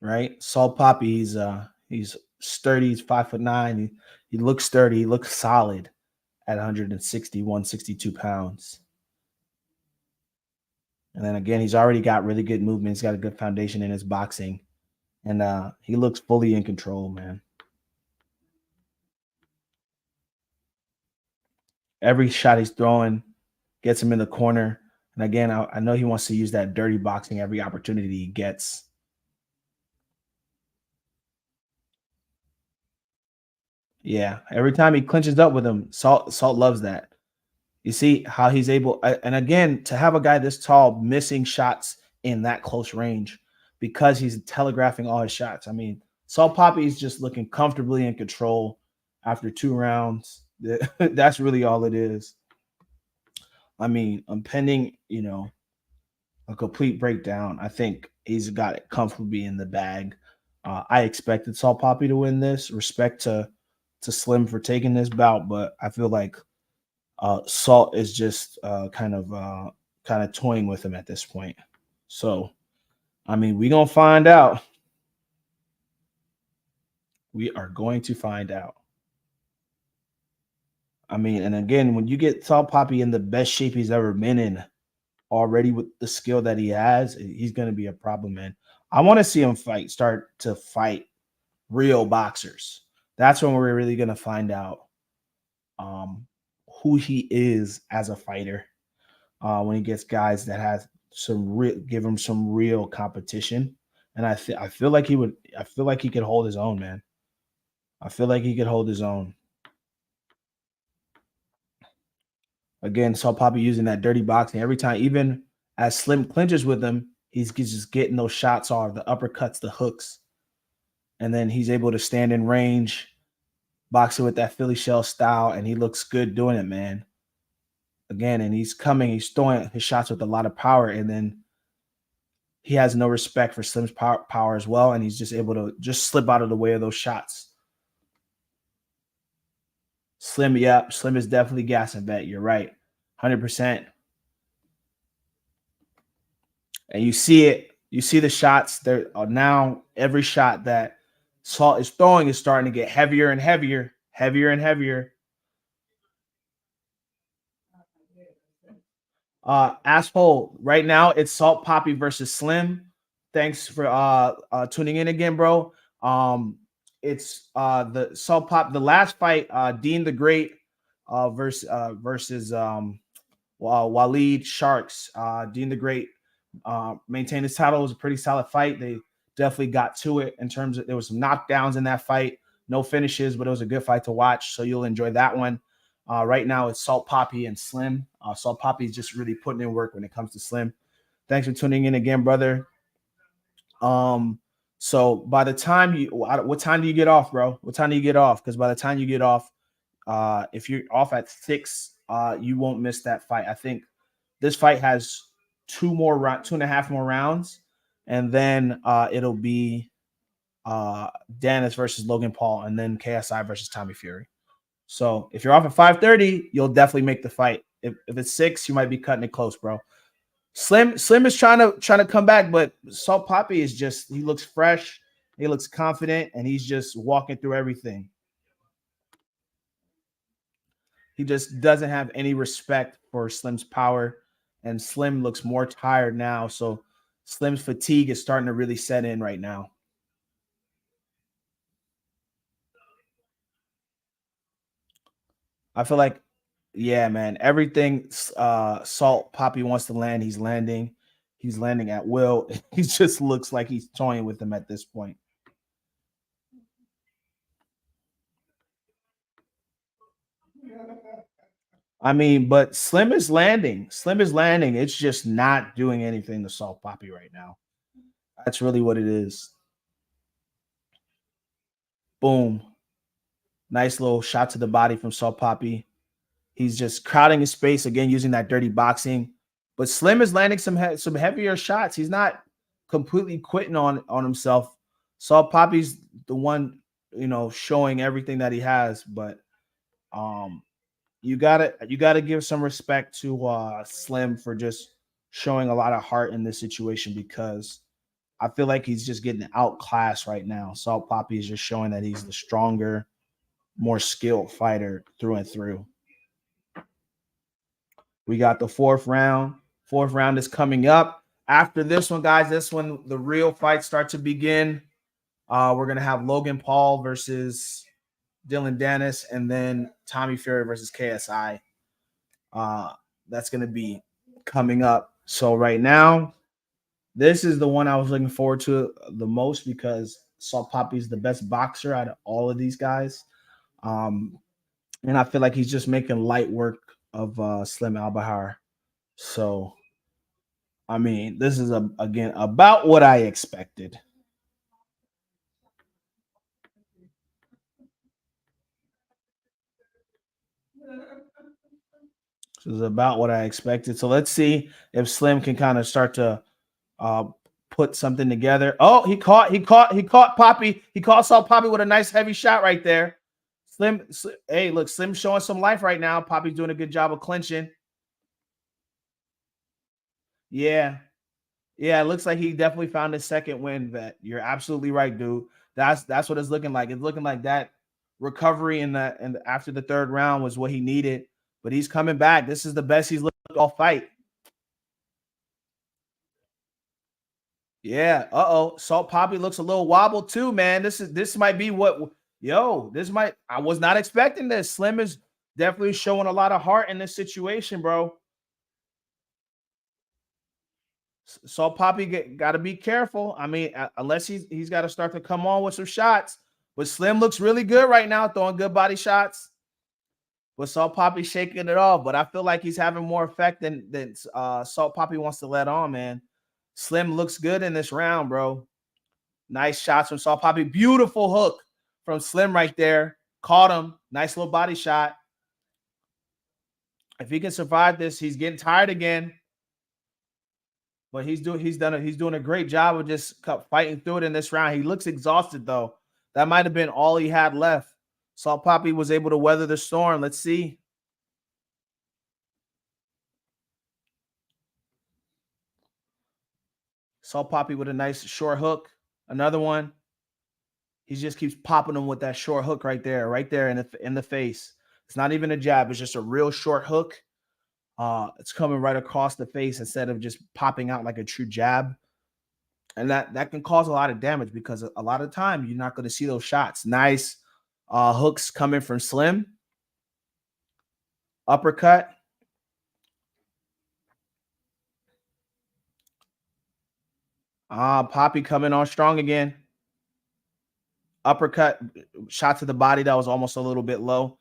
[SPEAKER 1] right? Salt Papi, he's sturdy. He's 5'9". He looks sturdy. He looks solid at 160, 162 pounds. And then again, he's already got really good movement. He's got a good foundation in his boxing, and he looks fully in control, man. Every shot he's throwing gets him in the corner. And again, I know he wants to use that dirty boxing every opportunity he gets. Yeah, every time he clinches up with him, Salt loves that. You see how he's able, and again, to have a guy this tall missing shots in that close range because he's telegraphing all his shots. I mean, Salt Papi is just looking comfortably in control after 2 rounds. That's really all it is. I mean, pending, a complete breakdown. I think he's got it comfortably in the bag. I expected Salt Papi to win this. Respect to Slim for taking this bout, but I feel like Salt is just kind of toying with him at this point. So, I mean, we're gonna find out. We are going to find out. I mean, and again, when you get Salt Papi in the best shape he's ever been in, already with the skill that he has, he's going to be a problem, man. I want to see him start to fight real boxers. That's when we're really going to find out who he is as a fighter. When he gets guys that has give him some real competition, and I feel like he would. I feel like he could hold his own, man. I feel like he could hold his own. Again, saw Papi using that dirty boxing every time, even as Slim clinches with him, he's just getting those shots off, the uppercuts, the hooks, and then he's able to stand in range, boxing with that Philly shell style, and he looks good doing it, man. Again, and he's throwing his shots with a lot of power, and then he has no respect for Slim's power as well, and he's just able to just slip out of the way of those shots. Slim, yeah, Slim is definitely gassing bet. You're right, 100%. And you see it. You see the shots. There are now every shot that Salt is throwing is starting to get heavier and heavier, heavier and heavier. Asshole. Right now, it's Salt Papi versus Slim. Thanks for tuning in again, bro. It's the Salt Pop. The last fight, Dean the Great versus Waleed Sharks. Dean the Great maintained his title. It was a pretty solid fight. They definitely got to it in terms of there was some knockdowns in that fight. No finishes, but it was a good fight to watch. So you'll enjoy that one. Right now, it's Salt Papi and Slim. Salt Papi is just really putting in work when it comes to Slim. Thanks for tuning in again, brother. So by the time what time do you get off, bro? What time do you get off? Because by the time you get off, if you're off at 6, you won't miss that fight. I think this fight has 2.5 more rounds, and then it'll be Danis versus Logan Paul, and then KSI versus Tommy Fury. So if you're off at 5:30, you'll definitely make the fight. If it's 6, you might be cutting it close, bro. Slim is trying to come back, but Salt Papi is just, he looks fresh, he looks confident, and he's just walking through everything. He just doesn't have any respect for Slim's power, and Slim looks more tired now. So Slim's fatigue is starting to really set in right now. I feel like, yeah, man, everything Salt Papi wants to land, he's landing. He's landing at will. He just looks like he's toying with him at this point. I mean, but Slim is landing. Slim is landing. It's just not doing anything to Salt Papi right now. That's really what it is. Boom. Nice little shot to the body from Salt Papi. He's just crowding his space again, using that dirty boxing. But Slim is landing some heavier shots. He's not completely quitting on himself. Salt Papi's the one, showing everything that he has. But you gotta give some respect to Slim for just showing a lot of heart in this situation, because I feel like he's just getting outclassed right now. Salt Papi is just showing that he's the stronger, more skilled fighter through and through. We got the fourth round. Fourth round is coming up. After this one, guys, this one, the real fights start to begin. We're going to have Logan Paul versus Dillon Danis, and then Tommy Fury versus KSI. That's going to be coming up. So right now, this is the one I was looking forward to the most, because Salt Papi is the best boxer out of all of these guys. And I feel like he's just making light work of Slim Albaher. So, I mean, this is, again, about what I expected. This is about what I expected. So let's see if Slim can kind of start to put something together. Oh, he caught Papi. He caught Salt Papi with a nice heavy shot right there. Slim, hey, look, Slim's showing some life right now. Papi's doing a good job of clinching. Yeah. Yeah, it looks like he definitely found his second win, Vet. You're absolutely right, dude. That's what it's looking like. It's looking like that recovery after the third round was what he needed. But he's coming back. This is the best he's looked all fight. Yeah. Salt Papi looks a little wobbled too, man. This might be I was not expecting this. Slim is definitely showing a lot of heart in this situation, bro. Salt Papi got to be careful. I mean, unless he's got to start to come on with some shots. But Slim looks really good right now, throwing good body shots. But Salt Papi shaking it off. But I feel like he's having more effect than Salt Papi wants to let on, man. Slim looks good in this round, bro. Nice shots from Salt Papi. Beautiful hook from Slim right there. Caught him. Nice little body shot. If he can survive this, he's getting tired again. But he's doing a great job of just fighting through it in this round. He looks exhausted, though. That might have been all he had left. Salt Papi was able to weather the storm. Let's see. Salt Papi with a nice short hook. Another one. He just keeps popping him with that short hook right there in the face. It's not even a jab. It's just a real short hook. It's coming right across the face instead of just popping out like a true jab. And that can cause a lot of damage, because a lot of time you're not going to see those shots. Nice hooks coming from Slim. Uppercut. Papi coming on strong again. Uppercut, shot to the body that was almost a little bit low.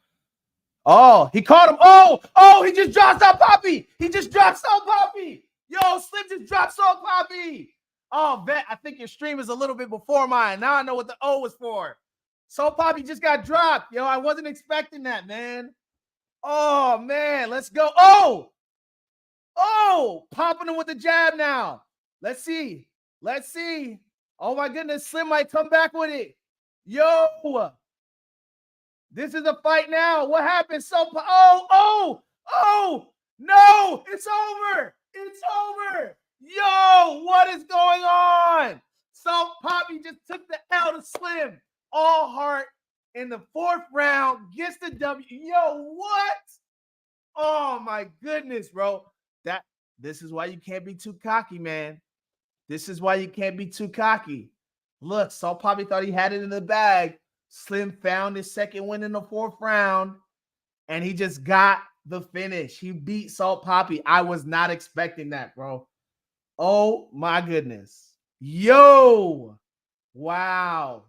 [SPEAKER 1] Oh, he caught him. Oh, he just dropped Salt Papi. He just dropped Salt Papi. Yo, Slim just dropped Salt Papi. Oh, Vet, I think your stream is a little bit before mine. Now I know what the O was for. Salt Papi just got dropped. Yo, I wasn't expecting that, man. Oh, man, let's go. Oh, popping him with the jab now. Let's see. Oh, my goodness, Slim might come back with it. Yo, this is a fight now. What happened? Oh, no, it's over. Yo, what is going on? Salt Papi just took the L to Slim. All heart in the fourth round. Gets the W. Yo, what? Oh, my goodness, bro. This is why you can't be too cocky, man. This is why you can't be too cocky. Look, Salt Papi thought he had it in the bag. Slim found his second win in the fourth round, and he just got the finish. He beat Salt Papi. I was not expecting that, bro. Oh, my goodness. Yo. Wow.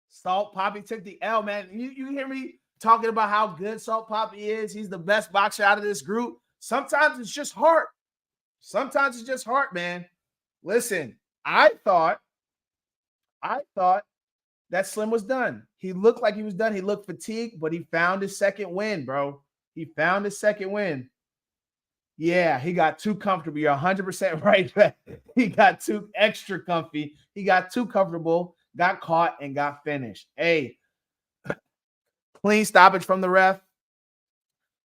[SPEAKER 1] Salt Papi took the L, man. You hear me talking about how good Salt Papi is? He's the best boxer out of this group. Sometimes it's just heart. Man. Listen, I thought that Slim was done. He looked like he was done. He looked fatigued, but he found his second win, bro. He found his second win. Yeah, he got too comfortable. You're 100% right. He got too extra comfy. He got too comfortable, got caught, and got finished. Hey, clean stoppage from the ref.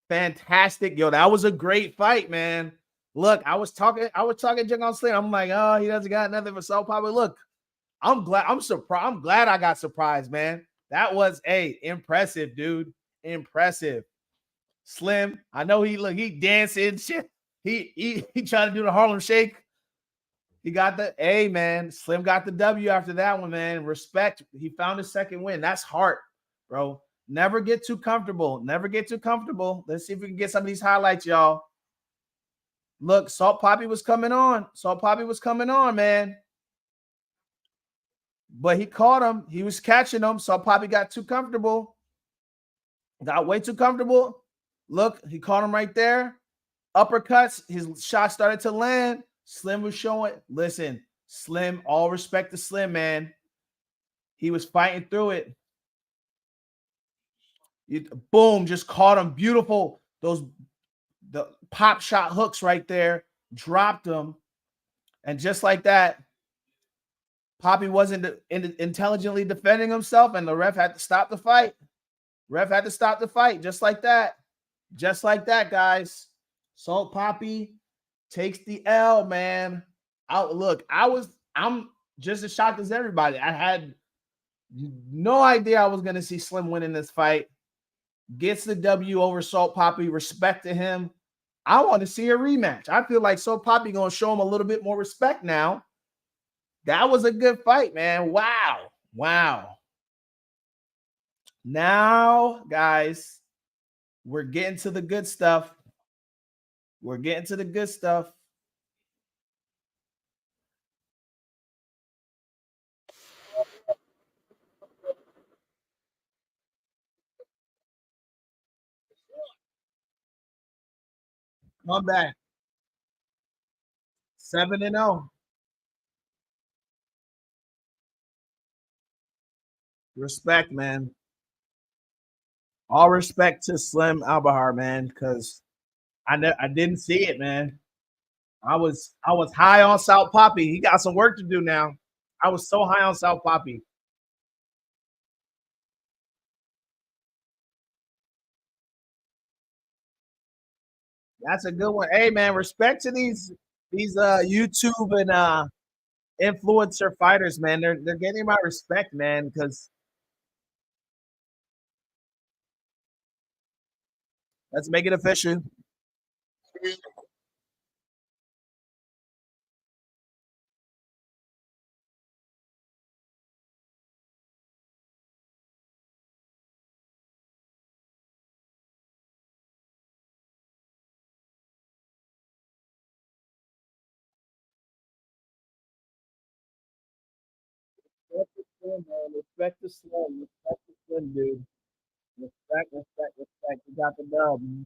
[SPEAKER 1] Fantastic. Yo, that was a great fight, man. Look, I was talking junk on Slim. I'm like, oh, he doesn't got nothing for Soul Papi. Look, I'm surprised. I'm glad I got surprised, man. That was impressive, dude. Impressive. Slim, I know he dancing shit. He trying to do the Harlem Shake. He got the man. Slim got the W after that one, man. Respect. He found his second win. That's heart, bro. Never get too comfortable. Never get too comfortable. Let's see if we can get some of these highlights, y'all. Look, Salt Papi was coming on. Salt Papi was coming on, man. But he caught him. He was catching him. Salt Papi got too comfortable. Got way too comfortable. Look, he caught him right there. Uppercuts. His shot started to land. Slim was showing. Listen, Slim, all respect to Slim, man. He was fighting through it. Boom, just caught him. Beautiful. The pop shot hooks right there. Dropped him. And just like that, Papi wasn't intelligently defending himself, and the ref had to stop the fight. Ref had to stop the fight just like that. Just like that, guys. Salt Papi takes the L, man. I'm just as shocked as everybody. I had no idea I was going to see Slim win in this fight. Gets the W over Salt Papi. Respect to him. I want to see a rematch. I feel like Salt Papi going to show him a little bit more respect now. That was a good fight, man. Wow. Wow. Now, guys, we're getting to the good stuff. We're getting to the good stuff. Come back. 7-0. Respect, man. All respect to Slim Albaher, man, because I didn't see it, man. I was high on South Papi. He got some work to do now. I was so high on South Papi. That's a good one. Hey, man, respect to these YouTube and influencer fighters, man. They're getting my respect, man, because let's make it official. Respect the Slim, man. Respect the Slim. Respect the Slim, dude. Respect, respect, respect. You got the dub, man.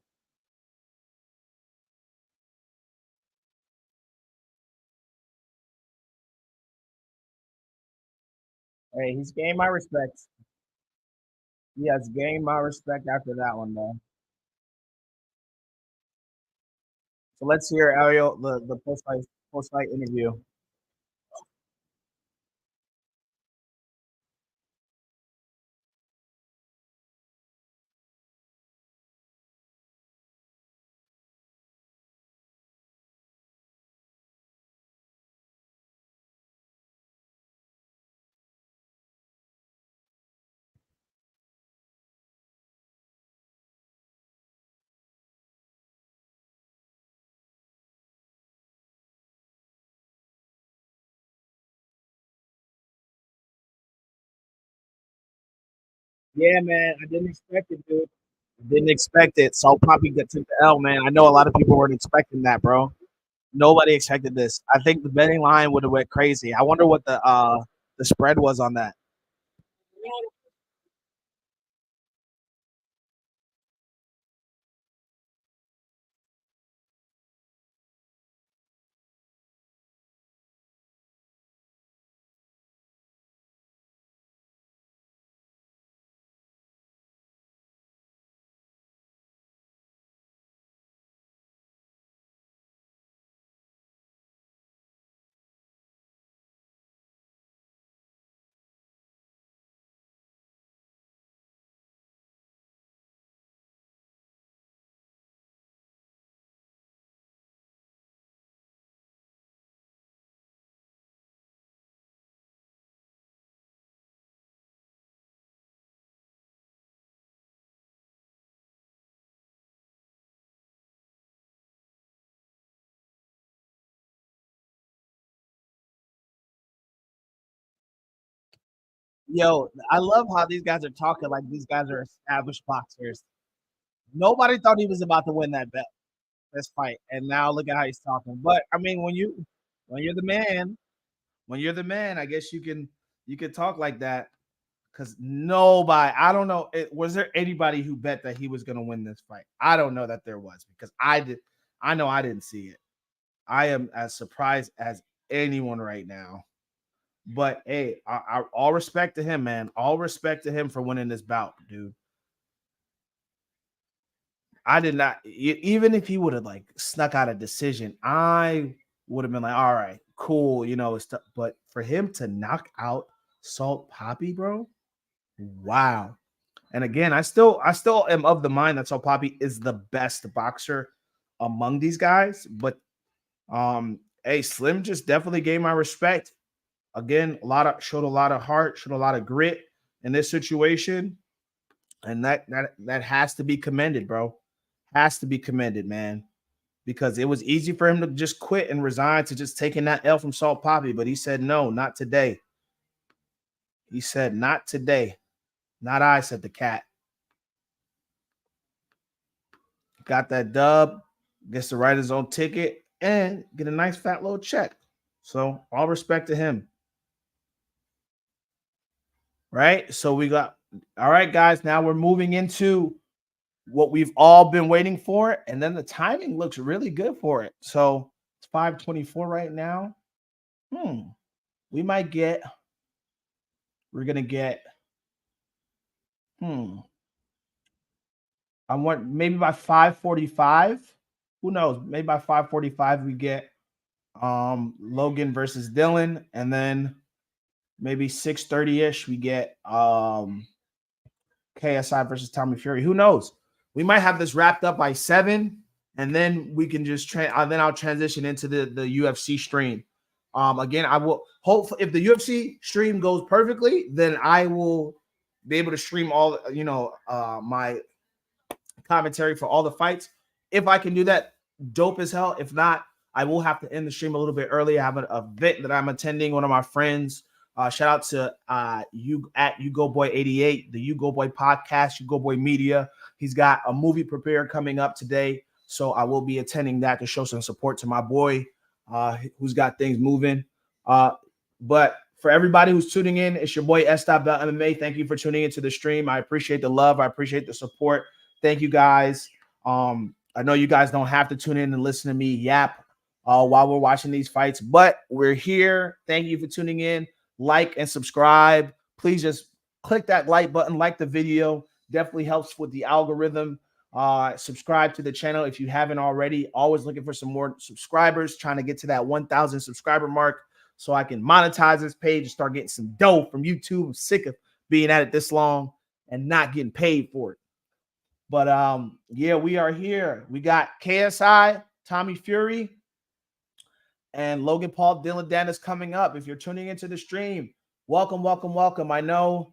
[SPEAKER 1] Hey, he's gained my respect. He has gained my respect after that one, though. So let's hear Ariel the post fight interview. Yeah, man, I didn't expect it, dude. Didn't expect it. So Papi got to the L, man. I know a lot of people weren't expecting that, bro. Nobody expected this. I think the betting line would have went crazy. I wonder what the spread was on that. Yo, I love how these guys are talking like these guys are established boxers. Nobody thought he was about to win that bet, this fight, and now look at how he's talking. But I mean, when you're the man, I guess you can talk like that because nobody. I don't know. Was there anybody who bet that he was going to win this fight? I don't know that there was because I did. I know I didn't see it. I am as surprised as anyone right now. But hey, all respect to him, man. All respect to him for winning this bout, dude. I did not, even if he would have like snuck out a decision, I would have been like, all right, cool, you know, stuff. But for him to knock out Salt Papi, bro, wow. And again, I still am of the mind that Salt Papi is the best boxer among these guys. But hey, Slim just definitely gave my respect. Again, showed a lot of heart, showed a lot of grit in this situation, and that has to be commended, bro. Has to be commended, man, because it was easy for him to just quit and resign to just taking that L from Salt Papi, but he said no, not today. He said not today, not I, said the cat. Got that dub, gets to write his own ticket and get a nice fat little check. So all respect to him. Right? So we got, all right, guys, now we're moving into what we've all been waiting for, and then the timing looks really good for it. So it's 5:24 right now. We might get, we're gonna get, I want maybe by 5:45. Who knows? Maybe by 5:45 we get Logan versus Dillon, and then maybe 6:30-ish we get KSI versus Tommy Fury. Who knows? We might have this wrapped up by 7, and then we can just then I'll transition into the UFC stream. Again, I will hope if the UFC stream goes perfectly, then I will be able to stream all my commentary for all the fights. If I can do that, dope as hell. If not, I will have to end the stream a little bit early. I have an event that I'm attending. One of my friends. Shout out to you at You Go Boy 88, the You Go Boy podcast, You Go Boy Media. He's got a movie prepared coming up today, so I will be attending that to show some support to my boy who's got things moving. But for everybody who's tuning in, it's your boy S. MMA. Thank you for tuning into the stream. I appreciate the love. I appreciate the support. Thank you guys. I know you guys don't have to tune in and listen to me yap while we're watching these fights, but we're here. Thank you for tuning in. Like and subscribe. Please just click that like button, like the video. Definitely helps with the algorithm. Subscribe to the channel if you haven't already. Always looking for some more subscribers, trying to get to that 1,000 subscriber mark so I can monetize this page and start getting some dough from YouTube. I'm sick of being at it this long and not getting paid for it. But yeah, we are here. We got KSI, Tommy Fury, and Logan Paul, Dillon Danis coming up. If you're tuning into the stream, welcome, welcome, welcome. I know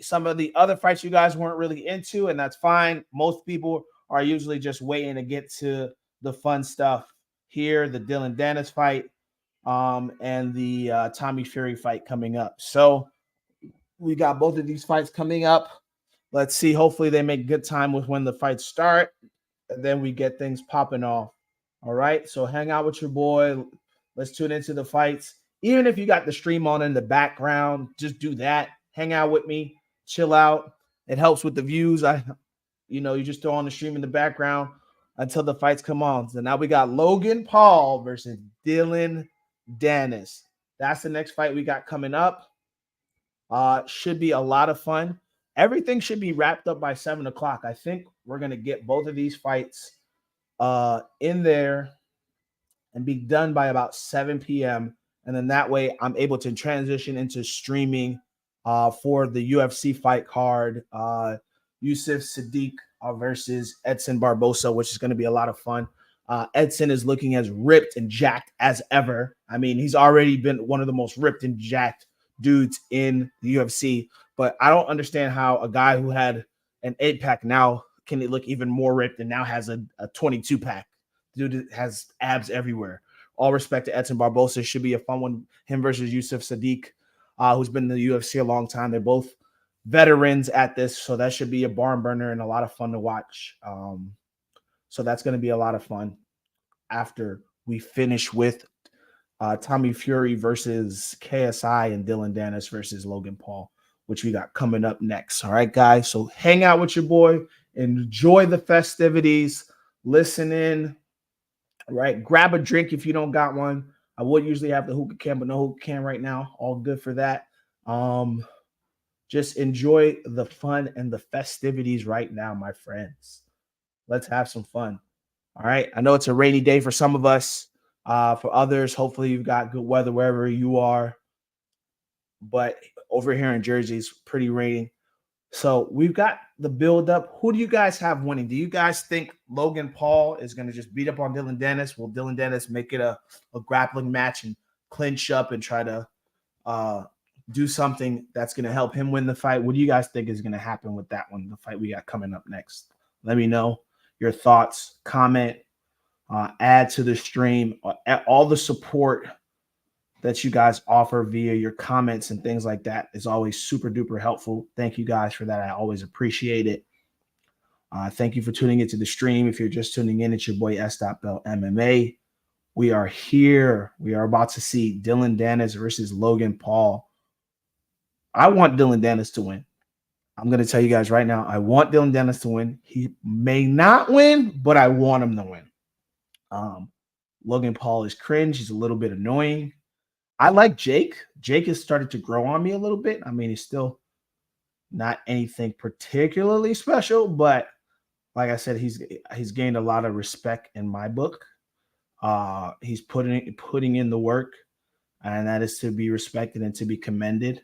[SPEAKER 1] some of the other fights you guys weren't really into, and that's fine. Most people are usually just waiting to get to the fun stuff here, the Dillon Danis fight and the Tommy Fury fight coming up. So we got both of these fights coming up. Let's see. Hopefully they make good time with when the fights start, and then we get things popping off. All right, so hang out with your boy. Let's tune into the fights. Even if you got the stream on in the background, just do that. Hang out with me, chill out. It helps with the views. You just throw on the stream in the background until the fights come on. So now we got Logan Paul versus Dillon Danis. That's the next fight we got coming up. Should be a lot of fun. Everything should be wrapped up by 7 o'clock. I think we're gonna get both of these fights in there and be done by about 7 p.m. And then that way I'm able to transition into streaming for the UFC fight card, Yusuf Sadiq versus Edson Barbosa, which is going to be a lot of fun. Edson is looking as ripped and jacked as ever. I mean, he's already been one of the most ripped and jacked dudes in the UFC, but I don't understand how a guy who had an 8-pack now can look even more ripped and now has a 22-pack. Dude has abs everywhere. All respect to Edson Barbosa. Should be a fun one. Him versus Yusuf Sadiq. who's been in the UFC a long time. They're both veterans at this, so that should be a barn burner and a lot of fun to watch. So that's going to be a lot of fun after we finish with Tommy Fury versus KSI and Dillon Danis versus Logan Paul, which we got coming up next. All right, guys. So hang out with your boy, enjoy the festivities, listen in. All right, grab a drink if you don't got one. I would usually have the hookah can, but no hookah can right now. All good for that. Just enjoy the fun and the festivities right now, my friends. Let's have some fun. All right. I know it's a rainy day for some of us. For others, hopefully you've got good weather wherever you are. But over here in Jersey, it's pretty rainy. So we've got the buildup. Who do you guys have winning? Do you guys think Logan Paul is going to just beat up on Dillon Danis? Will Dillon Danis make it a grappling match and clinch up and try to do something that's going to help him win the fight? What do you guys think is going to happen with that one, the fight we got coming up next? Let me know your thoughts, comment, add to the stream, all the support that you guys offer via your comments and things like that is always super duper helpful. Thank you guys for that. I always appreciate it. Thank you for tuning into the stream. If you're just tuning in, it's your boy S.Bell MMA. We are here. We are about to see Dillon Danis versus Logan Paul. I want Dillon Danis to win. I'm going to tell you guys right now, I want Dillon Danis to win. He may not win, but I want him to win. Logan Paul is cringe. He's a little bit annoying. I like Jake. Jake has started to grow on me a little bit. I mean, he's still not anything particularly special, but like I said, he's gained a lot of respect in my book. He's putting in the work, and that is to be respected and to be commended.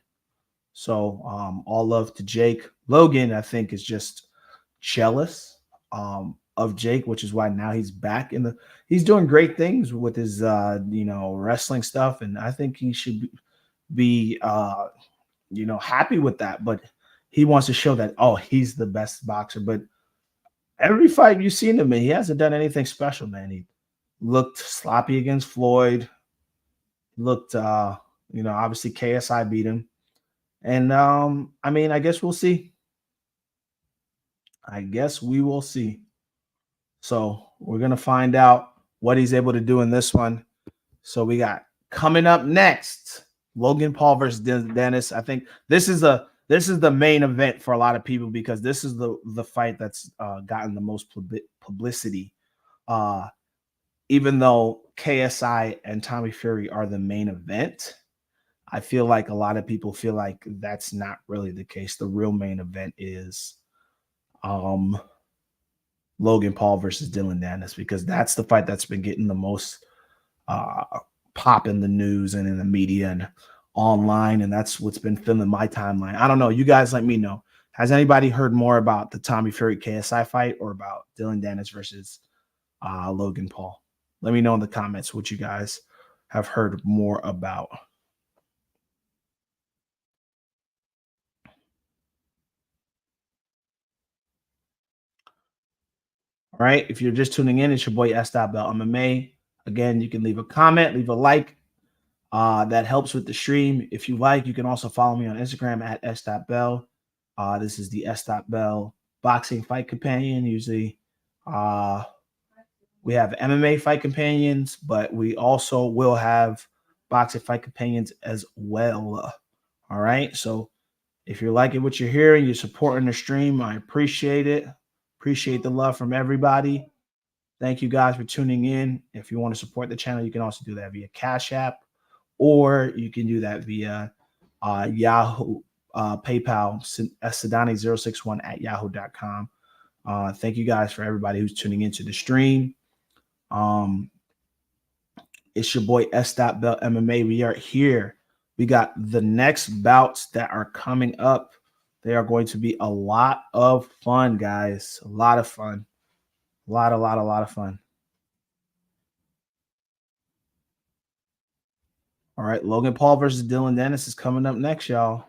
[SPEAKER 1] So all love to Jake. Logan, I think, is just jealous of Jake, which is why now he's back he's doing great things with his wrestling stuff, and I think he should be happy with that. But he wants to show that he's the best boxer. But every fight you've seen him in, he hasn't done anything special, man. He looked sloppy against Floyd. Looked obviously KSI beat him. And I mean, I guess we'll see. I guess we will see. So we're going to find out what he's able to do in this one. So we got coming up next, Logan Paul versus Danis. I think this is the main event for a lot of people because this is the fight that's gotten the most publicity. Even though KSI and Tommy Fury are the main event, I feel like a lot of people feel like that's not really the case. The real main event is Logan Paul versus Dillon Danis because that's the fight that's been getting the most pop in the news and in the media and online, and that's what's been filling my timeline. I don't know. You guys let me know. Has anybody heard more about the Tommy Fury KSI fight or about Dillon Danis versus Logan Paul? Let me know in the comments what you guys have heard more about. All right. If you're just tuning in, it's your boy S.Bell MMA. Again, you can leave a comment, leave a like. That helps with the stream. If you like, you can also follow me on Instagram at S.Bell. This is the S.Bell boxing fight companion. Usually we have MMA fight companions, but we also will have boxing fight companions as well. All right. So if you're liking what you're hearing, you're supporting the stream, I appreciate it. Appreciate the love from everybody. Thank you guys for tuning in. If you want to support the channel, you can also do that via Cash App, or you can do that via Yahoo, PayPal, Sedani061 at yahoo.com. Thank you guys for everybody who's tuning into the stream. It's your boy S.Bell MMA. We are here. We got the next bouts that are coming up. They are going to be a lot of fun, guys. A lot of fun. A lot of fun. All right, Logan Paul versus Dillon Danis is coming up next, y'all.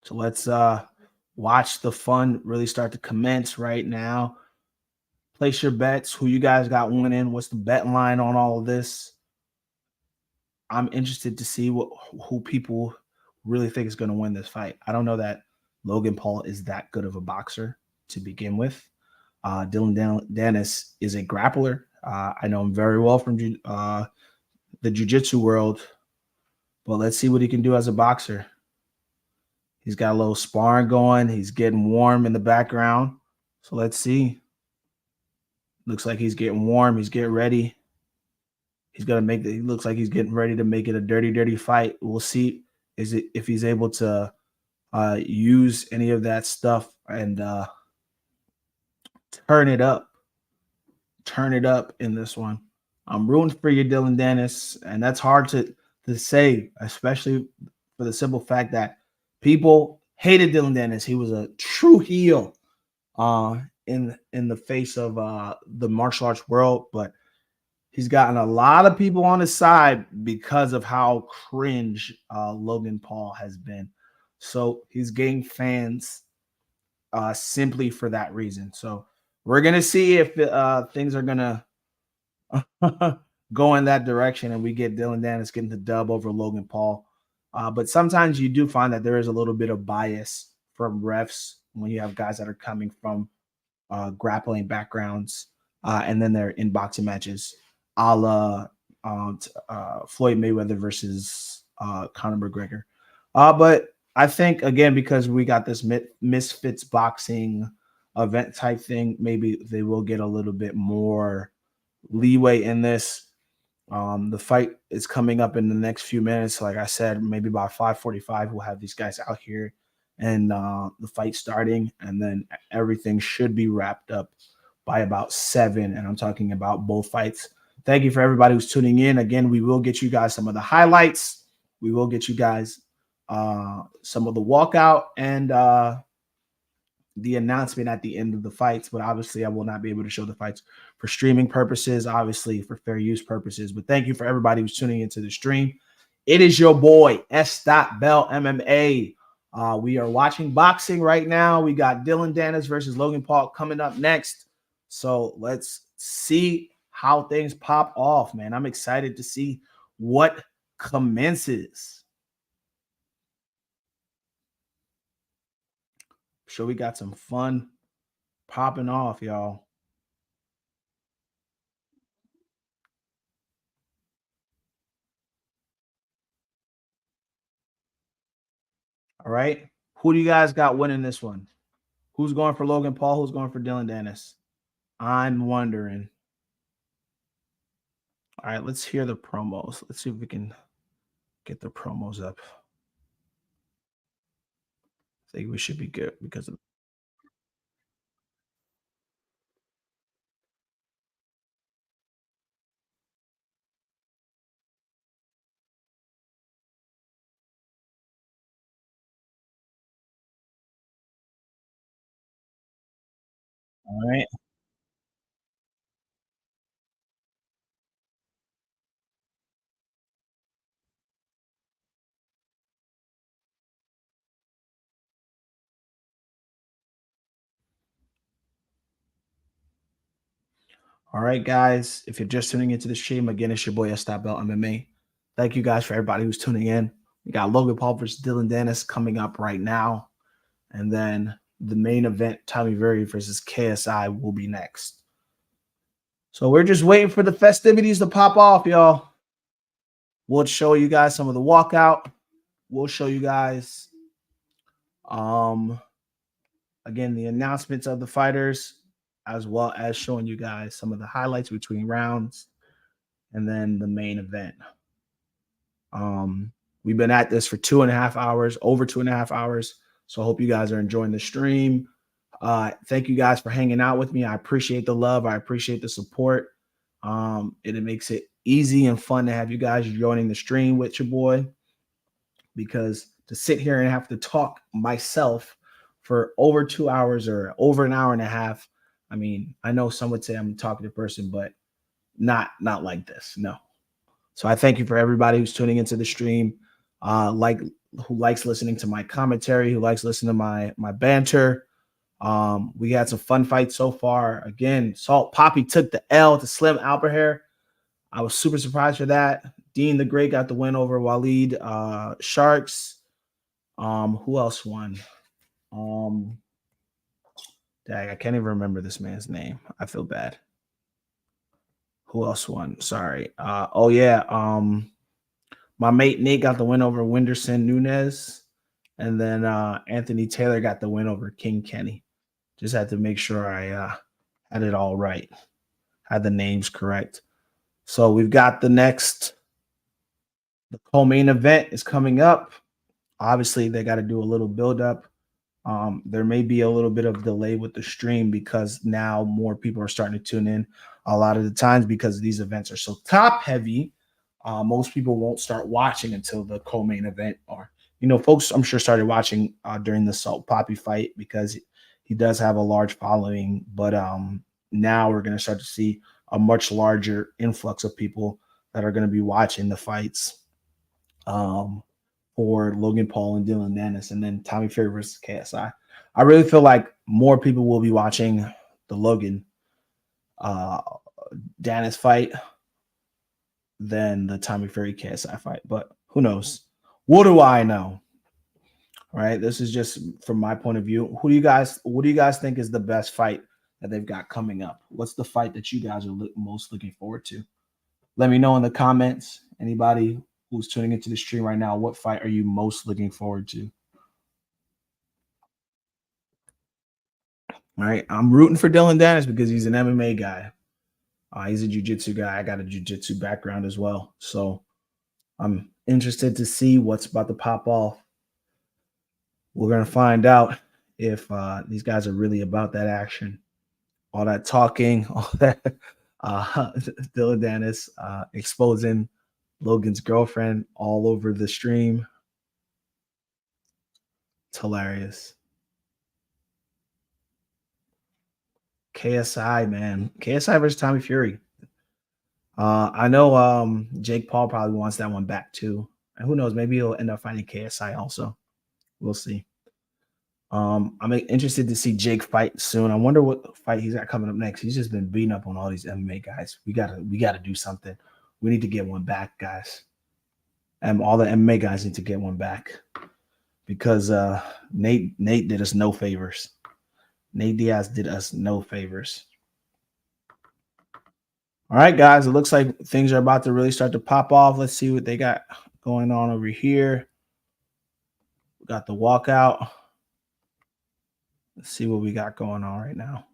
[SPEAKER 1] So let's watch the fun really start to commence right now. Place your bets. Who you guys got winning? What's the bet line on all of this? I'm interested to see who people really think is going to win this fight. I don't know that Logan Paul is that good of a boxer to begin with. Dillon Danis is a grappler. I know him very well from the jiu-jitsu world, but let's see what he can do as a boxer. He's got a little sparring going. He's getting warm in the background. So let's see. Looks like he's getting warm. He's getting ready. He's gonna make it. He looks like he's getting ready to make it a dirty, dirty fight. We'll see if he's able to use any of that stuff and turn it up. Turn it up in this one. I'm rooting for you, Dillon Danis, and that's hard to say, especially for the simple fact that people hated Dillon Danis. He was a true heel in the face of the martial arts world, but he's gotten a lot of people on his side because of how cringe Logan Paul has been. So he's getting fans simply for that reason. So we're going to see if things are going to go in that direction and we get Dillon Danis getting the dub over Logan Paul. But sometimes you do find that there is a little bit of bias from refs when you have guys that are coming from grappling backgrounds and then they're in boxing matches, a la Floyd Mayweather versus Conor McGregor. But I think, again, because we got this Misfits boxing event type thing, maybe they will get a little bit more leeway in this. The fight is coming up in the next few minutes. Like I said, maybe by 5:45, we'll have these guys out here and the fight starting, and then everything should be wrapped up by about 7. And I'm talking about both fights. Thank you for everybody who's tuning in. Again, we will get you guys some of the highlights. We will get you guys some of the walkout and the announcement at the end of the fights. But obviously, I will not be able to show the fights for streaming purposes, obviously for fair use purposes. But thank you for everybody who's tuning into the stream. It is your boy, S. Bell MMA. We are watching boxing right now. We got Dillon Danis versus Logan Paul coming up next. So let's see how things pop off, man. I'm excited to see what commences. Sure, we got some fun popping off, y'all. All right. Who do you guys got winning this one? Who's going for Logan Paul? Who's going for Dillon Danis? I'm wondering. All right, let's hear the promos. Let's see if we can get the promos up. I think we should be good because of. All right. All right, guys. If you're just tuning into the stream, again, it's your boy S. Bell MMA. Thank you guys for everybody who's tuning in. We got Logan Paul versus Dillon Danis coming up right now. And then the main event, Tommy Fury versus KSI, will be next. So we're just waiting for the festivities to pop off, y'all. We'll show you guys some of the walkout. We'll show you guys, again, the announcements of the fighters, as well as showing you guys some of the highlights between rounds and then the main event. We've been at this for 2.5 hours, over 2.5 hours. So I hope you guys are enjoying the stream. Thank you guys for hanging out with me. I appreciate the love. I appreciate the support. It makes it easy and fun to have you guys joining the stream with your boy, because to sit here and have to talk myself for over 2 hours or over an hour and a half, I mean, I know some would say I'm a talkative person, but not like this. No. So I thank you for everybody who's tuning into the stream, who likes listening to my commentary, who likes listening to my banter. We had some fun fights so far. Again, Papi took the L to Slim Albaher. I was super surprised for that. Dean the Great got the win over Waleed Sharks. Who else won? Dang, I can't even remember this man's name. I feel bad. Who else won? Sorry. Oh yeah. My mate Nate got the win over Winderson Nunes. And then Anthony Taylor got the win over King Kenny. Just had to make sure I had it all right. Had the names correct. So we've got the co-main event is coming up. Obviously, they got to do a little buildup. There may be a little bit of delay with the stream because now more people are starting to tune in. A lot of the times, because these events are so top heavy, most people won't start watching until the co-main event. Or, folks, I'm sure started watching during the Salt Papi fight because he does have a large following. But now we're going to start to see a much larger influx of people that are going to be watching the fights. For Logan Paul and Dillon Danis, and then Tommy Fury versus KSI. I really feel like more people will be watching the Logan Danis fight than the Tommy Fury KSI fight, but who knows? What do I know? All right, this is just from my point of view. What do you guys think is the best fight that they've got coming up? What's the fight that you guys are most looking forward to? Let me know in the comments. Anybody who's tuning into the stream right now, what fight are you most looking forward to? All right, I'm rooting for Dillon Danis because he's an MMA guy. He's a jiu-jitsu guy. I got a jiu-jitsu background as well. So I'm interested to see what's about to pop off. We're going to find out if these guys are really about that action. All that talking, all that Dillon Danis exposing Logan's girlfriend all over the stream. It's hilarious. KSI, man. KSI versus Tommy Fury. I know Jake Paul probably wants that one back too. And who knows, maybe he'll end up fighting KSI also. We'll see. I'm interested to see Jake fight soon. I wonder what fight he's got coming up next. He's just been beating up on all these MMA guys. We gotta do something. We need to get one back, guys. And all the MMA guys need to get one back because Nate did us no favors. Nate Diaz did us no favors. All right, guys, it looks like things are about to really start to pop off. Let's see what they got going on over here. We got the walkout. Let's see what we got going on right now.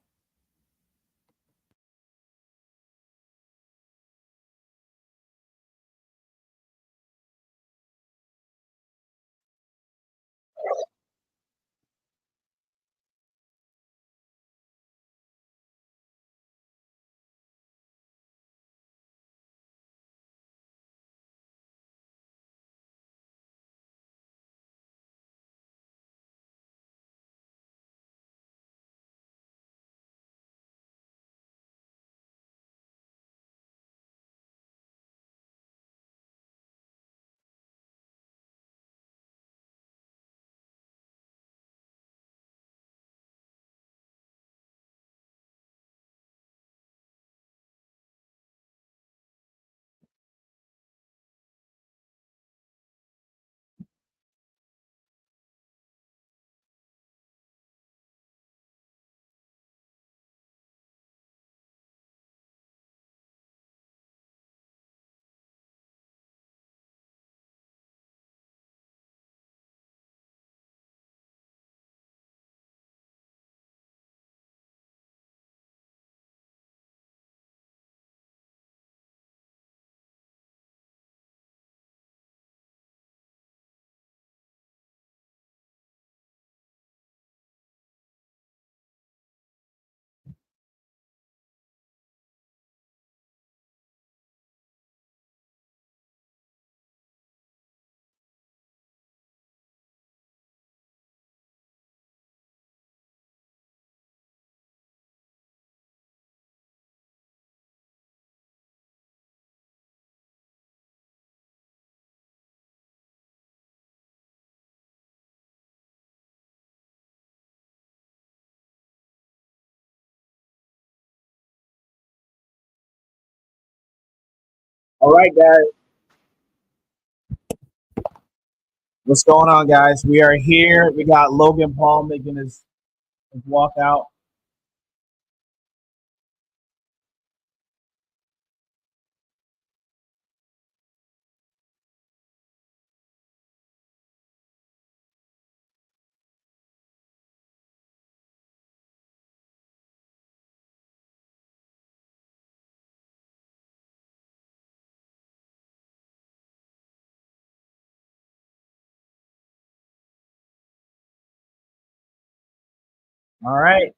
[SPEAKER 1] All right, guys. What's going on, guys? We are here. We got Logan Paul making his walkout. All right.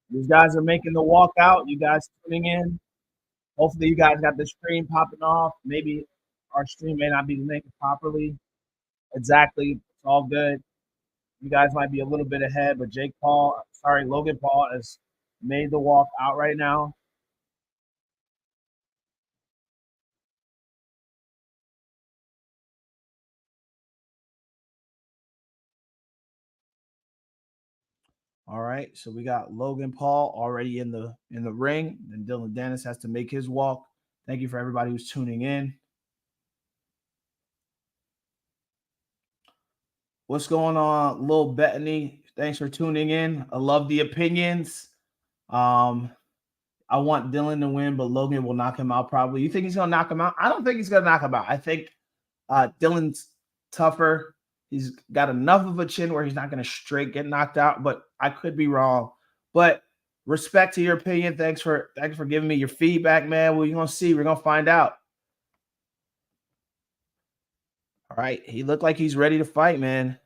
[SPEAKER 1] These guys are making the walkout. You guys tuning in. Hopefully, you guys got the stream popping off. Maybe our stream may not be linked properly. Exactly. It's all good. You guys might be a little bit ahead, but Logan Paul has made the walk out right now. All right, so we got Logan Paul already in the ring. Then Dillon Danis has to make his walk. Thank you for everybody who's tuning in. What's going on, Lil Bettany? Thanks for tuning in. I love the opinions. Um, I want Dillon to win, but Logan will knock him out probably. You think he's gonna knock him out? I don't think he's gonna knock him out. I think Dillon's tougher. He's got enough of a chin where he's not gonna straight get knocked out, but I could be wrong. But respect to your opinion. Thanks for giving me your feedback, man. We're gonna see. We're gonna find out. All right. He looked like he's ready to fight, man.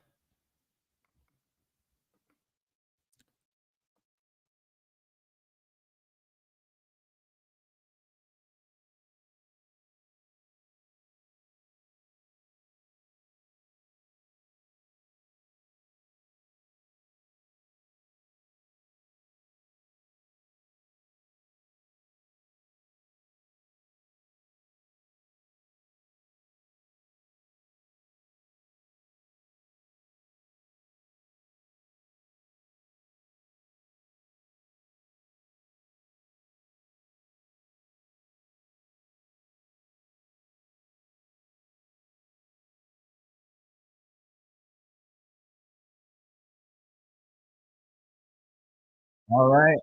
[SPEAKER 1] All right.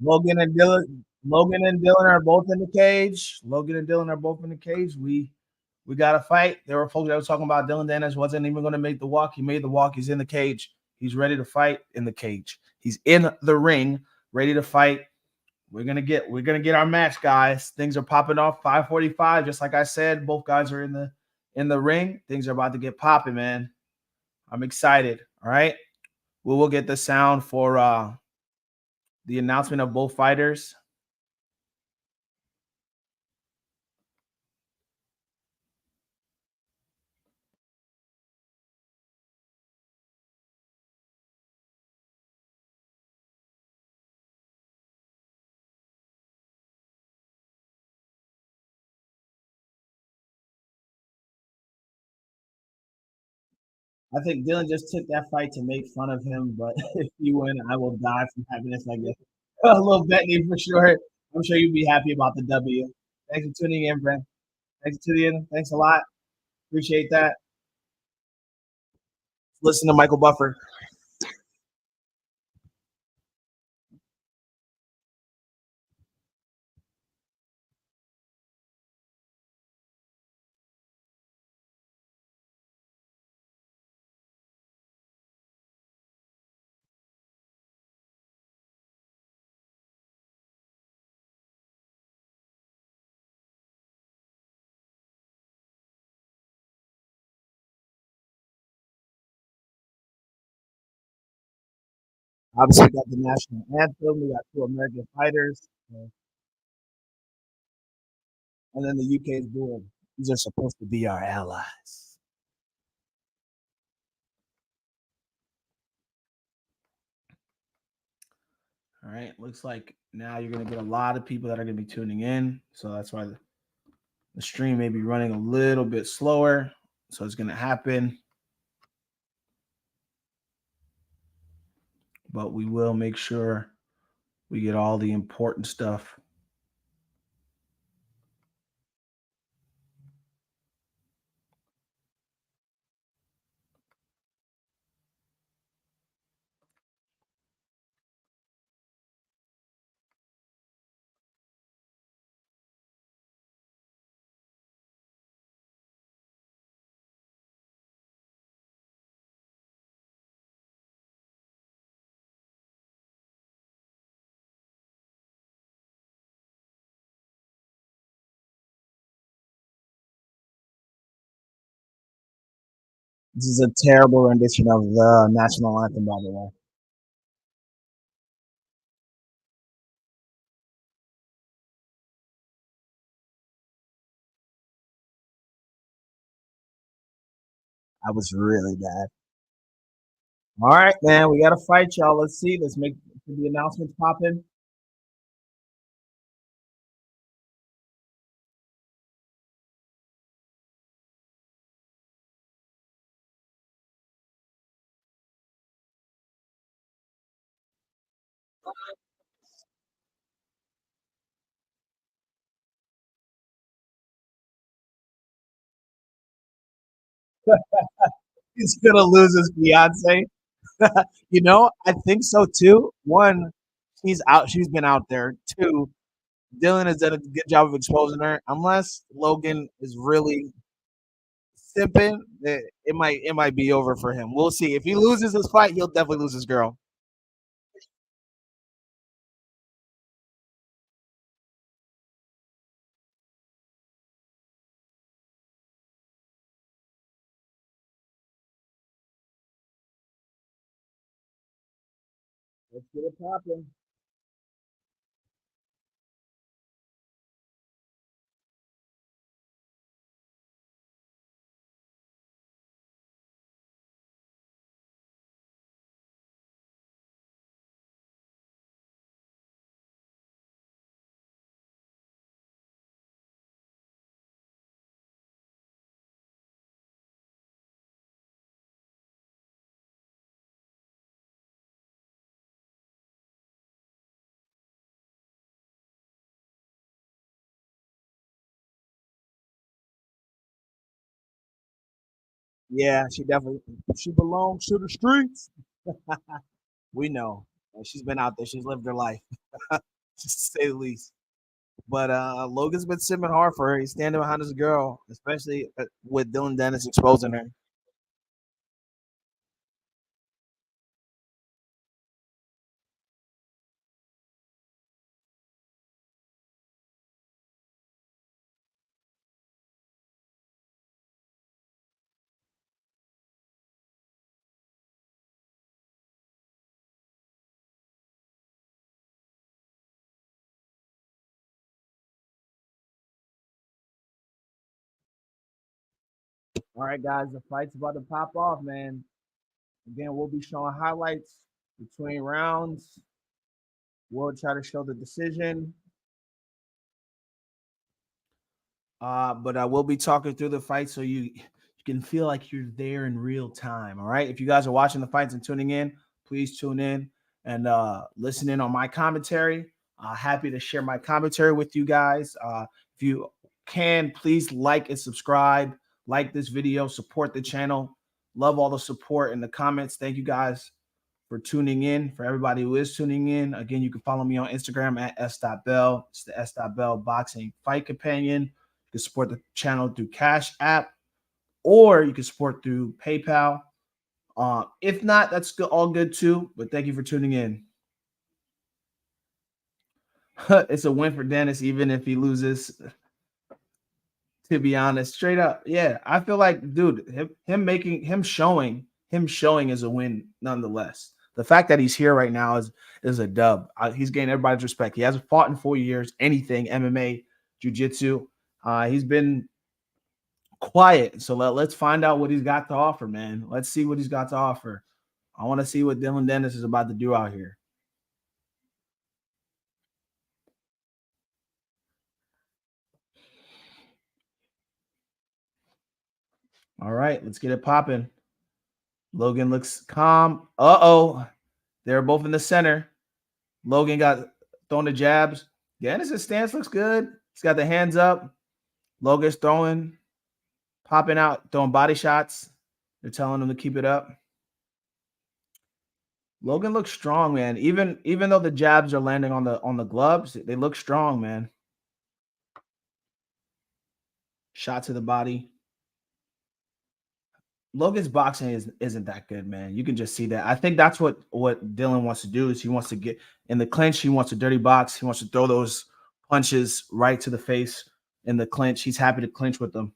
[SPEAKER 1] Logan and Dillon are both in the cage. Logan and Dillon are both in the cage. We got to fight. There were folks that were talking about Dillon Danis wasn't even going to make the walk. He made the walk. He's in the cage. He's ready to fight in the cage. He's in the ring, ready to fight. We're gonna get our match, guys. Things are popping off. 5:45, just like I said. Both guys are in the ring. Things are about to get popping, man. I'm excited. All right. We will get the sound for the announcement of both fighters. I think Dylan just took that fight to make fun of him, but if you win, I will die from happiness like this. A little Bentley for sure. I'm sure you'll be happy about the W. Thanks for tuning in, Brent. Thanks for tuning in. Thanks a lot. Appreciate that. Listen to Michael Buffer. Obviously, we got the national anthem. We got two American fighters, and then the UK is doing. These are supposed to be our allies. All right. Looks like now you're going to get a lot of people that are going to be tuning in. So that's why the stream may be running a little bit slower. So it's going to happen. But we will make sure we get all the important stuff This is a terrible rendition of the national anthem, by the way. I was really bad. All right, man, we got to fight, y'all. Let's see. Let's make the announcements pop in. He's gonna lose his fiance. I think so too. One, she's out. She's been out there. Two, Dillon has done a good job of exposing her. Unless Logan is really sipping, it might be over for him. We'll see. If he loses this fight, he'll definitely lose his girl. Let's get it popping. Yeah, she belongs to the streets. We know. She's been out there. She's lived her life, to say the least. But Logan's been simming hard for her. He's standing behind his girl, especially with Dillon Danis exposing her. All right, guys, the fight's about to pop off, man. Again, we'll be showing highlights between rounds. We'll try to show the decision. But I will be talking through the fight so you can feel like you're there in real time. All right. If you guys are watching the fights and tuning in, please tune in and listen in on my commentary. Happy to share my commentary with you guys. If you can, please like and subscribe, like this video, support the channel. Love all the support in the comments. Thank you guys for tuning in. For everybody who is tuning in, again, you can follow me on Instagram at s.bell. It's the s.bell boxing fight companion. You can support the channel through Cash App, or you can support through PayPal. If not, that's all good too. But thank you for tuning in. It's a win for Dennis, even if he loses. To be honest, straight up, yeah, I feel like, dude, him showing is a win nonetheless. The fact that he's here right now is a dub. He's gained everybody's respect. He hasn't fought in 4 years, anything MMA, jiu-jitsu. He's been quiet. So let's find out what he's got to offer, man. Let's see what he's got to offer. I want to see what Dillon Danis is about to do out here. All right, let's get it popping. Logan looks calm. Uh-oh. They're both in the center. Logan got throwing the jabs. Danis' stance looks good. He's got the hands up. Logan's throwing, popping out, throwing body shots. They're telling him to keep it up. Logan looks strong, man. Even though the jabs are landing on the gloves, they look strong, man. Shot to the body. Logan's boxing isn't that good, man. You can just see that. I think that's what Dillon wants to do is he wants to get in the clinch. He wants a dirty box. He wants to throw those punches right to the face in the clinch. He's happy to clinch with them.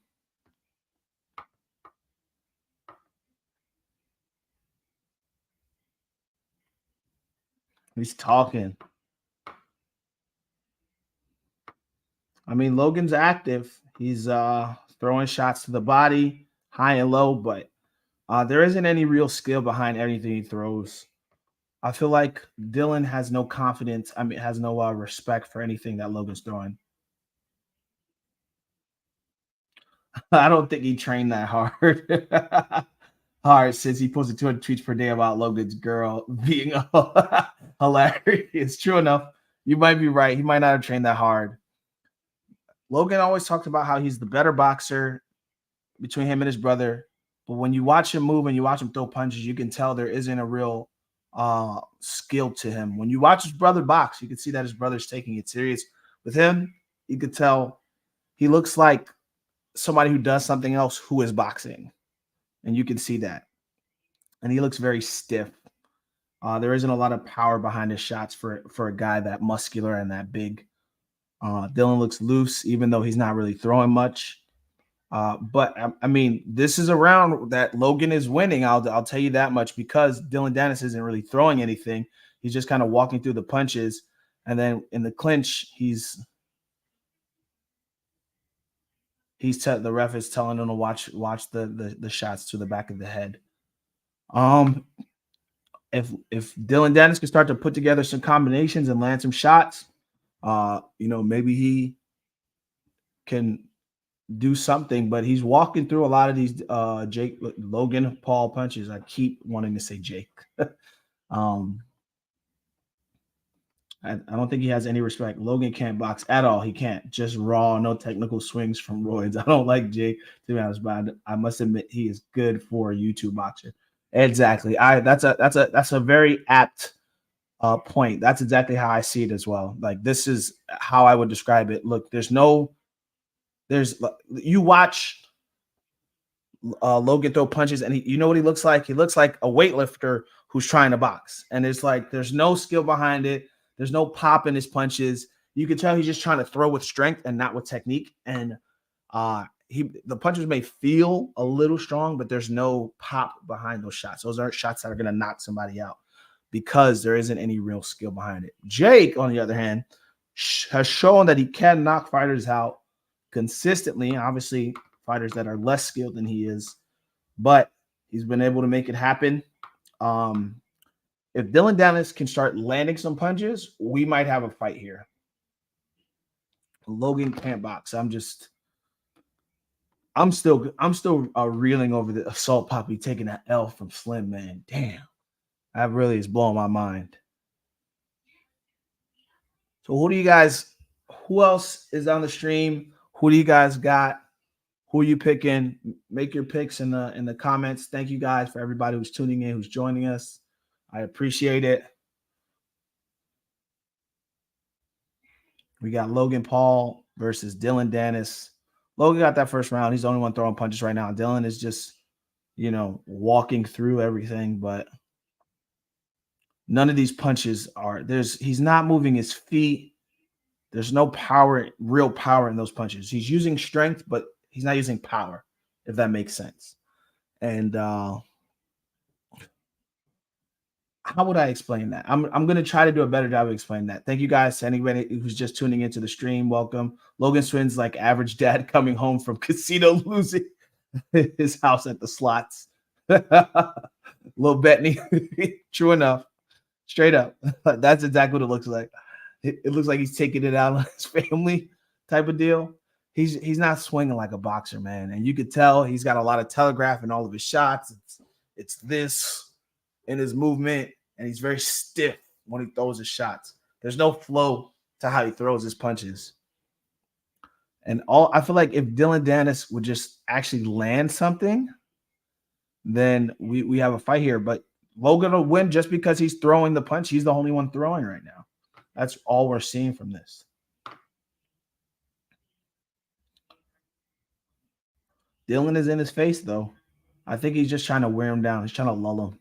[SPEAKER 1] He's talking. I mean, Logan's active. He's throwing shots to the body, high and low, but there isn't any real skill behind anything he throws. I feel like Dillon has no confidence. I mean, has no respect for anything that Logan's throwing. I don't think he trained that hard. Hard since he posted 200 tweets per day about Logan's girl being hilarious. True enough. You might be right. He might not have trained that hard. Logan always talked about how he's the better boxer between him and his brother. But when you watch him move and you watch him throw punches, you can tell there isn't a real skill to him. When you watch his brother box, you can see that his brother's taking it serious. With him, you could tell he looks like somebody who does something else who is boxing. And you can see that. And he looks very stiff. There isn't a lot of power behind his shots for a guy that muscular and that big. Dillon looks loose, even though he's not really throwing much. But I mean, this is a round that Logan is winning. I'll tell you that much, because Dillon Danis isn't really throwing anything. He's just kind of walking through the punches, and then in the clinch, the ref is telling him to watch the shots to the back of the head. If Dillon Danis can start to put together some combinations and land some shots, maybe he can do something, but he's walking through a lot of these Logan Paul punches. I keep wanting to say Jake. I don't think he has any respect. Logan can't box at all. He can't. Just raw, no technical swings from roids. I don't like Jake, to be honest, but I must admit he is good for a YouTube boxer. Exactly. That's a very apt point. That's exactly how I see it as well. Like, this is how I would describe it. Look, you watch Logan throw punches, and you know what he looks like? He looks like a weightlifter who's trying to box. And it's like there's no skill behind it. There's no pop in his punches. You can tell he's just trying to throw with strength and not with technique. And the punches may feel a little strong, but there's no pop behind those shots. Those aren't shots that are going to knock somebody out, because there isn't any real skill behind it. Jake, on the other hand, has shown that he can knock fighters out consistently. Obviously, fighters that are less skilled than he is, but he's been able to make it happen. If Dillon Danis can start landing some punches, we might have a fight here. Logan can't box. I'm still reeling over the assault Papi taking that L from Slim, man. Damn, that really is blowing my mind. So who else is on the stream? Who do you guys got? Who are you picking? Make your picks in the comments. Thank you guys for everybody who's tuning in, who's joining us. I appreciate it. We got Logan Paul versus Dillon Danis. Logan got that first round. He's the only one throwing punches right now. Dillon is just, walking through everything, but none of these punches he's not moving his feet. There's no power, real power in those punches. He's using strength, but he's not using power, if that makes sense. And how would I explain that? I'm going to try to do a better job of explaining that. Thank you guys to anybody who's just tuning into the stream. Welcome. Logan Swin's like average dad coming home from casino losing his house at the slots. Little Bettany. True enough. Straight up. That's exactly what it looks like. It looks like he's taking it out on his family type of deal. He's not swinging like a boxer, man. And you could tell he's got a lot of telegraph in all of his shots. It's this in his movement, and he's very stiff when he throws his shots. There's no flow to how he throws his punches. And I feel like if Dillon Danis would just actually land something, then we have a fight here. But Logan will win just because he's throwing the punch. He's the only one throwing right now. That's all we're seeing from this. Dillon is in his face, though. I think he's just trying to wear him down. He's trying to lull him.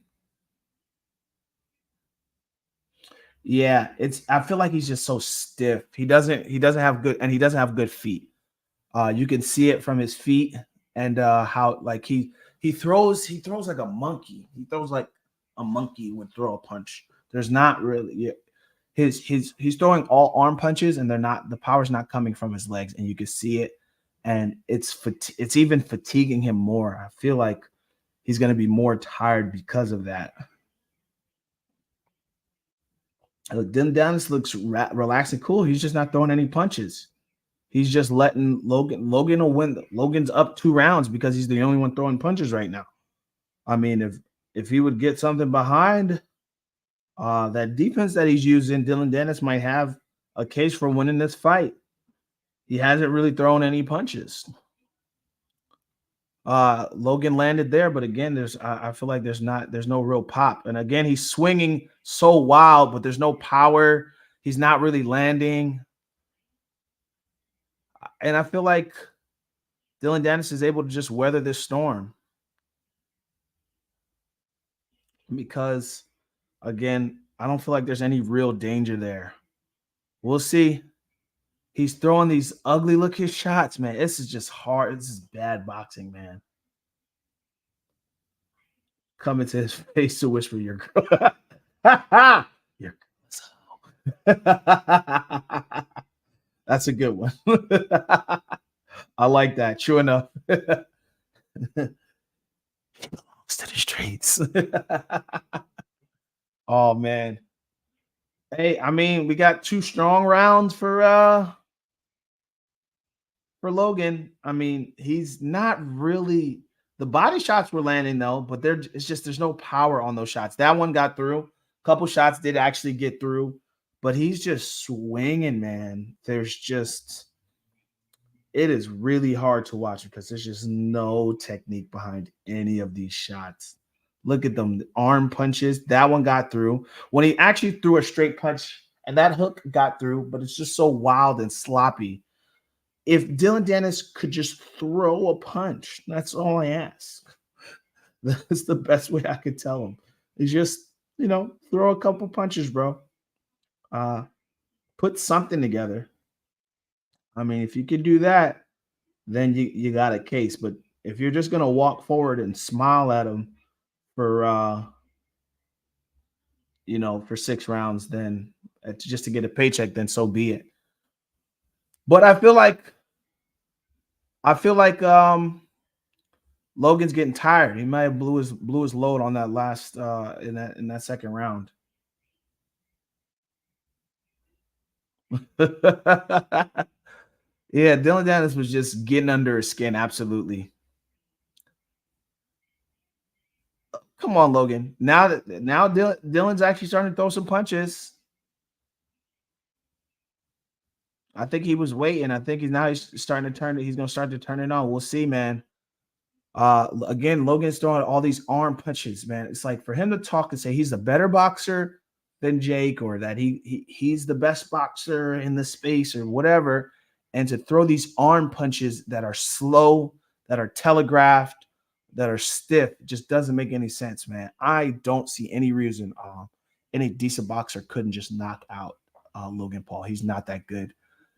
[SPEAKER 1] Yeah, I feel like he's just so stiff. He doesn't have good feet. You can see it from his feet, and how like he throws like a monkey. He throws like a monkey would throw a punch. There's not really he's throwing all arm punches, and the power's not coming from his legs, and you can see it, and it's even fatiguing him more. I feel like he's going to be more tired because of that. Dillon Danis looks relaxed and cool. He's just not throwing any punches. He's just letting Logan will win. Logan's up 2 rounds because he's the only one throwing punches right now. I mean, if he would get something behind that defense that he's using, Dillon Danis might have a case for winning this fight. He hasn't really thrown any punches. Logan landed there, but again, I feel like there's no real pop. And again, he's swinging so wild, but there's no power. He's not really landing. And I feel like Dillon Danis is able to just weather this storm. Because, again, I don't feel like there's any real danger there. We'll see. He's throwing these ugly looking shots, man. This is just hard. This is bad boxing, man. Coming to his face to whisper, "Your girl." Your That's a good one. I like that. True enough. Belongs to the streets. Oh man. Hey, I mean, we got 2 strong rounds for Logan. I mean, he's not really, the body shots were landing though, but there's no power on those shots. That one got through. A couple shots did actually get through, but he's just swinging, man. It is really hard to watch because there's just no technique behind any of these shots. Look at them, the arm punches. That one got through. When he actually threw a straight punch, and that hook got through, but it's just so wild and sloppy. If Dillon Danis could just throw a punch, that's all I ask. That's the best way I could tell him. Is just, throw a couple punches, bro. Put something together. I mean, if you could do that, then you got a case. But if you're just gonna walk forward and smile at him for 6 rounds, then just to get a paycheck, then so be it. But I feel like Logan's getting tired. He might have blew his load on that last in that second round. Yeah, Dillon Danis was just getting under his skin. Absolutely. Come on, Logan. Now Dillon's actually starting to throw some punches. I think he was waiting. I think he's starting to turn it. He's going to start to turn it on. We'll see, man. Again, Logan's throwing all these arm punches, man. It's like for him to talk and say he's a better boxer than Jake, or that he's the best boxer in the space or whatever, and to throw these arm punches that are slow, that are telegraphed, that are stiff, just doesn't make any sense, man. I don't see any reason any decent boxer couldn't just knock out Logan Paul. He's not that good.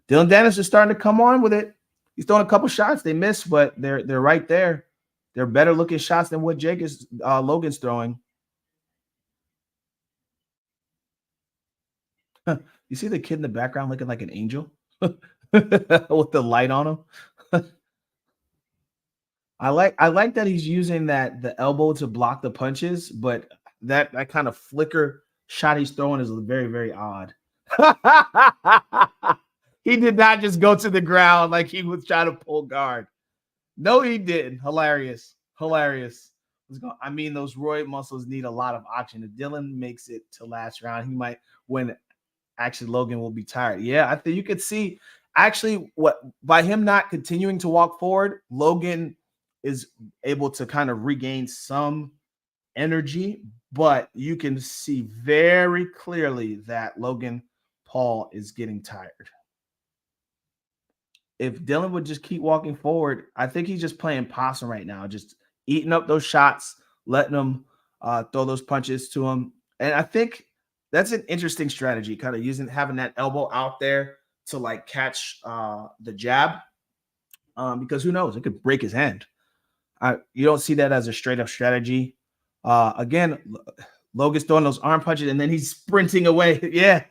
[SPEAKER 1] Dillon Danis is starting to come on with it. He's throwing a couple shots. They missed, but they're right there. They're better looking shots than what Logan's throwing. You see the kid in the background looking like an angel with the light on him. I like that he's using the elbow to block the punches, but that kind of flicker shot he's throwing is very, very odd. He did not just go to the ground like he was trying to pull guard. No, he didn't. Hilarious. I mean, those roid muscles need a lot of oxygen. If Dillon makes it to last round, he might win. Actually, Logan will be tired. Yeah, I think you could see actually by him not continuing to walk forward, Logan is able to kind of regain some energy, but you can see very clearly that Logan Paul is getting tired. If Dillon would just keep walking forward, I think he's just playing possum right now, just eating up those shots, letting them throw those punches to him. And I think that's an interesting strategy, kind of having that elbow out there to like catch the jab, because who knows, it could break his hand. You don't see that as a straight up strategy. Again, Logan's throwing those arm punches, and then he's sprinting away. Yeah,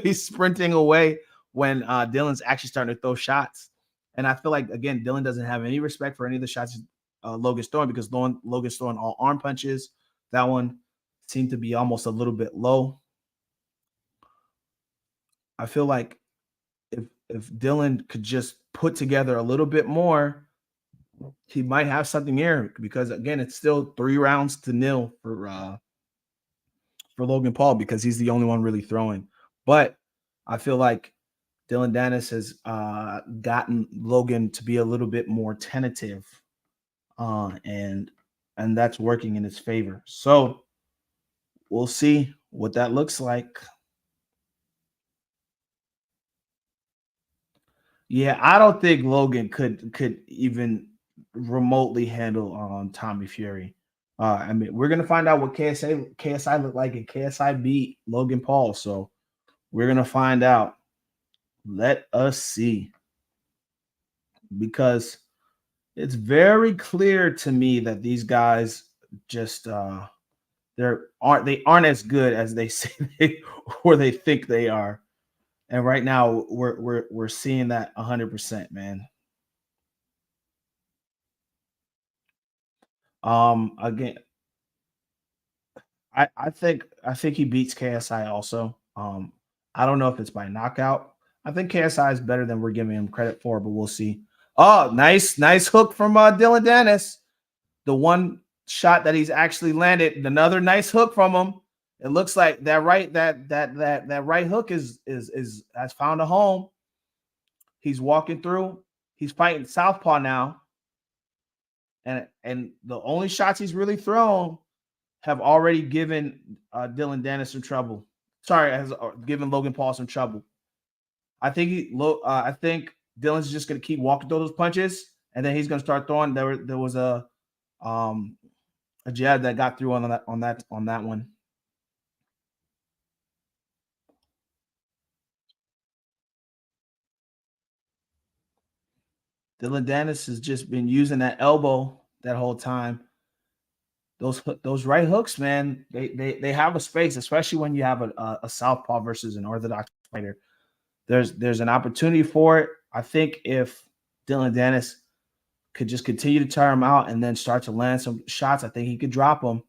[SPEAKER 1] he's sprinting away when Dillon's actually starting to throw shots. And I feel like, again, Dillon doesn't have any respect for any of the shots Logan's throwing, because Logan's throwing all arm punches. That one seemed to be almost a little bit low. I feel like if Dillon could just put together a little bit more, he might have something here, because again, it's still 3-0 for Logan Paul, because he's the only one really throwing. But I feel like Dillon Danis has gotten Logan to be a little bit more tentative, and that's working in his favor. So we'll see what that looks like. Yeah, I don't think Logan could even remotely handle Tommy Fury. I mean, we're gonna find out what KSI looked like, and KSI beat Logan Paul. So we're gonna find out. Let us see, because it's very clear to me that these guys just they aren't as good as they say or they think they are. And right now we're seeing that 100%, man. Again, I think he beats KSI also. I don't know if it's by knockout. I think KSI is better than we're giving him credit for, but we'll see. Oh, nice hook from Dillon Danis. The one shot that he's actually landed, another nice hook from him. It looks like that right hook is has found a home. He's walking through. He's fighting southpaw now, and the only shots he's really thrown have already given Dillon Danis some trouble. Sorry, has given Logan Paul some trouble. I think I think Dillon's just gonna keep walking through those punches, and then he's gonna start throwing. There was a jab that got through on that one. Dillon Danis has just been using that elbow that whole time. Those right hooks, man, they have a space, especially when you have a southpaw versus an orthodox fighter. There's an opportunity for it. I think if Dillon Danis could just continue to tire him out and then start to land some shots, I think he could drop them.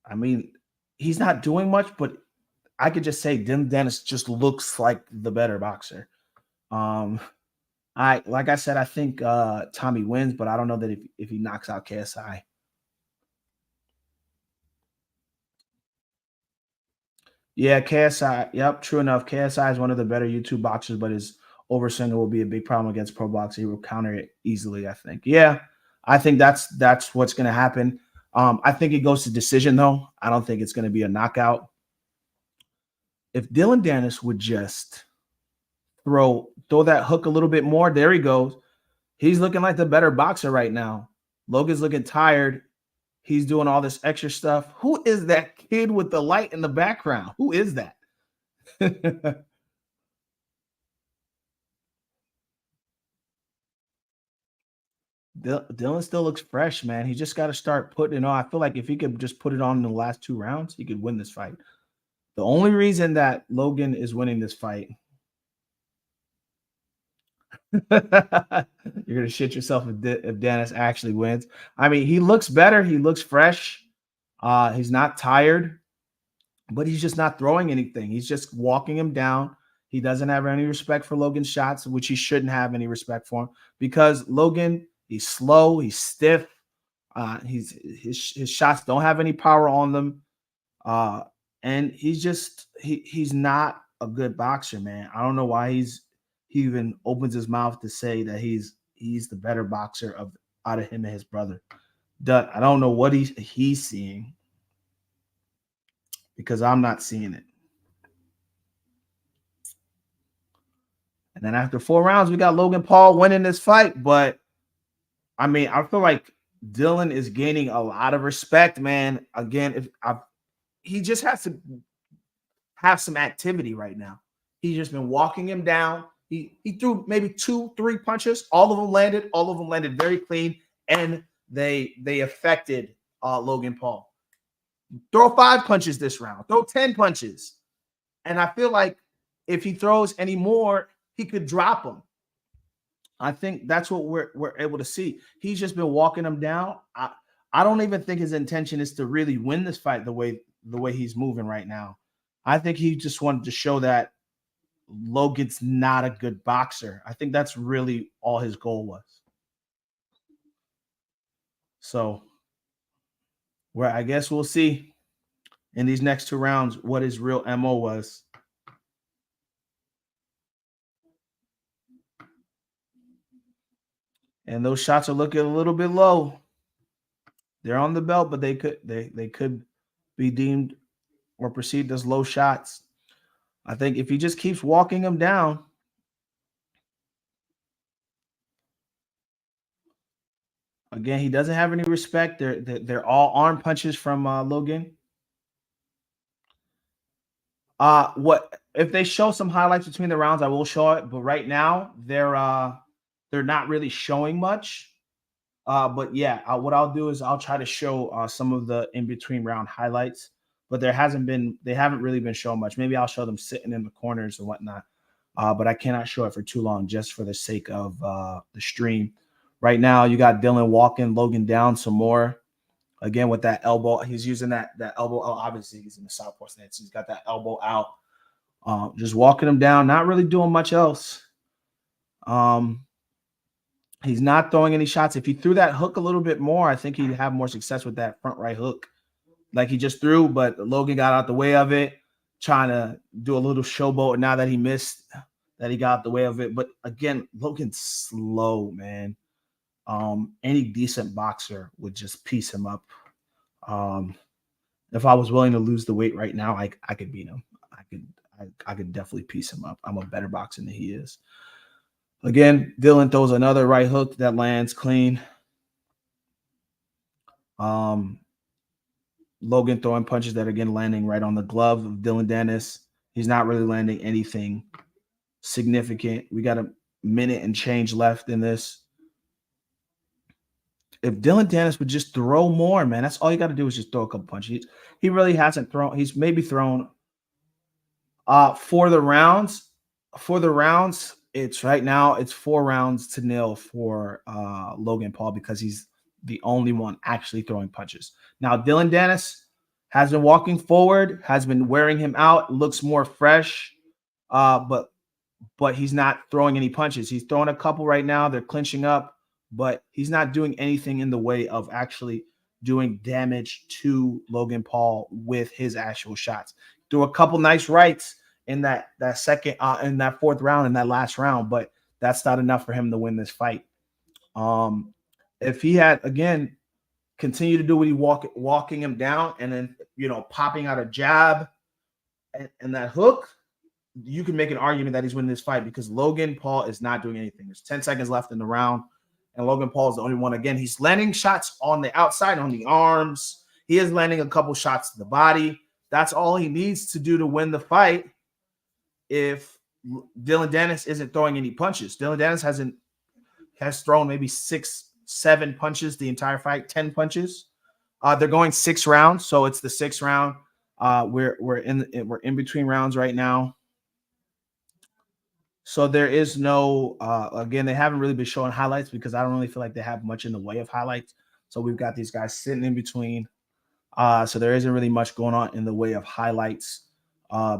[SPEAKER 1] I mean, he's not doing much, but I could just say Dillon Danis just looks like the better boxer. Like I said, I think Tommy wins, but I don't know that if he knocks out KSI. Yeah, KSI. Yep, true enough. KSI is one of the better YouTube boxers, but his overswinger will be a big problem against pro boxer. He will counter it easily, I think. Yeah, I think that's what's going to happen. I think it goes to decision, though. I don't think it's going to be a knockout. If Dillon Danis would just throw that hook a little bit more, there he goes. He's looking like the better boxer right now. Logan's looking tired. He's doing all this extra stuff. Who is that kid with the light in the background? Who is that? Dillon still looks fresh, man. He just got to start putting it on. I feel like if he could just put it on in the last 2 rounds, he could win this fight. The only reason that Logan is winning this fight, you're gonna shit yourself if Danis actually wins. I mean, he looks better. He looks fresh. He's not tired, but he's just not throwing anything. He's just walking him down. He doesn't have any respect for Logan's shots, which he shouldn't have any respect for him, because Logan, he's slow, he's stiff. His shots don't have any power on them. And he's not a good boxer, man. I don't know why he even opens his mouth to say that he's the better boxer out of him and his brother. I don't know what he's seeing, because I'm not seeing it. And then after 4 rounds, we got Logan Paul winning this fight. But I mean, I feel like Dillon is gaining a lot of respect, man. Again, he just has to have some activity right now. He's just been walking him down. He threw maybe 2-3 punches. All of them landed very clean. And they affected Logan Paul. Throw 5 punches this round. Throw 10 punches. And I feel like if he throws any more, he could drop them. I think that's what we're able to see. He's just been walking them down. I don't even think his intention is to really win this fight the way he's moving right now. I think he just wanted to show that Logan's not a good boxer. I think that's really all his goal was. So, where I guess we'll see in these next 2 rounds what his real MO was. And those shots are looking a little bit low. They're on the belt, but they could be deemed or perceived as low shots. I think if he just keeps walking them down, again, he doesn't have any respect. They're all arm punches from Logan. What if they show some highlights between the rounds? I will show it, but right now they're not really showing much. But yeah, what I'll do is I'll try to show some of the in between round highlights. But they haven't really been showing much. Maybe I'll show them sitting in the corners and whatnot. But I cannot show it for too long just for the sake of the stream. Right now, you got Dillon walking Logan down some more. Again, with that elbow, he's using that elbow. Oh, obviously, he's in the southpaw stance. He's got that elbow out, just walking him down, not really doing much else. He's not throwing any shots. If he threw that hook a little bit more, I think he'd have more success with that front right hook like he just threw, but Logan got out the way of it, trying to do a little showboat. Now that he missed, that he got out the way of it. But again, Logan's slow, man. Any decent boxer would just piece him up. If I was willing to lose the weight right now, I could beat him. I could definitely piece him up. I'm a better boxer than he is. Again, Dillon throws another right hook that lands clean. Logan throwing punches that are again landing right on the glove of Dillon Danis. He's not really landing anything significant. We got a minute and change left in this. If Dillon Danis would just throw more, man, that's all you got to do is just throw a couple punches. He really hasn't thrown. He's maybe thrown for the rounds. For the rounds, it's right now it's 4-0 for Logan Paul because he's the only one actually throwing punches. Now, Dillon Danis has been walking forward, has been wearing him out, looks more fresh, but he's not throwing any punches. He's throwing a couple right now. They're clinching up, but he's not doing anything in the way of actually doing damage to Logan Paul with his actual shots. Threw a couple nice rights in that second, in that 4th round, in that last round, but that's not enough for him to win this fight. If he had, again, continue to do what he walking him down and then, popping out a jab and that hook, you can make an argument that he's winning this fight because Logan Paul is not doing anything. There's 10 seconds left in the round, and Logan Paul is the only one. Again, he's landing shots on the outside, on the arms. He is landing a couple shots to the body. That's all he needs to do to win the fight if Dillon Danis isn't throwing any punches. Dillon Danis has thrown maybe 6-7 punches the entire fight, 10 punches. They're going 6 rounds, so it's the 6th round. We're in between rounds right now. So there is no again, they haven't really been showing highlights because I don't really feel like they have much in the way of highlights. So we've got these guys sitting in between. So there isn't really much going on in the way of highlights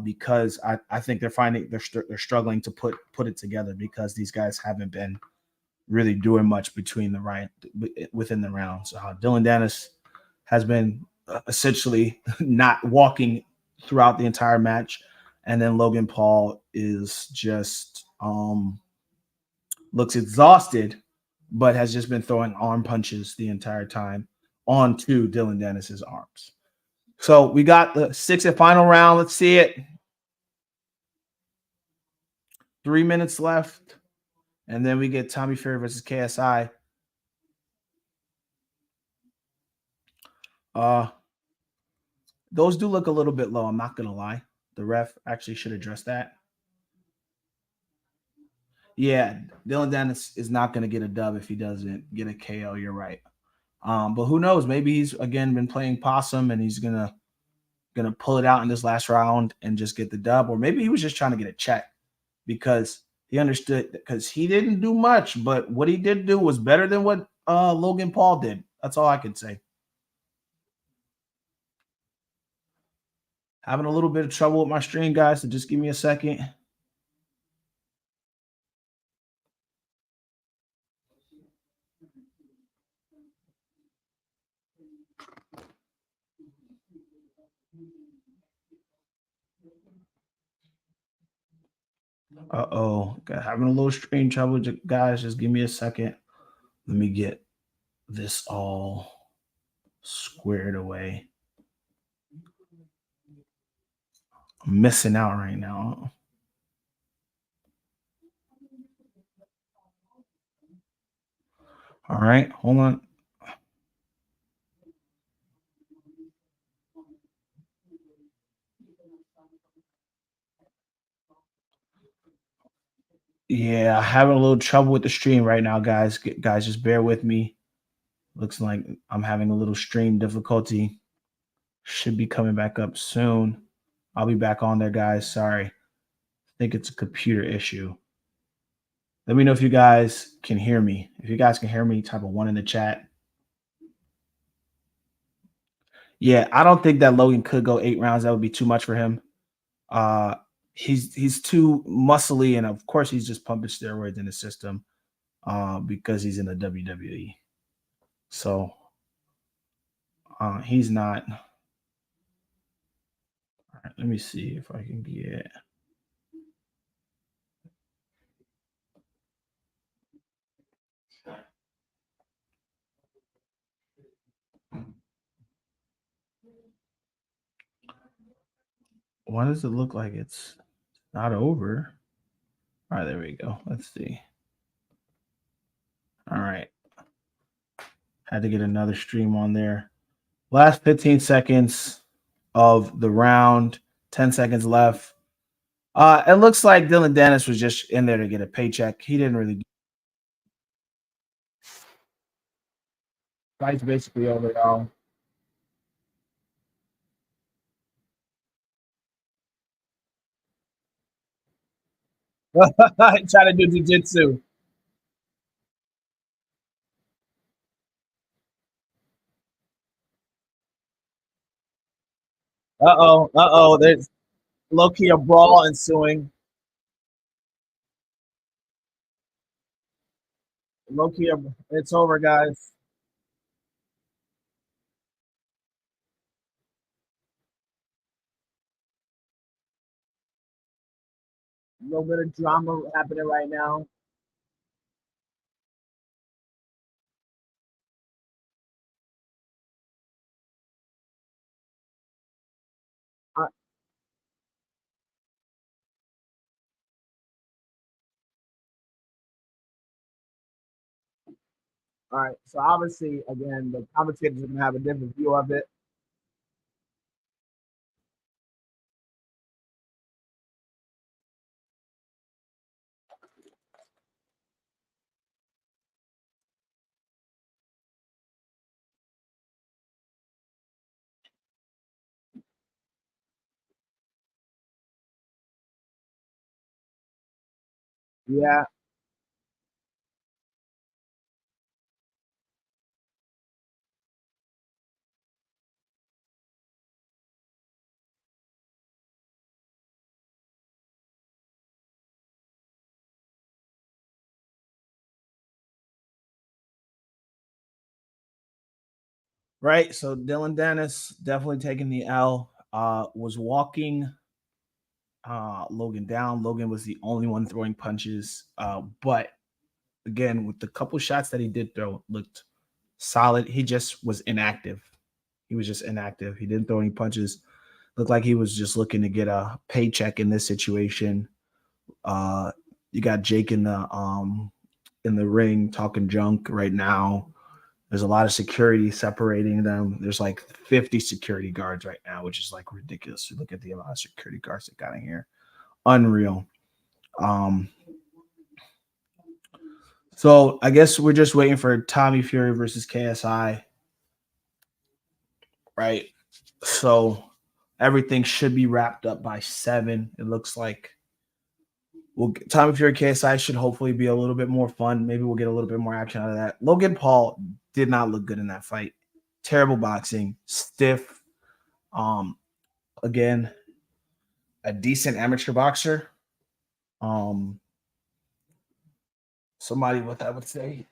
[SPEAKER 1] because I think they're struggling to put it together because these guys haven't been really doing much within the rounds. Dillon Danis has been essentially not walking throughout the entire match, and then Logan Paul is just looks exhausted, but has just been throwing arm punches the entire time onto Dillon Danis's arms. So we got the 6th and final round. Let's see it. 3 minutes left. And then we get Tommy Fury versus KSI. Those do look a little bit low. I'm not going to lie. The ref actually should address that. Yeah, Dillon Danis is not going to get a dub if he doesn't get a KO. You're right. But who knows? Maybe he's again been playing possum and he's gonna pull it out in this last round and just get the dub, or maybe he was just trying to get a check because he understood because he didn't do much, but what he did do was better than what Logan Paul did. That's all I could say. Having a little bit of trouble with my stream, guys, so just give me a second. Uh-oh. Having a little stream trouble, guys. Just give me a second. Let me get this all squared away. I'm missing out right now. All right, hold on. Yeah, having a little trouble with the stream right now, guys. Guys, just bear with me. Looks like I'm having a little stream difficulty. Should be coming back up soon. I'll be back on there, guys. Sorry. I think it's a computer issue. Let me know if you guys can hear me. If you guys can hear me, type a one in the chat. Yeah, I don't think that Logan could go 8 rounds. That would be too much for him. He's too muscly, and of course he's just pumping steroids in the system because he's in the WWE. So he's not. All right, let me see if I can get. Why does it look like it's not over? All right, there we go. Let's see. All right. Had to get another stream on there. Last 15 seconds of the round, 10 seconds left. It looks like Dillon Danis was just in there to get a paycheck. He didn't really. Fight's basically over, y'all. Try to do jujitsu. Uh oh. There's low key a brawl ensuing. Low key, it's over, guys. A little bit of drama happening right now. Uh, all right. So obviously, again, the commentators are gonna have a different view of it. Yeah. Right. So Dillon Danis definitely taking the L. Was walking Logan down. Logan was the only one throwing punches. But again, with the couple shots that he did throw, looked solid. He just was inactive. He was just inactive. He didn't throw any punches. Looked like he was just looking to get a paycheck in this situation. You got Jake in the ring talking junk right now. There's a lot of security separating them. There's like 50 security guards right now, which is like ridiculous. You look at the amount of security guards that got in here. Unreal. So I guess we're just waiting for Tommy Fury versus KSI. right? So everything should be wrapped up by 7. It looks like Tommy Fury KSI should hopefully be a little bit more fun. Maybe we'll get a little bit more action out of that. Logan Paul did not look good in that fight. Terrible boxing, stiff. Again, a decent amateur boxer. Um, somebody with, I would say,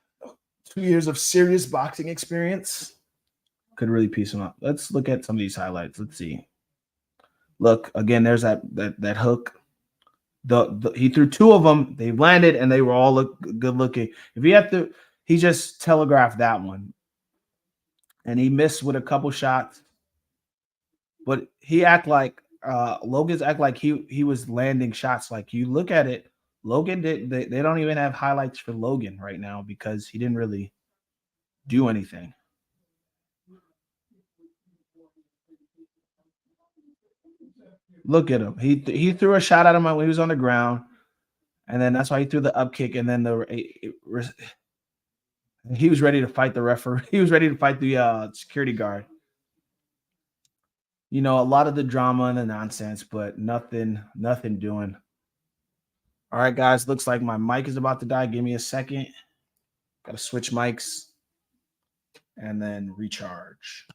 [SPEAKER 1] 2 years of serious boxing experience could really piece him up. Let's look at some of these highlights. Let's see. Look again. There's that hook. He threw 2 of them. They landed and they were all good looking. If he had to, he just telegraphed that one, and he missed with a couple shots. But he act like Logan's act like he was landing shots. Like you look at it, Logan did. They don't even have highlights for Logan right now because he didn't really do anything. Look at him. He threw a shot at him when he was on the ground, and then that's why he threw the up kick, and then he was ready to fight the referee. He was ready to fight the security guard. You know, a lot of the drama and the nonsense, but nothing doing. All right, guys. Looks like my mic is about to die. Give me a second. Got to switch mics and then recharge.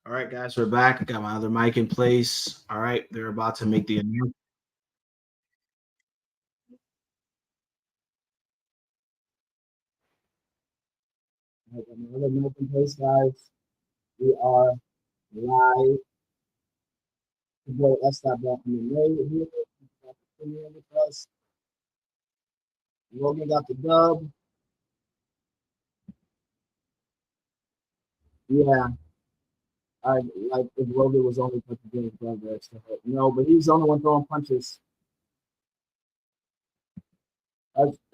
[SPEAKER 1] All right, guys, we're back. I got my other mic in place. All right, they're about to make the announcement. Another mic in place, guys. We are live. The boy S. Back in the way here. With us. Logan got the dub. Yeah, I like if Logan was only put the game progress. No, but he's the only one throwing punches.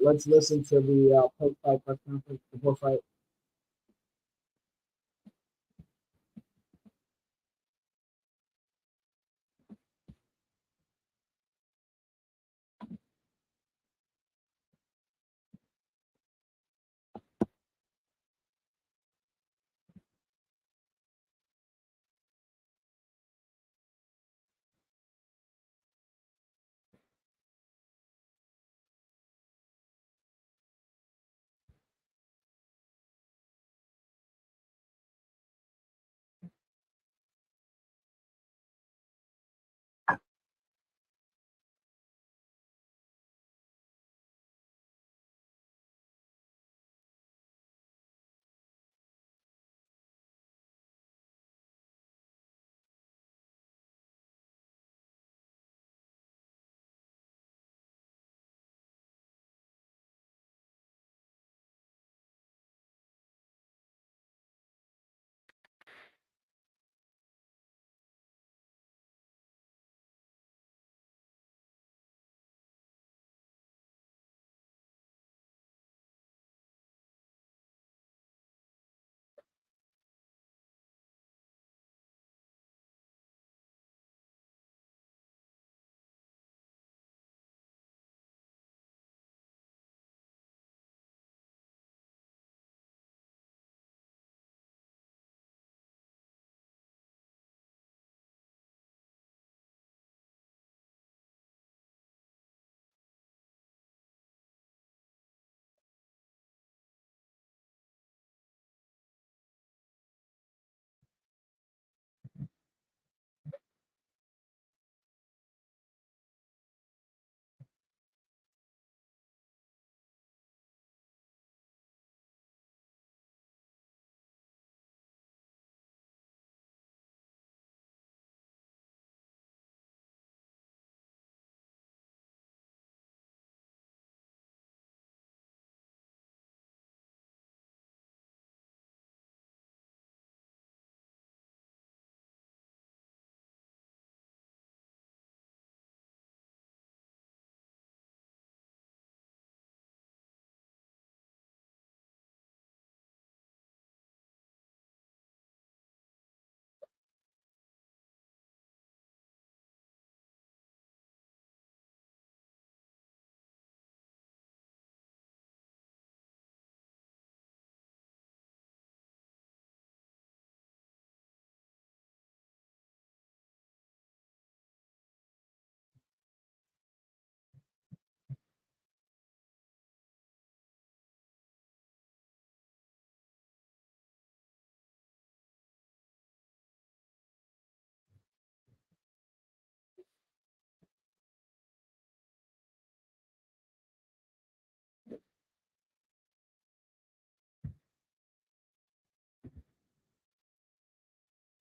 [SPEAKER 1] Let's listen to the post fight press conference. The post fight.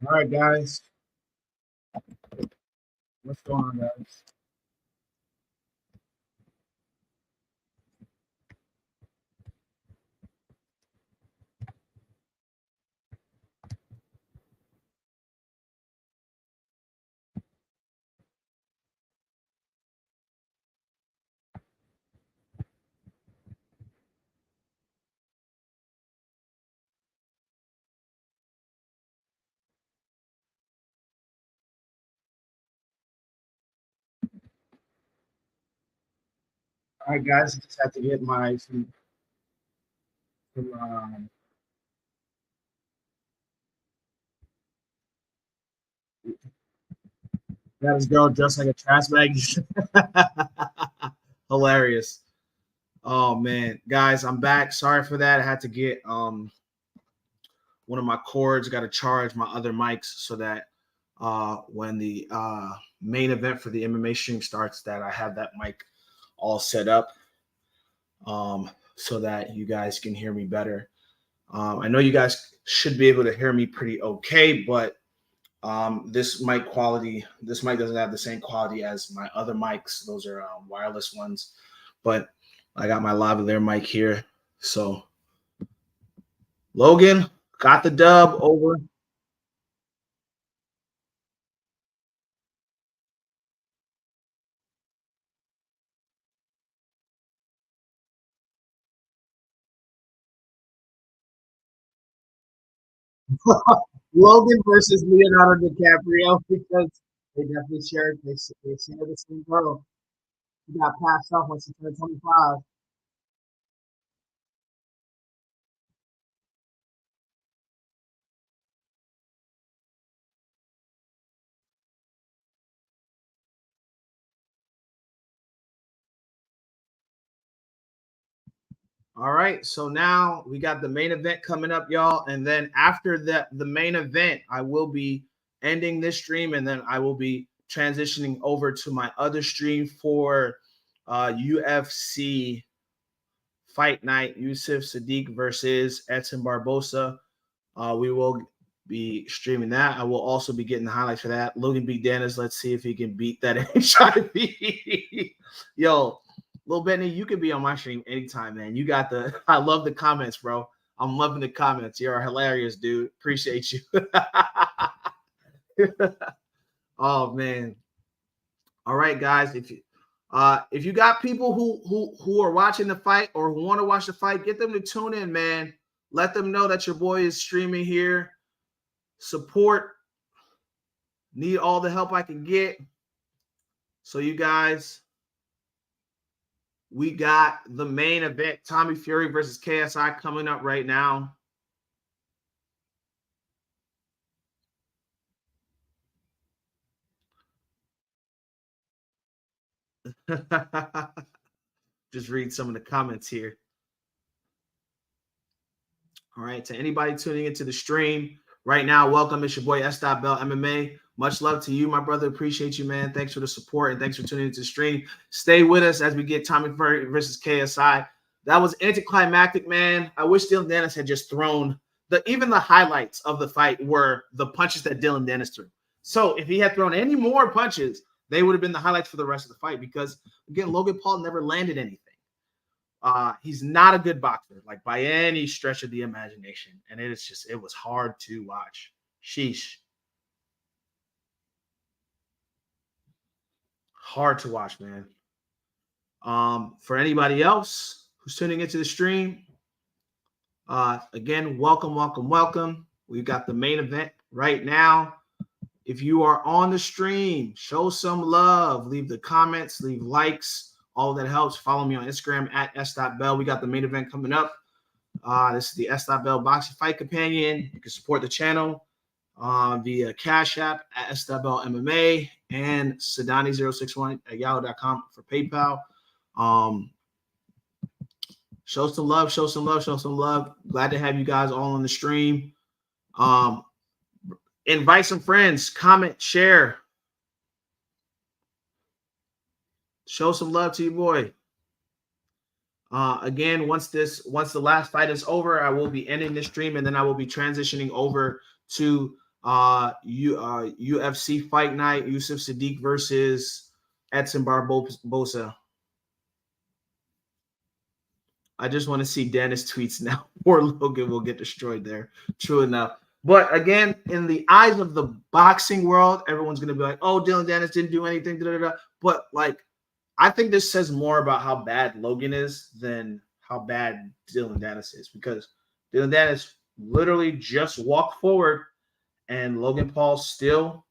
[SPEAKER 1] All right, guys. What's going on, guys? All right, guys. I just had to get my some that is girl dressed like a trash bag. Hilarious. Oh man, guys, I'm back. Sorry for that. I had to get one of my cords, got to charge my other mics so that when the main event for the MMA stream starts, that I have that mic all set up so that you guys can hear me better. I know you guys should be able to hear me pretty okay, but this mic doesn't have the same quality as my other mics. Those are wireless ones, but I got my lavalier mic here. So Logan got the dub over. Logan versus Leonardo DiCaprio, because they definitely they share the same girl. He got passed off once he turned 25. All right, so now we got the main event coming up, y'all, and then after the main event, I will be ending this stream, and then I will be transitioning over to my other stream for UFC Fight Night, Yusuf Sadiq versus Edson Barbosa. We will be streaming that. I will also be getting the highlights for that. Logan beat Danis. Let's see if he can beat that HIV. Yo, Lil Benny, you can be on my stream anytime, man. You got the. I love the comments, bro. I'm loving the comments. You're hilarious, dude. Appreciate you. Oh man. All right, guys. If you got people who are watching the fight or who want to watch the fight, get them to tune in, man. Let them know that your boy is streaming here. Support. Need all the help I can get. So you guys, we got the main event, Tommy Fury versus KSI, coming up right now. Just read some of the comments here. All right, to anybody tuning into the stream right now, welcome. It's your boy S. Bell MMA. Much love to you, my brother. Appreciate you, man. Thanks for the support and thanks for tuning into the stream. Stay with us as we get Tommy Fury versus KSI. That was anticlimactic, man. I wish Dillon Danis had just thrown even the highlights of the fight were the punches that Dillon Danis threw. So if he had thrown any more punches, they would have been the highlights for the rest of the fight because, again, Logan Paul never landed anything. He's not a good boxer, like by any stretch of the imagination. And it was hard to watch. Sheesh. Hard to watch, man. For anybody else who's tuning into the stream, again, welcome. We've got the main event right now. If you are on the stream, show some love. Leave the comments, leave likes. All that helps. Follow me on Instagram at s.bell. We got the main event coming up. This is the s.bell Boxing Fight Companion. You can support the channel via Cash App at s.bell MMA and Sadani061 at yahoo.com for PayPal. Show some love. Glad to have you guys all on the stream. Invite some friends, comment, share. Show some love to your boy. Again, once the last fight is over, I will be ending this stream and then I will be transitioning over to UFC Fight Night, Yusuf Sadiq versus Edson Barbosa. I just want to see Danis tweets now, or Logan will get destroyed there. True enough. But again, in the eyes of the boxing world, everyone's going to be like, oh, Dillon Danis didn't do anything. Da, da, da. But, like, I think this says more about how bad Logan is than how bad Dillon Danis is, because Dillon Danis literally just walked forward and Logan Paul still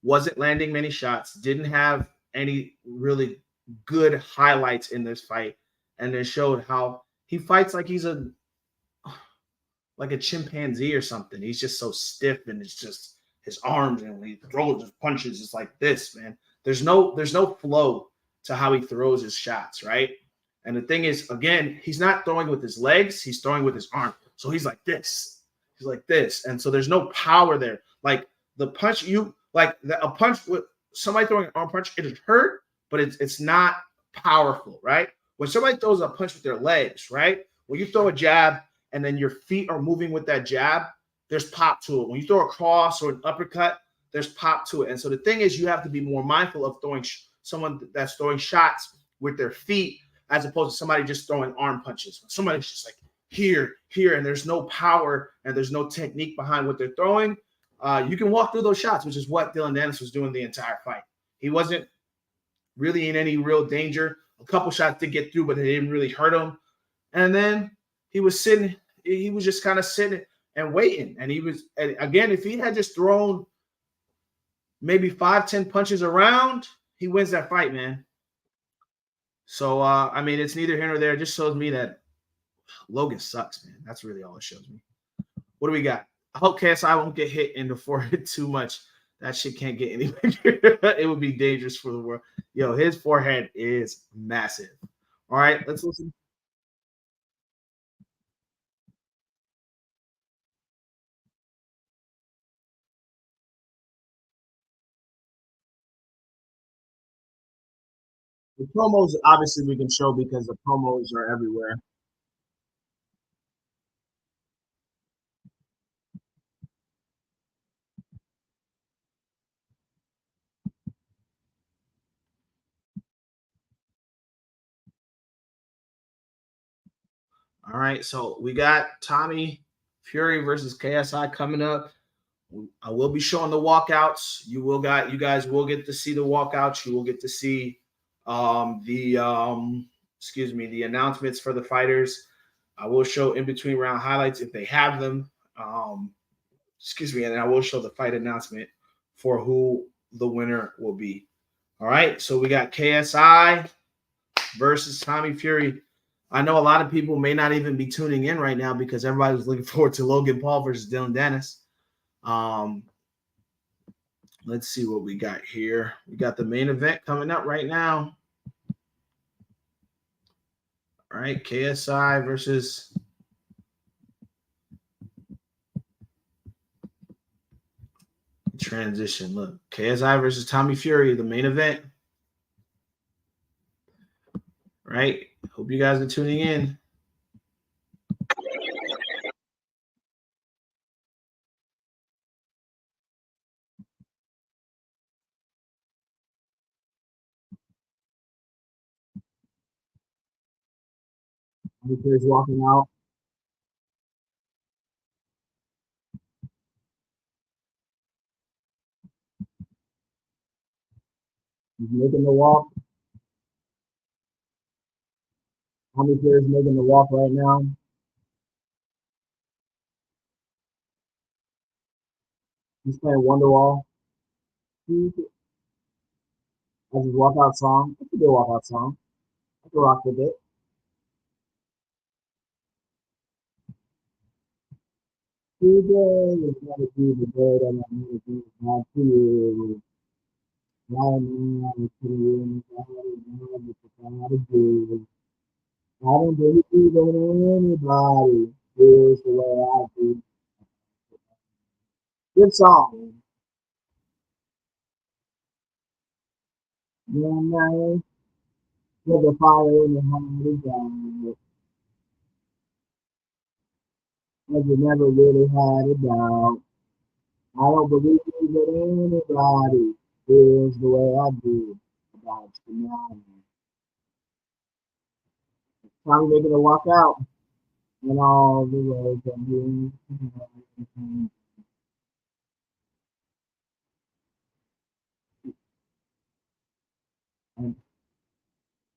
[SPEAKER 1] wasn't landing many shots, didn't have any really good highlights in this fight, and then showed how he fights like he's a chimpanzee or something. He's just so stiff, and it's just his arms, and he throws his punches just like this, man. There's no flow to how he throws his shots, right? And the thing is, again, he's not throwing with his legs, he's throwing with his arm. So he's like this. He's like this. And so there's no power there. Like the punch, a punch with somebody throwing an arm punch, it hurt, but it's not powerful, right? When somebody throws a punch with their legs, right? When you throw a jab and then your feet are moving with that jab, there's pop to it. When you throw a cross or an uppercut, there's pop to it. And so the thing is, you have to be more mindful of throwing someone that's throwing shots with their feet as opposed to somebody just throwing arm punches. Somebody's just like here, and there's no power and there's no technique behind what they're throwing. You can walk through those shots, which is what Dillon Danis was doing the entire fight. He wasn't really in any real danger. A couple shots did get through, but they didn't really hurt him. And then he was just kind of sitting and waiting. And again, if he had just thrown maybe 5-10 punches around, he wins that fight, man. So, I mean, it's neither here nor there. It just shows me that Logan sucks, man. That's really all it shows me. What do we got? I hope KSI won't get hit in the forehead too much. That shit can't get any bigger. It would be dangerous for the world. Yo, his forehead is massive. All right, let's listen. The promos, obviously, we can show because the promos are everywhere. All right, so we got Tommy Fury versus KSI coming up. I will be showing the walkouts. You guys will get to see the walkouts. You will get to see the announcements for the fighters. I will show in between round highlights if they have them. And I will show the fight announcement for who the winner will be. All right, so we got KSI versus Tommy Fury. I know a lot of people may not even be tuning in right now because everybody's looking forward to Logan Paul versus Dillon Danis. Let's see what we got here. We got the main event coming up right now. All right, KSI versus transition. Look, KSI versus Tommy Fury, the main event. Right? Hope you guys are tuning in. He's walking out. He's making the walk. Tommy Fury's making the walk right now. He's playing Wonderwall. That's his walkout song. That's a good walkout song. I can rock with it. Today is going to be the day that I'm going to be back to you. Right now, I'm putting what you gotta do. I don't believe that anybody feels the way I do. Good song. One night, with the fire in the heart is down. But you never really had a doubt. I don't believe that anybody feels the way I do about tonight. Tommy making a walk out and all the way from here.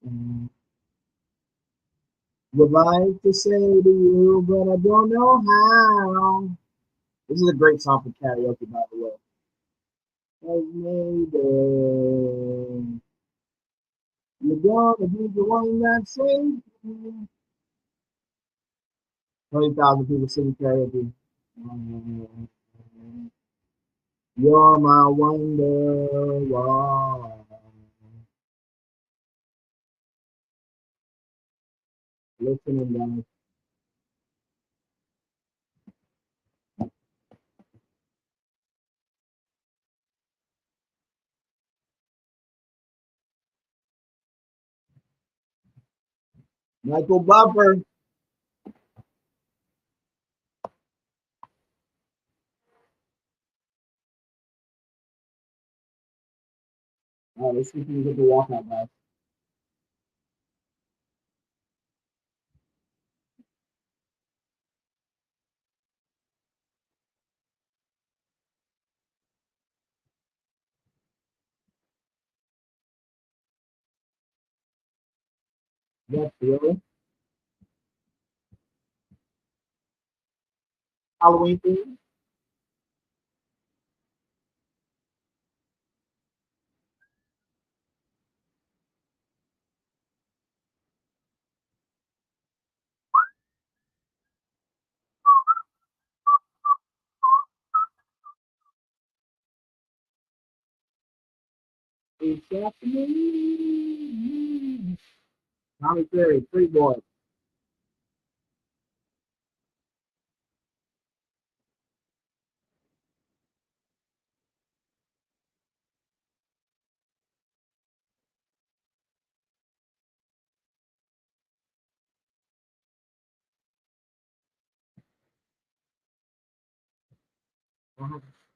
[SPEAKER 1] And would like to say to you, but I don't know how. This is a great song for karaoke, by the way. Hey, maybe you're gonna be the one that saves me. 20,000 people singing karaoke. You're my wonderwall. Listening, guys. Michael Buffer. All right, let's see if we can get the walkout, guys. Yes, really? Halloween theme? It's happening. Tommy Fury, Free Boy.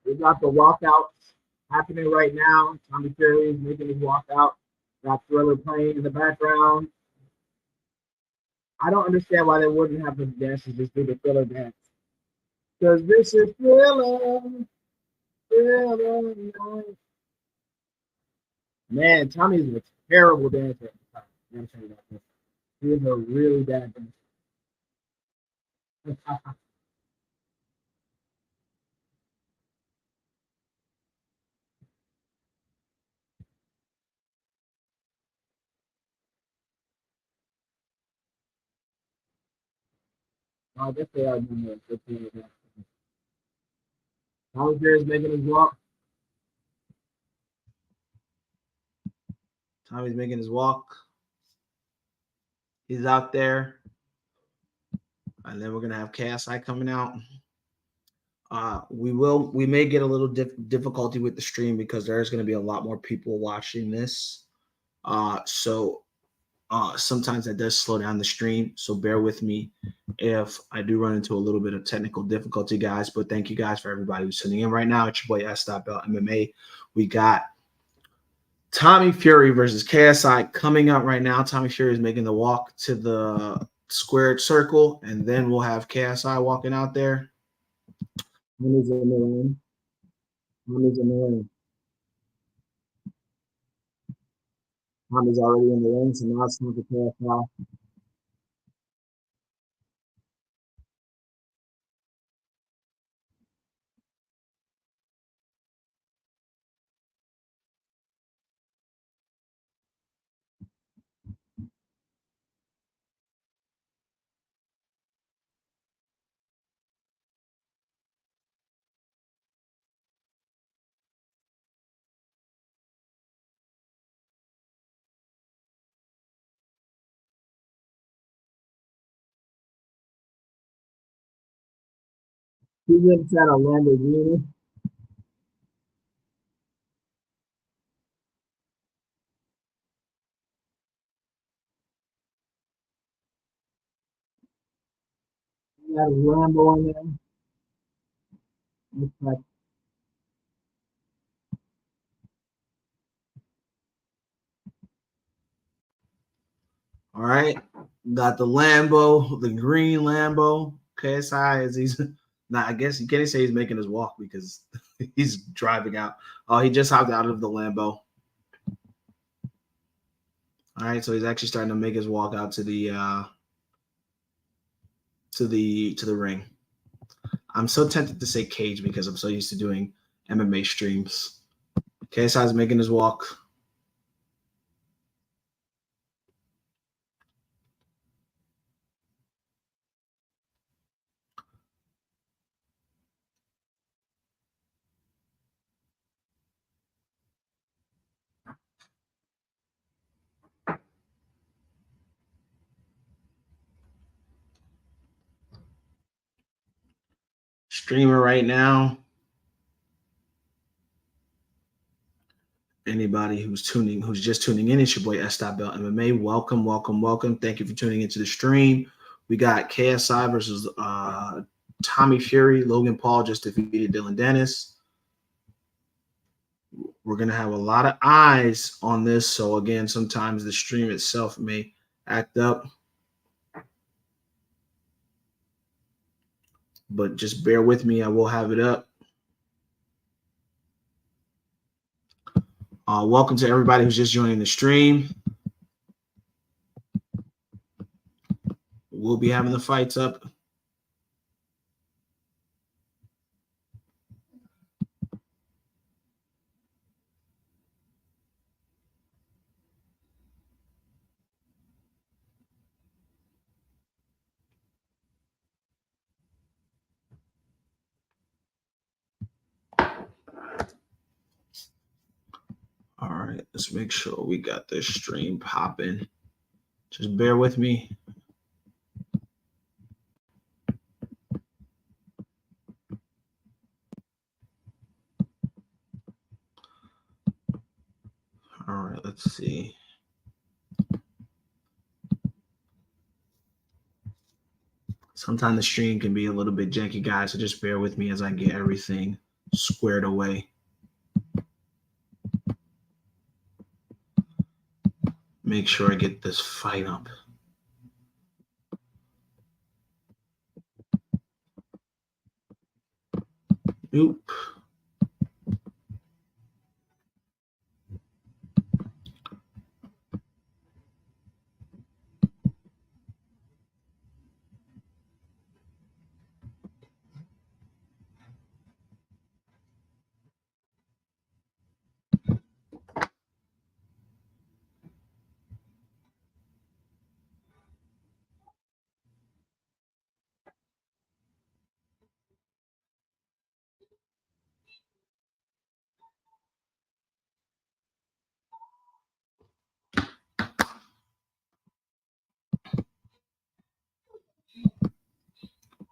[SPEAKER 1] We got the walkouts happening right now. Tommy Fury is making his walkout. Got Thriller playing in the background. I don't understand why they wouldn't have the dancers just do the Thriller dance. Because this is Thriller. Thriller. Man, Tommy is a terrible dancer at the time. I'm saying that. He is a really bad dancer. I guess they are doing it. Tommy Fury is making his walk. Tommy's making his walk. He's out there. And then we're gonna have KSI coming out. We may get a little difficulty with the stream because there's going to be a lot more people watching this. So sometimes that does slow down the stream. So bear with me if I do run into a little bit of technical difficulty, guys. But thank you guys for everybody who's tuning in right now. It's your boy S.Bell MMA. We got Tommy Fury versus KSI coming up right now. Tommy Fury is making the walk to the squared circle, and then we'll have KSI walking out there. Money's in the lane. Money's in the lane. Tommy's already in the ring, so now it's time to KSI. He lives at a Lamborghini. He got a Lambo in there. Looks like right. Got the Lambo, the green Lambo. KSI is he's not. I guess you can't say he's making his walk because he's driving out. Oh, he just hopped out of the Lambo. All right, so he's actually starting to make his walk out to the ring. I'm so tempted to say cage because I'm so used to doing MMA streams. KSI is making his walk. Streamer right now. Anybody who's just tuning in, it's your boy S.Bell MMA. Welcome, welcome, welcome. Thank you for tuning into the stream. We got KSI versus Tommy Fury. Logan Paul just defeated Dillon Danis. We're going to have a lot of eyes on this. So, again, sometimes the stream itself may act up. But just bear with me. I will have it up. Welcome to everybody who's just joining the stream. We'll be having the fights up. All right, let's make sure we got this stream popping. Just bear with me. All right, let's see. Sometimes the stream can be a little bit janky, guys, so just bear with me as I get everything squared away. Make sure I get this fight up. Oop.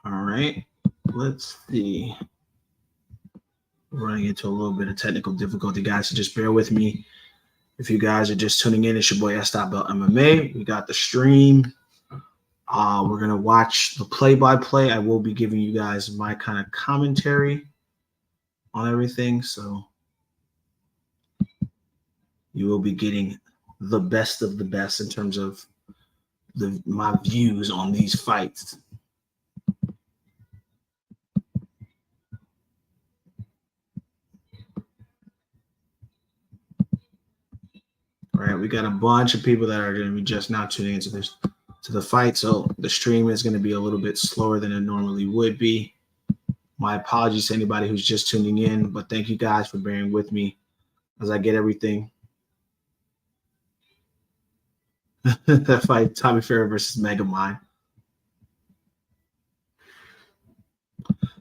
[SPEAKER 1] All right, let's see. Running into a little bit of technical difficulty, guys, so just bear with me. If you guys are just tuning in, it's your boy S.Bell MMA. We got the stream. We're going to watch the play-by-play. I will be giving you guys my kind of commentary on everything, so you will be getting the best of the best in terms of my views on these fights. All right, we got a bunch of people that are going to be just now tuning into this to the fight, so the stream is going to be a little bit slower than it normally would be. My apologies to anybody who's just tuning in, but thank you guys for bearing with me as I get everything. That fight, Tommy Fury versus Megamind.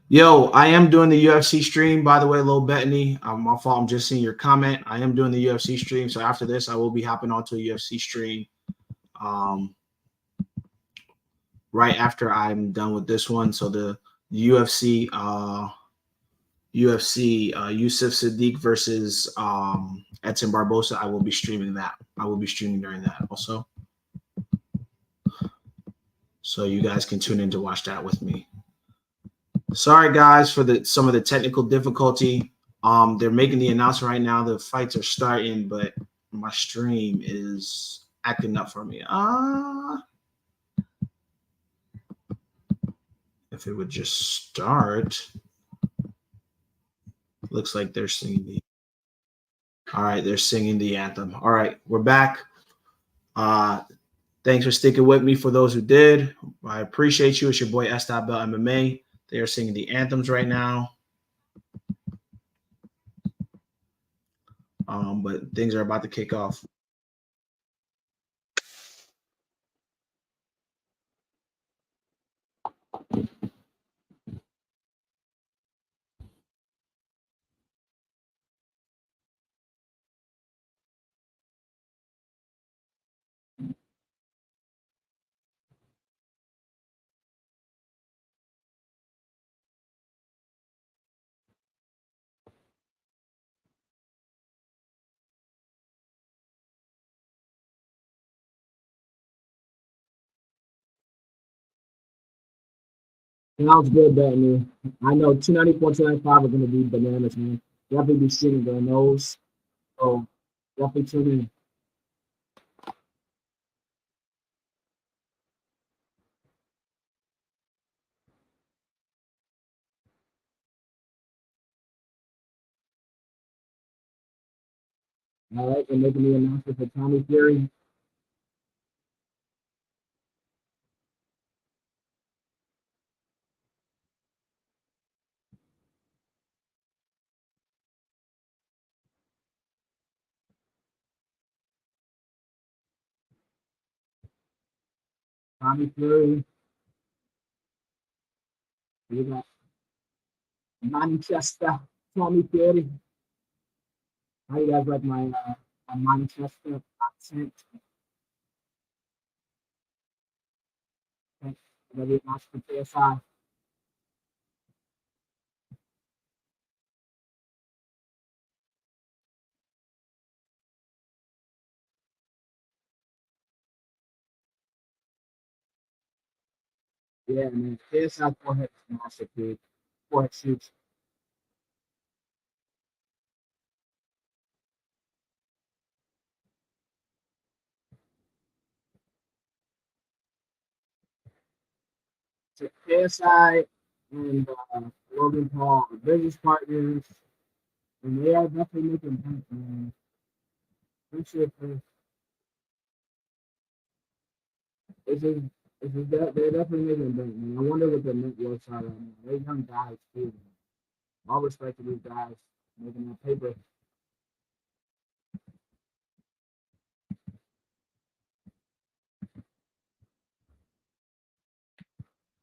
[SPEAKER 1] Yo, I am doing the UFC stream, by the way, Lil Bettany. My fault, I'm just seeing your comment. I am doing the UFC stream, so after this, I will be hopping onto a UFC stream right after I'm done with this one. So the UFC Yusuf Sadiq versus Edson Barbosa, I will be streaming that. I will be streaming during that also. So you guys can tune in to watch that with me. Sorry, guys, for some of the technical difficulty. They're making the announcement right now. The fights are starting, but my stream is acting up for me. If it would just start. Looks like they're singing the. All right, they're singing the anthem. All right, we're back. Thanks for sticking with me. For those who did, I appreciate you. It's your boy S.Bell MMA. They are singing the anthems right now. But things are about to kick off. Sounds good, Batman. I know 294, 295 are going to be bananas, man. Definitely be shooting their nose. So definitely tune in. All right, they're making the announcement for Tommy Fury. Tommy Fury. We got Manchester. Tommy Fury. How you guys like my Manchester accent? Maybe not for KSI. Yeah, man. KSI forehead is massive, dude. Forehead shoots. So KSI and Logan Paul are business partners, and they are definitely making bank, man. Appreciate this. It's just, they're definitely making bank, man. I wonder what their net worths are right now. They're young guys, too, man. All respect to these guys making that paper.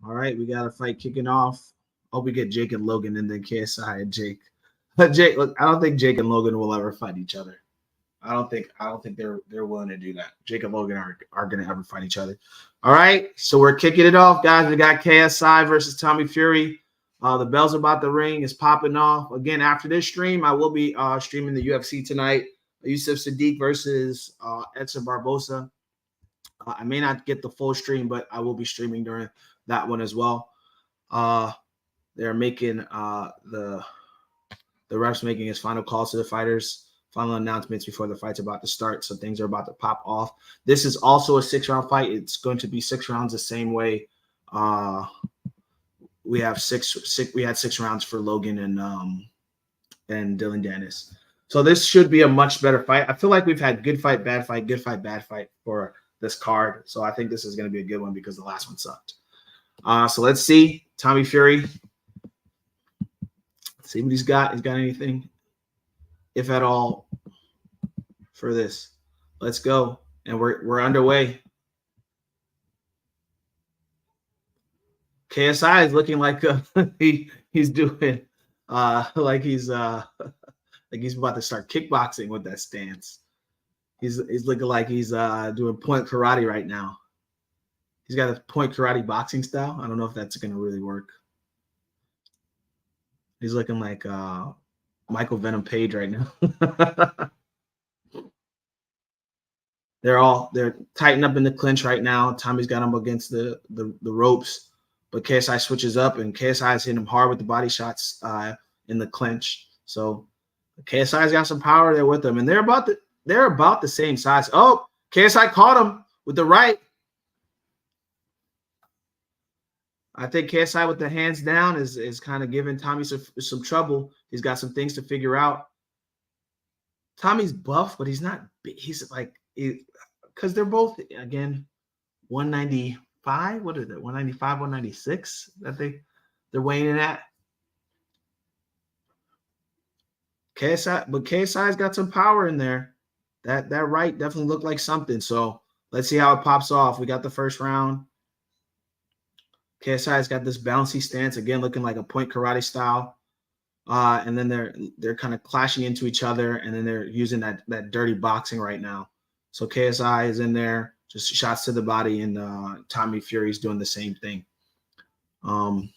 [SPEAKER 1] All right, we got a fight kicking off. Hope we get Jake and Logan and then KSI and Jake. Jake, look, I don't think Jake and Logan will ever fight each other. I don't think they're willing to do that. Jake and Logan are going to ever fight each other. All right, so we're kicking it off, guys. We got KSI versus Tommy Fury. The bell's about to ring. It's popping off. Again, after this stream, I will be streaming the UFC tonight. Yusuf Sadiq versus Edson Barbosa. I may not get the full stream, but I will be streaming during that one as well. They're making the refs making his final calls to the fighters, final announcements before the fight's about to start. So things are about to pop off. This is also a 6-round fight. It's going to be 6 rounds the same way. We had 6 rounds for Logan and Dillon Danis. So this should be a much better fight. I feel like we've had good fight, bad fight, good fight, bad fight for this card. So I think this is going to be a good one because the last one sucked. So let's see. Tommy Fury. Let's see what he's got. He's got anything, if at all, for this. Let's go. And we're underway. KSI is looking like he's doing like he's about to start kickboxing with that stance. He's looking like he's doing point karate right now. He's got a point karate boxing style. I don't know if that's going to really work. He's looking like Michael Venom Page right now. They're tightened up in the clinch right now. Tommy's got him against the ropes, but KSI switches up, and KSI is hitting him hard with the body shots in the clinch. So KSI's got some power there with them, and they're about the same size. Oh, KSI caught him with the right. I think KSI with the hands down is kind of giving Tommy some trouble. He's got some things to figure out. Tommy's buff, but he's not. He's like, because they're both, again, 195. What is it? 195, 196 that they're weighing in at. KSI, but KSI's got some power in there. That right definitely looked like something. So let's see how it pops off. We got the first round. KSI's got this bouncy stance, again, looking like a point karate style. And then they're kind of clashing into each other, and then they're using that dirty boxing right now. So KSI is in there, just shots to the body, and Tommy Fury is doing the same thing. But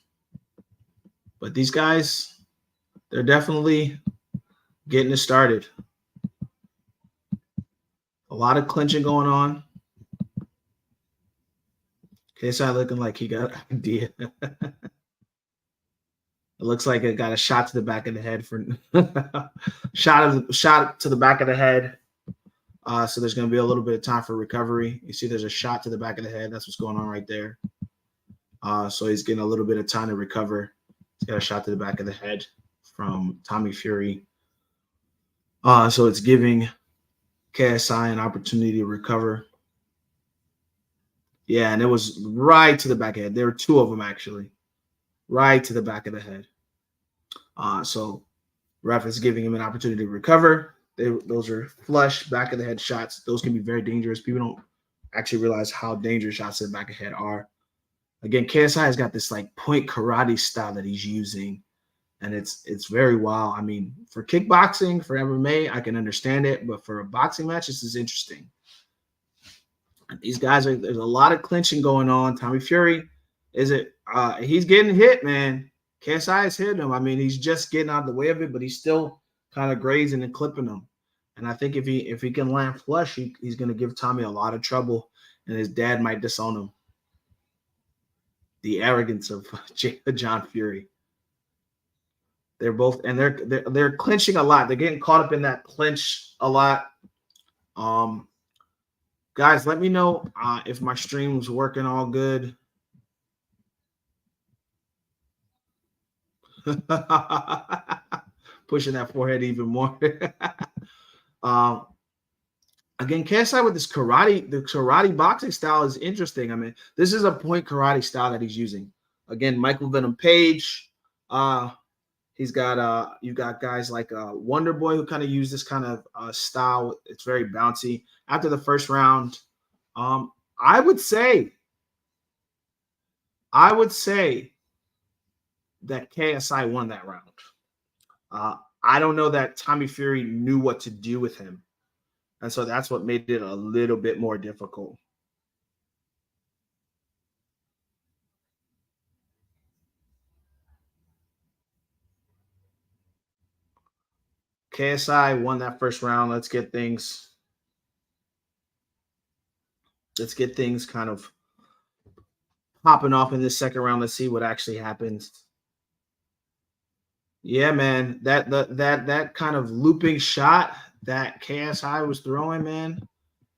[SPEAKER 1] these guys, they're definitely getting it started. A lot of clinching going on. KSI looking like he got an idea. It looks like it got a shot to the back of the head for shot to the back of the head. So there's going to be a little bit of time for recovery. You see there's a shot to the back of the head. That's what's going on right there. So he's getting a little bit of time to recover. He's got a shot to the back of the head from Tommy Fury. So it's giving KSI an opportunity to recover. Yeah, and it was right to the back of the head. There were two of them, actually. Right to the back of the head. So ref is giving him an opportunity to recover. Those are flush back of the head shots. Those can be very dangerous. People don't actually realize how dangerous shots to the back of the head are. Again, KSI has got this like point karate style that he's using, and it's very wild. I mean, for kickboxing, for MMA, I can understand it, but for a boxing match, this is interesting. These guys there's a lot of clinching going on. Tommy Fury, he's getting hit, man. KSI is hitting him. I mean, he's just getting out of the way of it, but he's still kind of grazing and clipping him. And I think if he can land flush, he's going to give Tommy a lot of trouble, and his dad might disown him. The arrogance of John Fury. They're both, and they're clinching a lot. They're getting caught up in that clinch a lot. Guys, let me know if my stream's working all good. Pushing that forehead even more. Again, KSI with this the karate boxing style is interesting. I mean, this is a point karate style that he's using. Again, Michael Venom Page. He's got you got guys like Wonder Boy who kind of use this kind of style. It's very bouncy. After the first round, I would say that KSI won that round. I don't know that Tommy Fury knew what to do with him, and so that's what made it a little bit more difficult. KSI won that first round. Let's get things kind of popping off in this second round. Let's see what actually happens. Yeah, man, that kind of looping shot that KSI was throwing, man,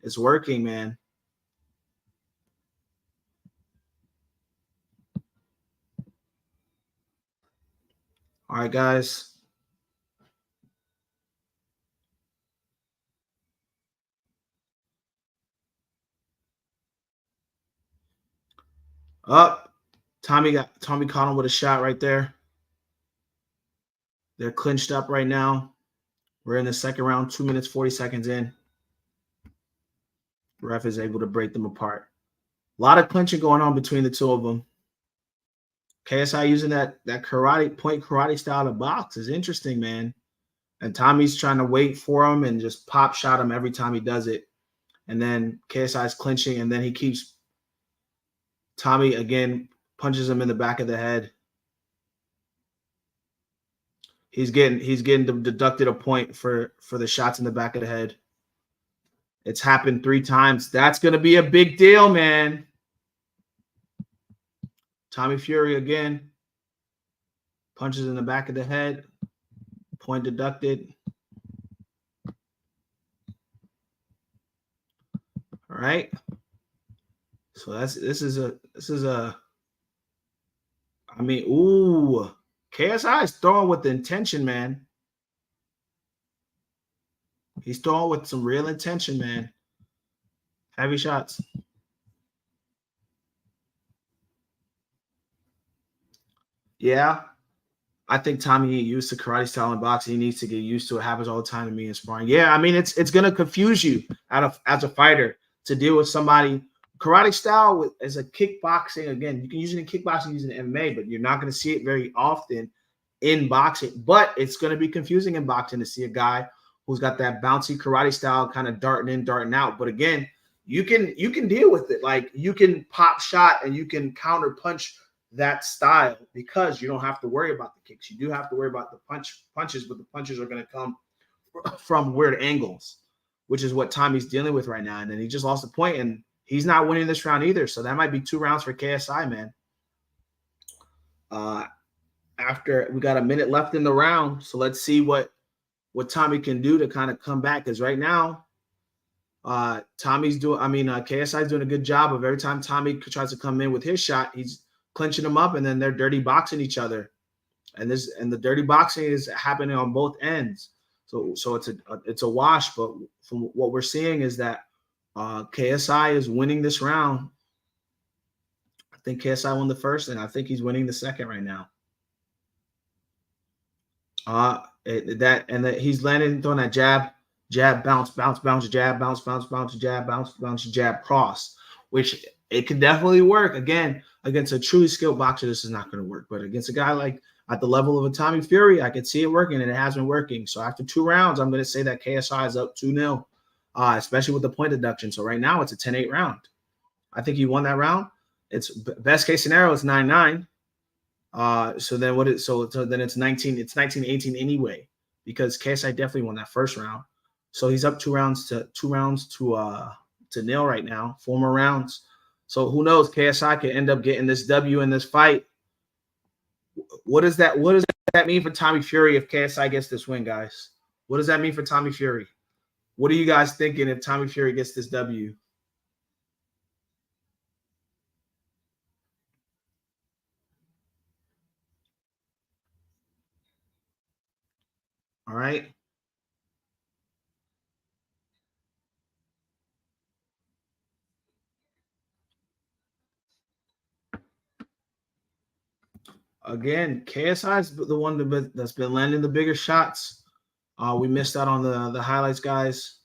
[SPEAKER 1] it's working, man. All right, guys. Up. Tommy caught him with a shot right there. They're clinched up right now. We're in the second round, 2 minutes, 40 seconds in. Ref is able to break them apart. A lot of clinching going on between the two of them. KSI using that point karate style of box is interesting, man. And Tommy's trying to wait for him and just pop shot him every time he does it. And then KSI's clinching, and then he keeps Tommy again, punches him in the back of the head. He's getting deducted a point for the shots in the back of the head. It's happened 3 times. That's going to be a big deal, man. Tommy Fury again. Punches in the back of the head. Point deducted. right? So this is a. I mean, ooh, KSI is throwing with the intention, man. He's throwing with some real intention, man. Heavy shots. Yeah, I think Tommy ain't used to karate style in boxing. He needs to get used to it. It happens all the time to me in sparring. Yeah, I mean it's gonna confuse you as a fighter to deal with somebody. Karate style as a kickboxing, again, you can use it in kickboxing, use it in MMA, but you're not gonna see it very often in boxing. But it's gonna be confusing in boxing to see a guy who's got that bouncy karate style, kind of darting in, darting out. But again, you can deal with it. Like you can pop shot and you can counter punch that style because you don't have to worry about the kicks. You do have to worry about the punches, but the punches are going to come from weird angles, which is what Tommy's dealing with right now. And then he just lost a point, and he's not winning this round either. So that might be 2 rounds for KSI, man. After we got a minute left in the round, so let's see what Tommy can do to kind of come back. Because right now, KSI is doing a good job of every time Tommy tries to come in with his shot, he's clinching them up, and then they're dirty boxing each other, and the dirty boxing is happening on both ends. So it's a wash. But from what we're seeing is that KSI is winning this round. I think KSI won the first, and I think he's winning the second right now. He's landing throwing that jab, bounce, jab, bounce, jab, cross, which it can definitely work. Again, against a truly skilled boxer, this is not going to work. But against a guy like at the level of a Tommy Fury, I could see it working, and it has been working. So after 2 rounds, I'm going to say that KSI is up 2-0, especially with the point deduction. So right now, it's a 10-8 round. I think he won that round. It's best case scenario, it's 9-9. So then it's 19. It's 19-18 anyway, because KSI definitely won that first round. So he's up 2 rounds to 0 right now. 4 more rounds. So who knows? KSI could end up getting this W in this fight. What does that mean for Tommy Fury if KSI gets this win, guys? What does that mean for Tommy Fury? What are you guys thinking if Tommy Fury gets this W? All right. Again, KSI is the one that's been landing the bigger shots. We missed out on the highlights, guys.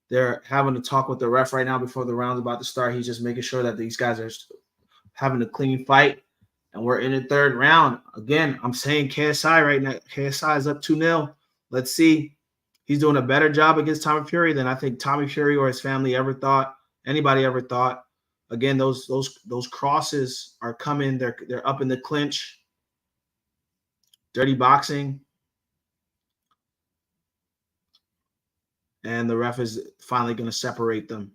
[SPEAKER 1] They're having to talk with the ref right now before the round's about to start. He's just making sure that these guys are having a clean fight. And we're in the 3rd round. Again, I'm saying KSI right now. KSI is up 2-0. Let's see. He's doing a better job against Tommy Fury than I think Tommy Fury or his family ever thought, anybody ever thought. Again, those crosses are coming. They're up in the clinch. Dirty boxing. And the ref is finally going to separate them.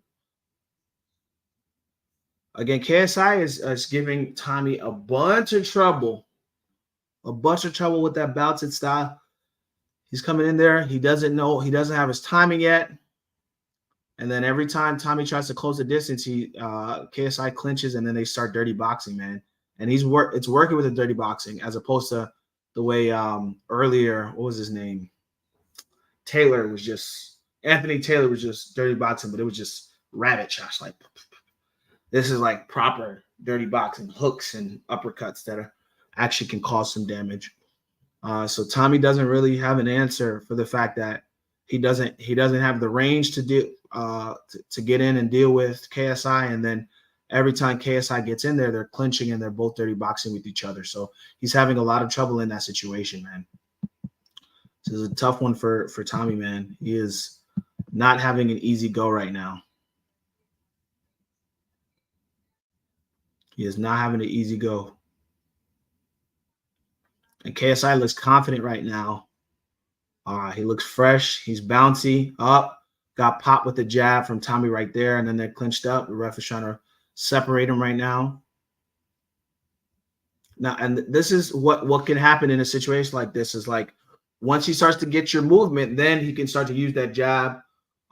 [SPEAKER 1] Again, KSI is giving Tommy a bunch of trouble. With that bouts style. He's coming in there. He doesn't know. He doesn't have his timing yet. And then every time Tommy tries to close the distance, KSI clinches, and then they start dirty boxing, man. And it's working with the dirty boxing as opposed to the way earlier, what was his name? Anthony Taylor was just dirty boxing, but it was just rabbit shots. Like, this is like proper dirty boxing, hooks and uppercuts that actually can cause some damage. So Tommy doesn't really have an answer for the fact that he doesn't have the range to get in and deal with KSI, and then every time KSI gets in there, they're clinching and they're both dirty boxing with each other. So he's having a lot of trouble in that situation, man. This is a tough one for Tommy, man. He is not having an easy go right now. He is not having an easy go. And KSI looks confident right now. He looks fresh. He's bouncy. Up. Got popped with the jab from Tommy right there, and then they're clinched up. The ref is trying to separate him right now. Now, and this is what can happen in a situation like this is like once he starts to get your movement, then he can start to use that jab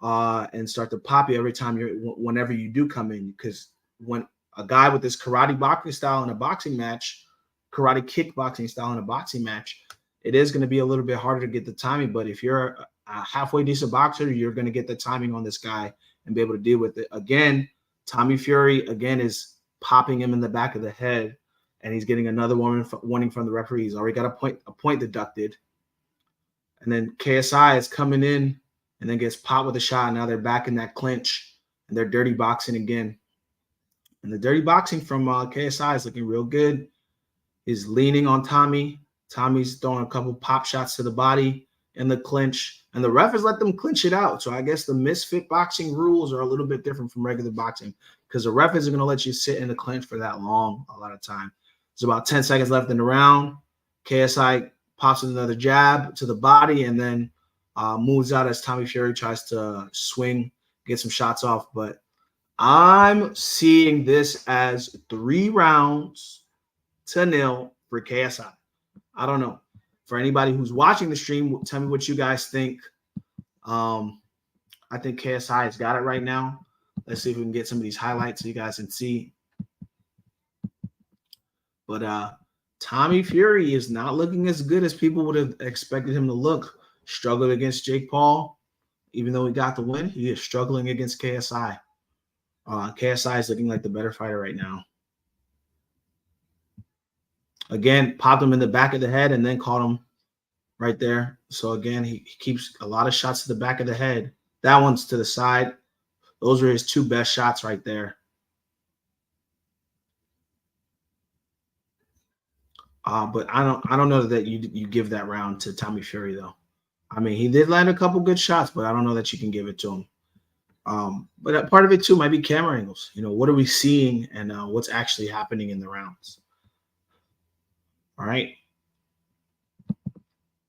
[SPEAKER 1] and start to pop you every time whenever you do come in. Because when a guy with this karate boxing style in a boxing match, karate kickboxing style in a boxing match, it is going to be a little bit harder to get the timing. But if you're a halfway decent boxer, you're going to get the timing on this guy and be able to deal with it. Again, Tommy Fury, again, is popping him in the back of the head, and he's getting another warning from the referee. He's already got a point deducted. And then KSI is coming in and then gets popped with a shot. Now they're back in that clinch, and they're dirty boxing again. And the dirty boxing from KSI is looking real good. He's leaning on Tommy. Tommy's throwing a couple pop shots to the body in the clinch, and the ref has let them clinch it out. So I guess the misfit boxing rules are a little bit different from regular boxing, because the ref isn't going to let you sit in the clinch for that long a lot of time. There's about 10 seconds left in the round. KSI pops with another jab to the body and then moves out as Tommy Fury tries to swing, get some shots off. But I'm seeing this as 3 rounds to nil for KSI. I don't know. For anybody who's watching the stream, tell me what you guys think. I think KSI has got it right now. Let's see if we can get some of these highlights so you guys can see. But Tommy Fury is not looking as good as people would have expected him to look. Struggled against Jake Paul. Even though he got the win, he is struggling against KSI. KSI is looking like the better fighter right now. Again, popped him in the back of the head and then caught him right there. So again, he keeps a lot of shots to the back of the head. That one's to the side. Those are his 2 best shots right there. But I don't know that you give that round to Tommy Fury though. I mean, he did land a couple good shots, but I don't know that you can give it to him. But part of it too might be camera angles. You know, what are we seeing and what's actually happening in the rounds? All right.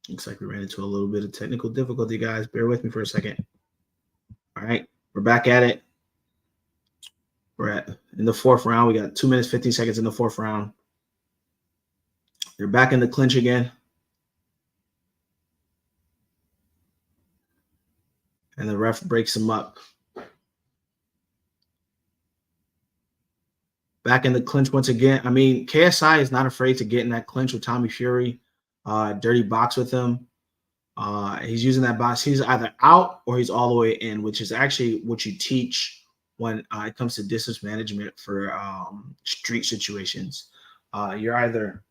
[SPEAKER 1] Looks like we ran into a little bit of technical difficulty, guys. Bear with me for a second. All right. We're back at it. We're in the 4th round. We got 2 minutes, 15 seconds in the 4th round. They're back in the clinch again. And the ref breaks him up. Back in the clinch once again. I mean, KSI is not afraid to get in that clinch with Tommy Fury. Dirty box with him. He's using that box. He's either out or he's all the way in, which is actually what you teach when it comes to distance management for street situations. You're either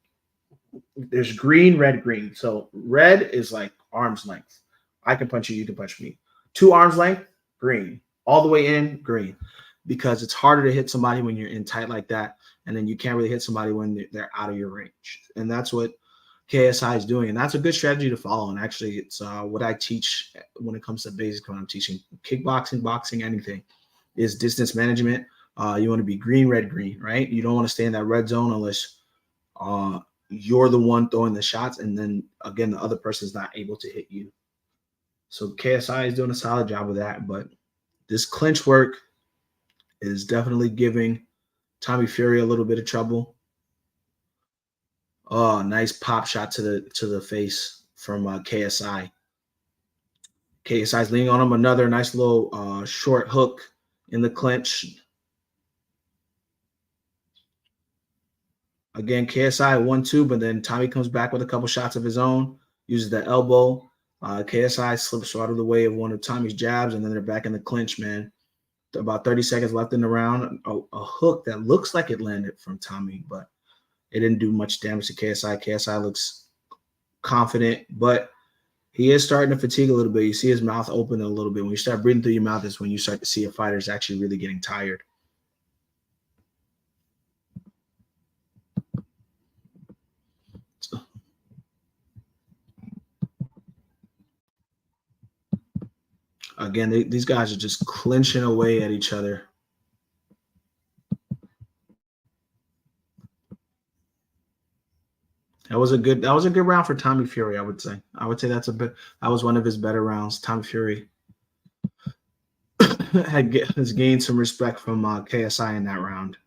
[SPEAKER 1] there's green, red, green. So red is like arm's length. I can punch you, you can punch me. 2 arms length, green. All the way in, green. Because it's harder to hit somebody when you're in tight like that, and then you can't really hit somebody when they're out of your range. And that's what KSI is doing, and that's a good strategy to follow. And actually, it's what I teach when it comes to basics when I'm teaching kickboxing, boxing, anything, is distance management. You want to be green, red, green, right? You don't want to stay in that red zone unless you're the one throwing the shots, and then again, the other person is not able to hit you. So KSI is doing a solid job with that, but this clinch work is definitely giving Tommy Fury a little bit of trouble. Oh, nice pop shot to the face from KSI. KSI's leaning on him. Another nice little short hook in the clinch. Again, KSI 1-2, but then Tommy comes back with a couple shots of his own, uses the elbow. KSI slips out of the way of one of Tommy's jabs, and then they're back in the clinch, man. About 30 seconds left in the round. A hook that looks like it landed from Tommy, but it didn't do much damage to KSI. KSI looks confident, but he is starting to fatigue a little bit. You see his mouth open a little bit. When you start breathing through your mouth is when you start to see a fighter is actually really getting tired. Again, these guys are just clinching away at each other. That was a good round for Tommy Fury, I would say. I would say that was one of his better rounds. Tommy Fury has gained some respect from KSI in that round.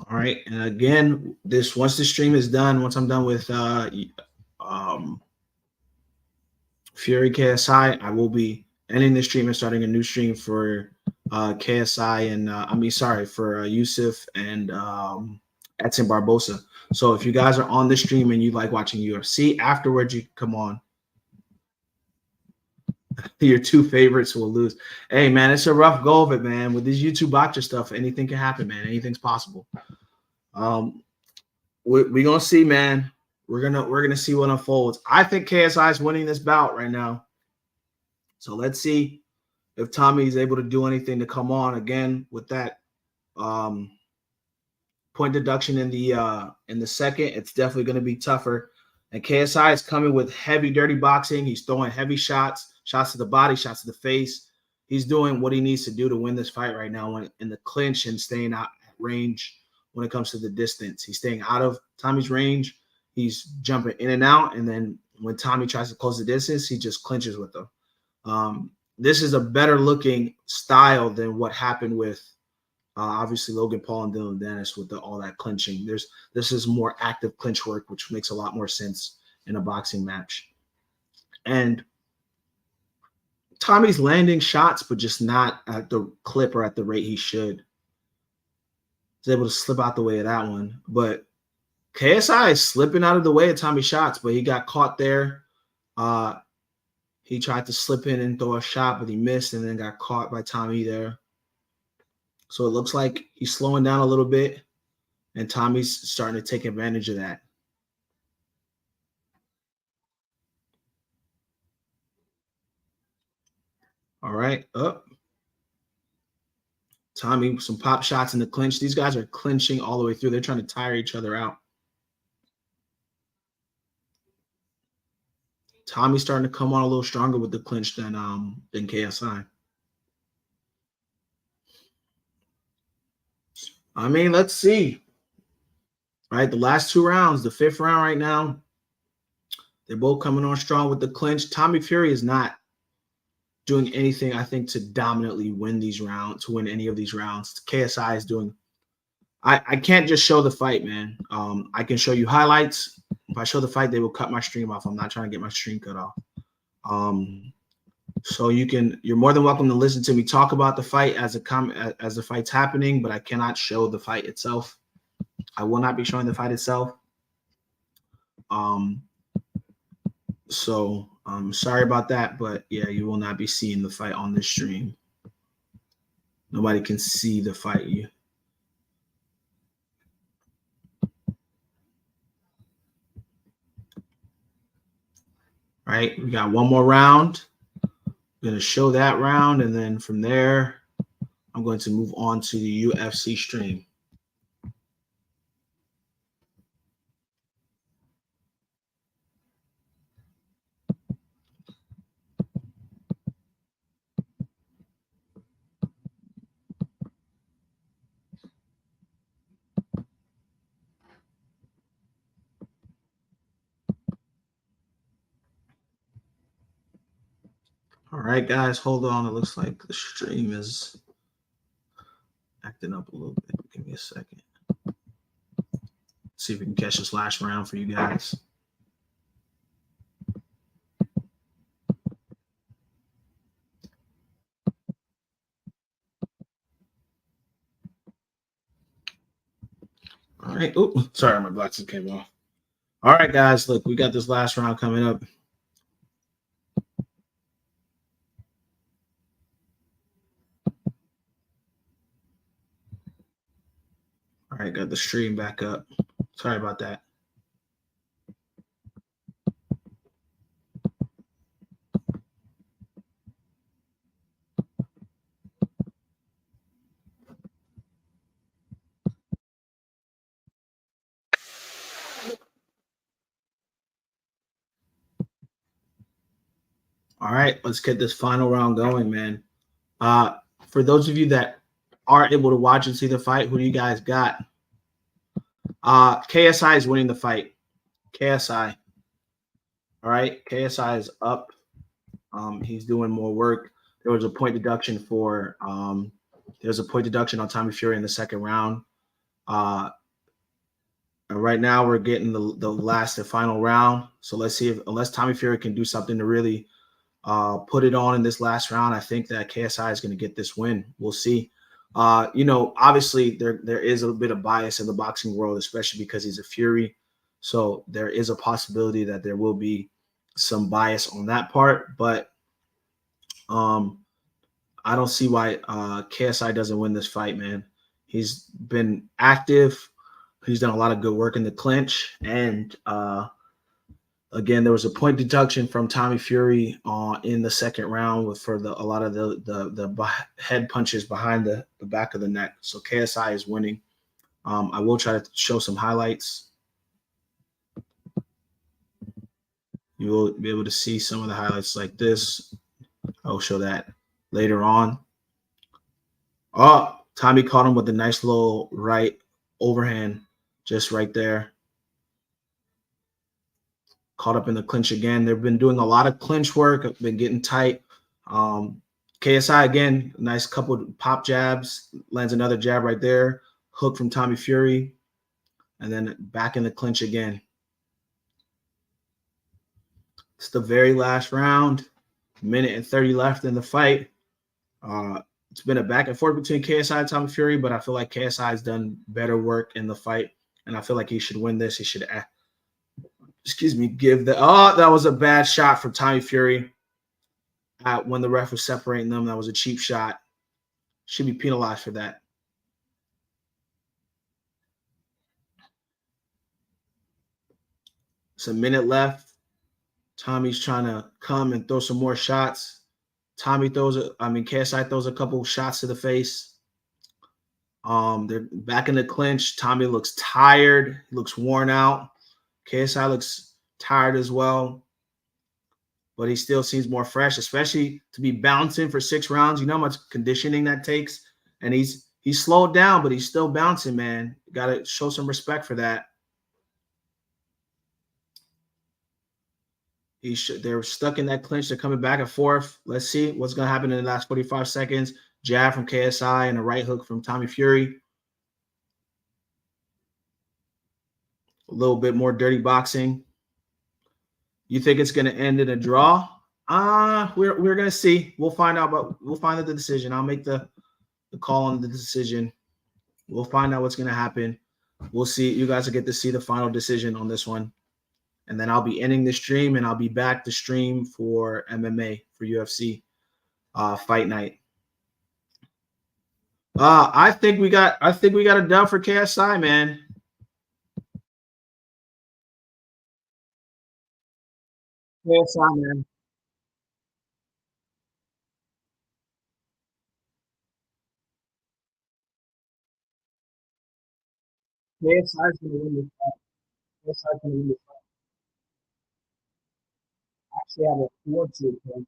[SPEAKER 1] All right, and again, once the stream is done, once I'm done with Fury KSI, I will be ending the stream and starting a new stream for KSI and for Yusuf and Edson Barbosa. So if you guys are on the stream and you like watching UFC, afterwards you come on. Your two favorites will lose. Hey man, it's a rough go of it, man. With this YouTube boxer stuff, anything can happen, man. Anything's possible. We're gonna see, man. We're gonna see what unfolds. I think KSI is winning this bout right now. So let's see if Tommy is able to do anything to come on again with that point deduction in the second. It's definitely going to be tougher. And KSI is coming with heavy, dirty boxing. He's throwing heavy shots to the body, shots to the face. He's doing what he needs to do to win this fight right now in the clinch and staying out at range when it comes to the distance. He's staying out of Tommy's range. He's jumping in and out. And then when Tommy tries to close the distance, he just clinches with him. This is a better looking style than what happened with obviously Logan Paul and Dillon Danis with all that clinching. This is more active clinch work, which makes a lot more sense in a boxing match. And Tommy's landing shots, but just not at the clip or at the rate he should. He's able to slip out the way of that one. But KSI is slipping out of the way of Tommy's shots, but he got caught there. He tried to slip in and throw a shot, but he missed and then got caught by Tommy there. So it looks like he's slowing down a little bit, and Tommy's starting to take advantage of that. All right, up. Tommy, some pop shots in the clinch. These guys are clinching all the way through. They're trying to tire each other out. Tommy's starting to come on a little stronger with the clinch than KSI. I mean, let's see. All right, the last two rounds, the fifth round right now, they're both coming on strong with the clinch. Tommy Fury is not doing anything, I think, to dominantly win these rounds, to win any of these rounds. KSI is doing – I can't just show the fight, man. I can show you highlights. If I show the fight, they will cut my stream off. I'm not trying to get my stream cut off. So you're more than welcome to listen to me talk about the fight as the fight's happening, but I cannot show the fight itself. I will not be showing the fight itself. So I'm sorry about that, but yeah, you will not be seeing the fight on this stream. Nobody can see the fight. All right, we got one more round. I'm going to show that round, and then from there, I'm going to move on to the UFC stream. All right, guys, hold on. It looks like the stream is acting up a little bit. Give me a second. See if we can catch this last round for you guys. All right. Oh, sorry, my glasses came off. All right, guys, look, we got this last round coming up. All right, got the stream back up. Sorry about that. All right, let's get this final round going, man. For those of you that aren't able to watch and see the fight, who do you guys got? KSI is winning the fight. KSI. All right, KSI is up. He's doing more work. There was a point deduction on Tommy Fury in the second round. And right now we're getting the last and final round. So let's see if unless Tommy Fury can do something to really put it on in this last round, I think that KSI is going to get this win. We'll see. Obviously there is a bit of bias in the boxing world, especially because he's a Fury. So there is a possibility that there will be some bias on that part, but I don't see why KSI doesn't win this fight, man. He's been active. He's done a lot of good work in the clinch, and again, there was a point deduction from Tommy Fury in the second round for a lot of the head punches behind the back of the neck. So KSI is winning. I will try to show some highlights. You will be able to see some of the highlights like this. I'll show that later on. Oh, Tommy caught him with a nice little right overhand, just right there. Caught up in the clinch again. They've been doing a lot of clinch work, been getting tight. KSI again, nice couple pop jabs, lands another jab right there. Hook from Tommy Fury, and then back in the clinch again. It's the very last round, minute and 30 left in the fight. It's been a back and forth between KSI and Tommy Fury, but I feel like KSI has done better work in the fight, and I feel like he should win this. He should, give the. Oh, that was a bad shot from Tommy Fury. When the ref was separating them, that was a cheap shot. Should be penalized for that. It's a minute left. Tommy's trying to come and throw some more shots. KSI throws a couple shots to the face. They're back in the clinch. Tommy looks tired. He looks worn out. KSI looks tired as well, but he still seems more fresh, especially to be bouncing for 6 rounds. You know how much conditioning that takes, and he's slowed down, but he's still bouncing, man. Got to show some respect for that. They're stuck in that clinch. They're coming back and forth. Let's see what's going to happen in the last 45 seconds. Jab from KSI and a right hook from Tommy Fury. A little bit more dirty boxing. You think it's going to end in a draw? We're going to see. We'll find out, but we'll find out the decision. I'll make the call on the decision. We'll find out what's going to happen. We'll see. You guys will get to see the final decision on this one. And then I'll be ending the stream, and I'll be back to stream for MMA, for UFC fight night. I think we got a dub for KSI, man. KSI, man. KSI's gonna win this fight. KSI's gonna win this fight. I actually have a 4-2 for him.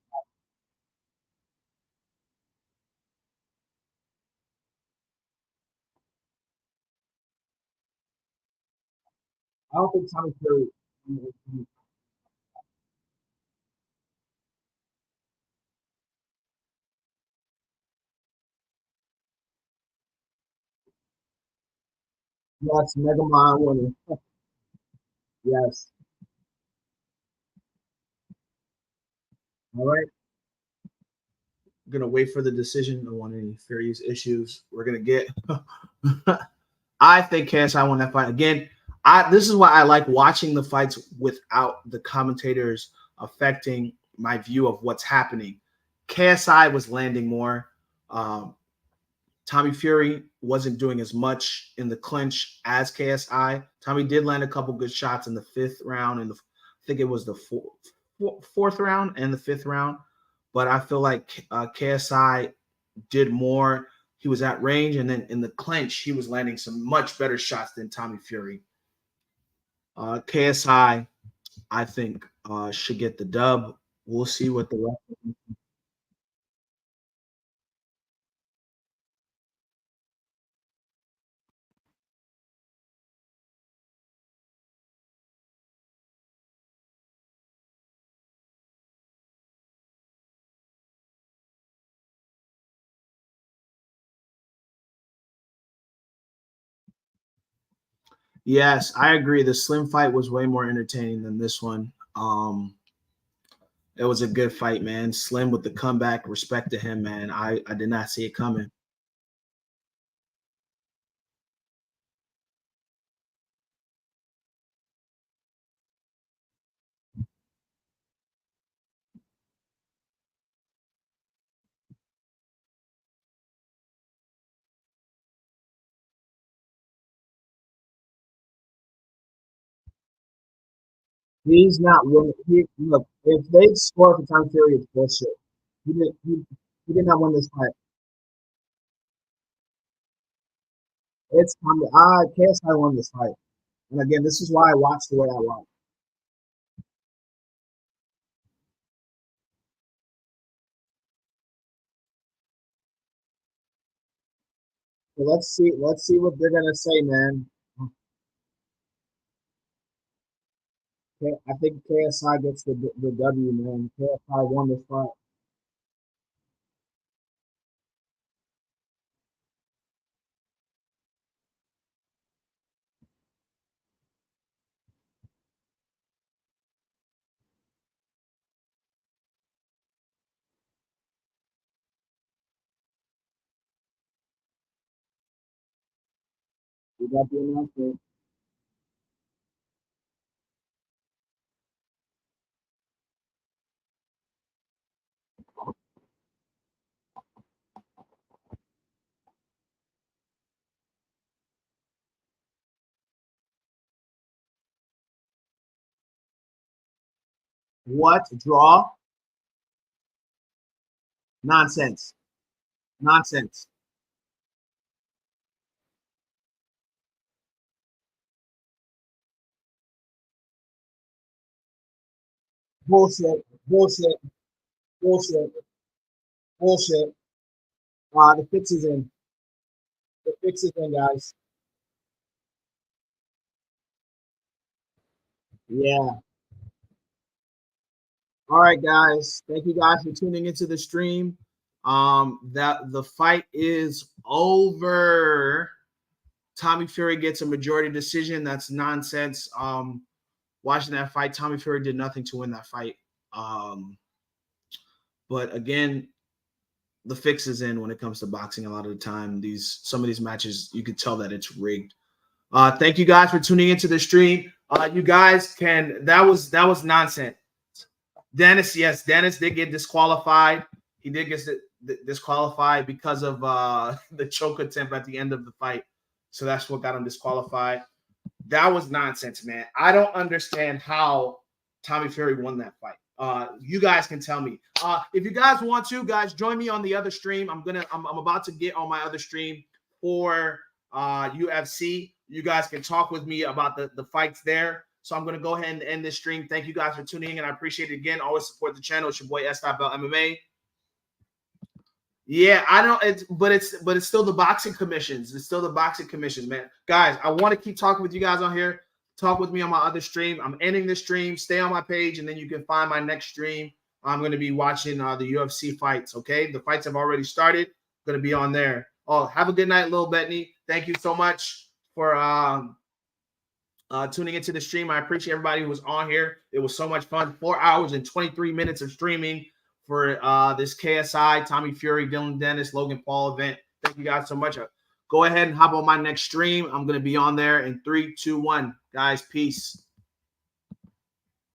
[SPEAKER 1] I don't think Tommy Fury. Yes, Mega Mind winner. Yes. All right. I'm gonna wait for the decision. I don't want any Fury's issues. We're gonna get. I think KSI won that fight again. This is why I like watching the fights without the commentators affecting my view of what's happening. KSI was landing more. Tommy Fury wasn't doing as much in the clinch as KSI. Tommy did land a couple good shots in the 5th round, and I think it was the 4th round and the 5th round. But I feel like KSI did more. He was at range, and then in the clinch, he was landing some much better shots than Tommy Fury. KSI, I think, should get the dub. We'll see what the rest. Yes, I agree. The Slim fight was way more entertaining than this one. It was a good fight, man. Slim with the comeback. Respect to him, man. I did not see it coming. He's not winning. Look, if they score for Tommy Fury, it's bullshit. He did not win this fight. It's Tommy. KSI won this fight. And again, this is why I watch the way I watch. So let's see what they're gonna say, man. I think KSI gets the W, man. KSI won this fight. We got the announcement. What draw? Nonsense. Nonsense. Bullshit. Bullshit. Bullshit. Bullshit. The fix is in. The fix is in, guys. Yeah. All right, guys. Thank you guys for tuning into the stream. That the fight is over. Tommy Fury gets a majority decision. That's nonsense. Watching that fight, Tommy Fury did nothing to win that fight. But again, the fix is in when it comes to boxing. A lot of the time, some of these matches, you can tell that it's rigged. Thank you guys for tuning into the stream. You guys can that was nonsense. Danis, yes, Danis did get disqualified. He did get disqualified because of the choke attempt at the end of the fight. So that's what got him disqualified. That was nonsense, man. I don't understand how Tommy Fury won that fight. You guys can tell me. If you guys want to, guys, join me on the other stream. I'm about to get on my other stream for UFC. You guys can talk with me about the fights there. So I'm going to go ahead and end this stream. Thank you guys for tuning in, and I appreciate it again. Always support the channel. It's your boy S. Bell MMA. Yeah, I don't. But it's still the boxing commissions. It's still the boxing commissions, man. Guys, I want to keep talking with you guys on here. Talk with me on my other stream. I'm ending this stream. Stay on my page, and then you can find my next stream. I'm going to be watching the UFC fights. Okay, the fights have already started. Going to be on there. Oh, have a good night, Lil Bettany. Thank you so much for tuning into the stream. I appreciate everybody who was on here. It was so much fun. 4 hours and 23 minutes of streaming for this KSI, Tommy Fury, Dillon Danis, Logan Paul event. Thank you guys so much. Go ahead and hop on my next stream. I'm going to be on there in 3, 2, 1. Guys, peace.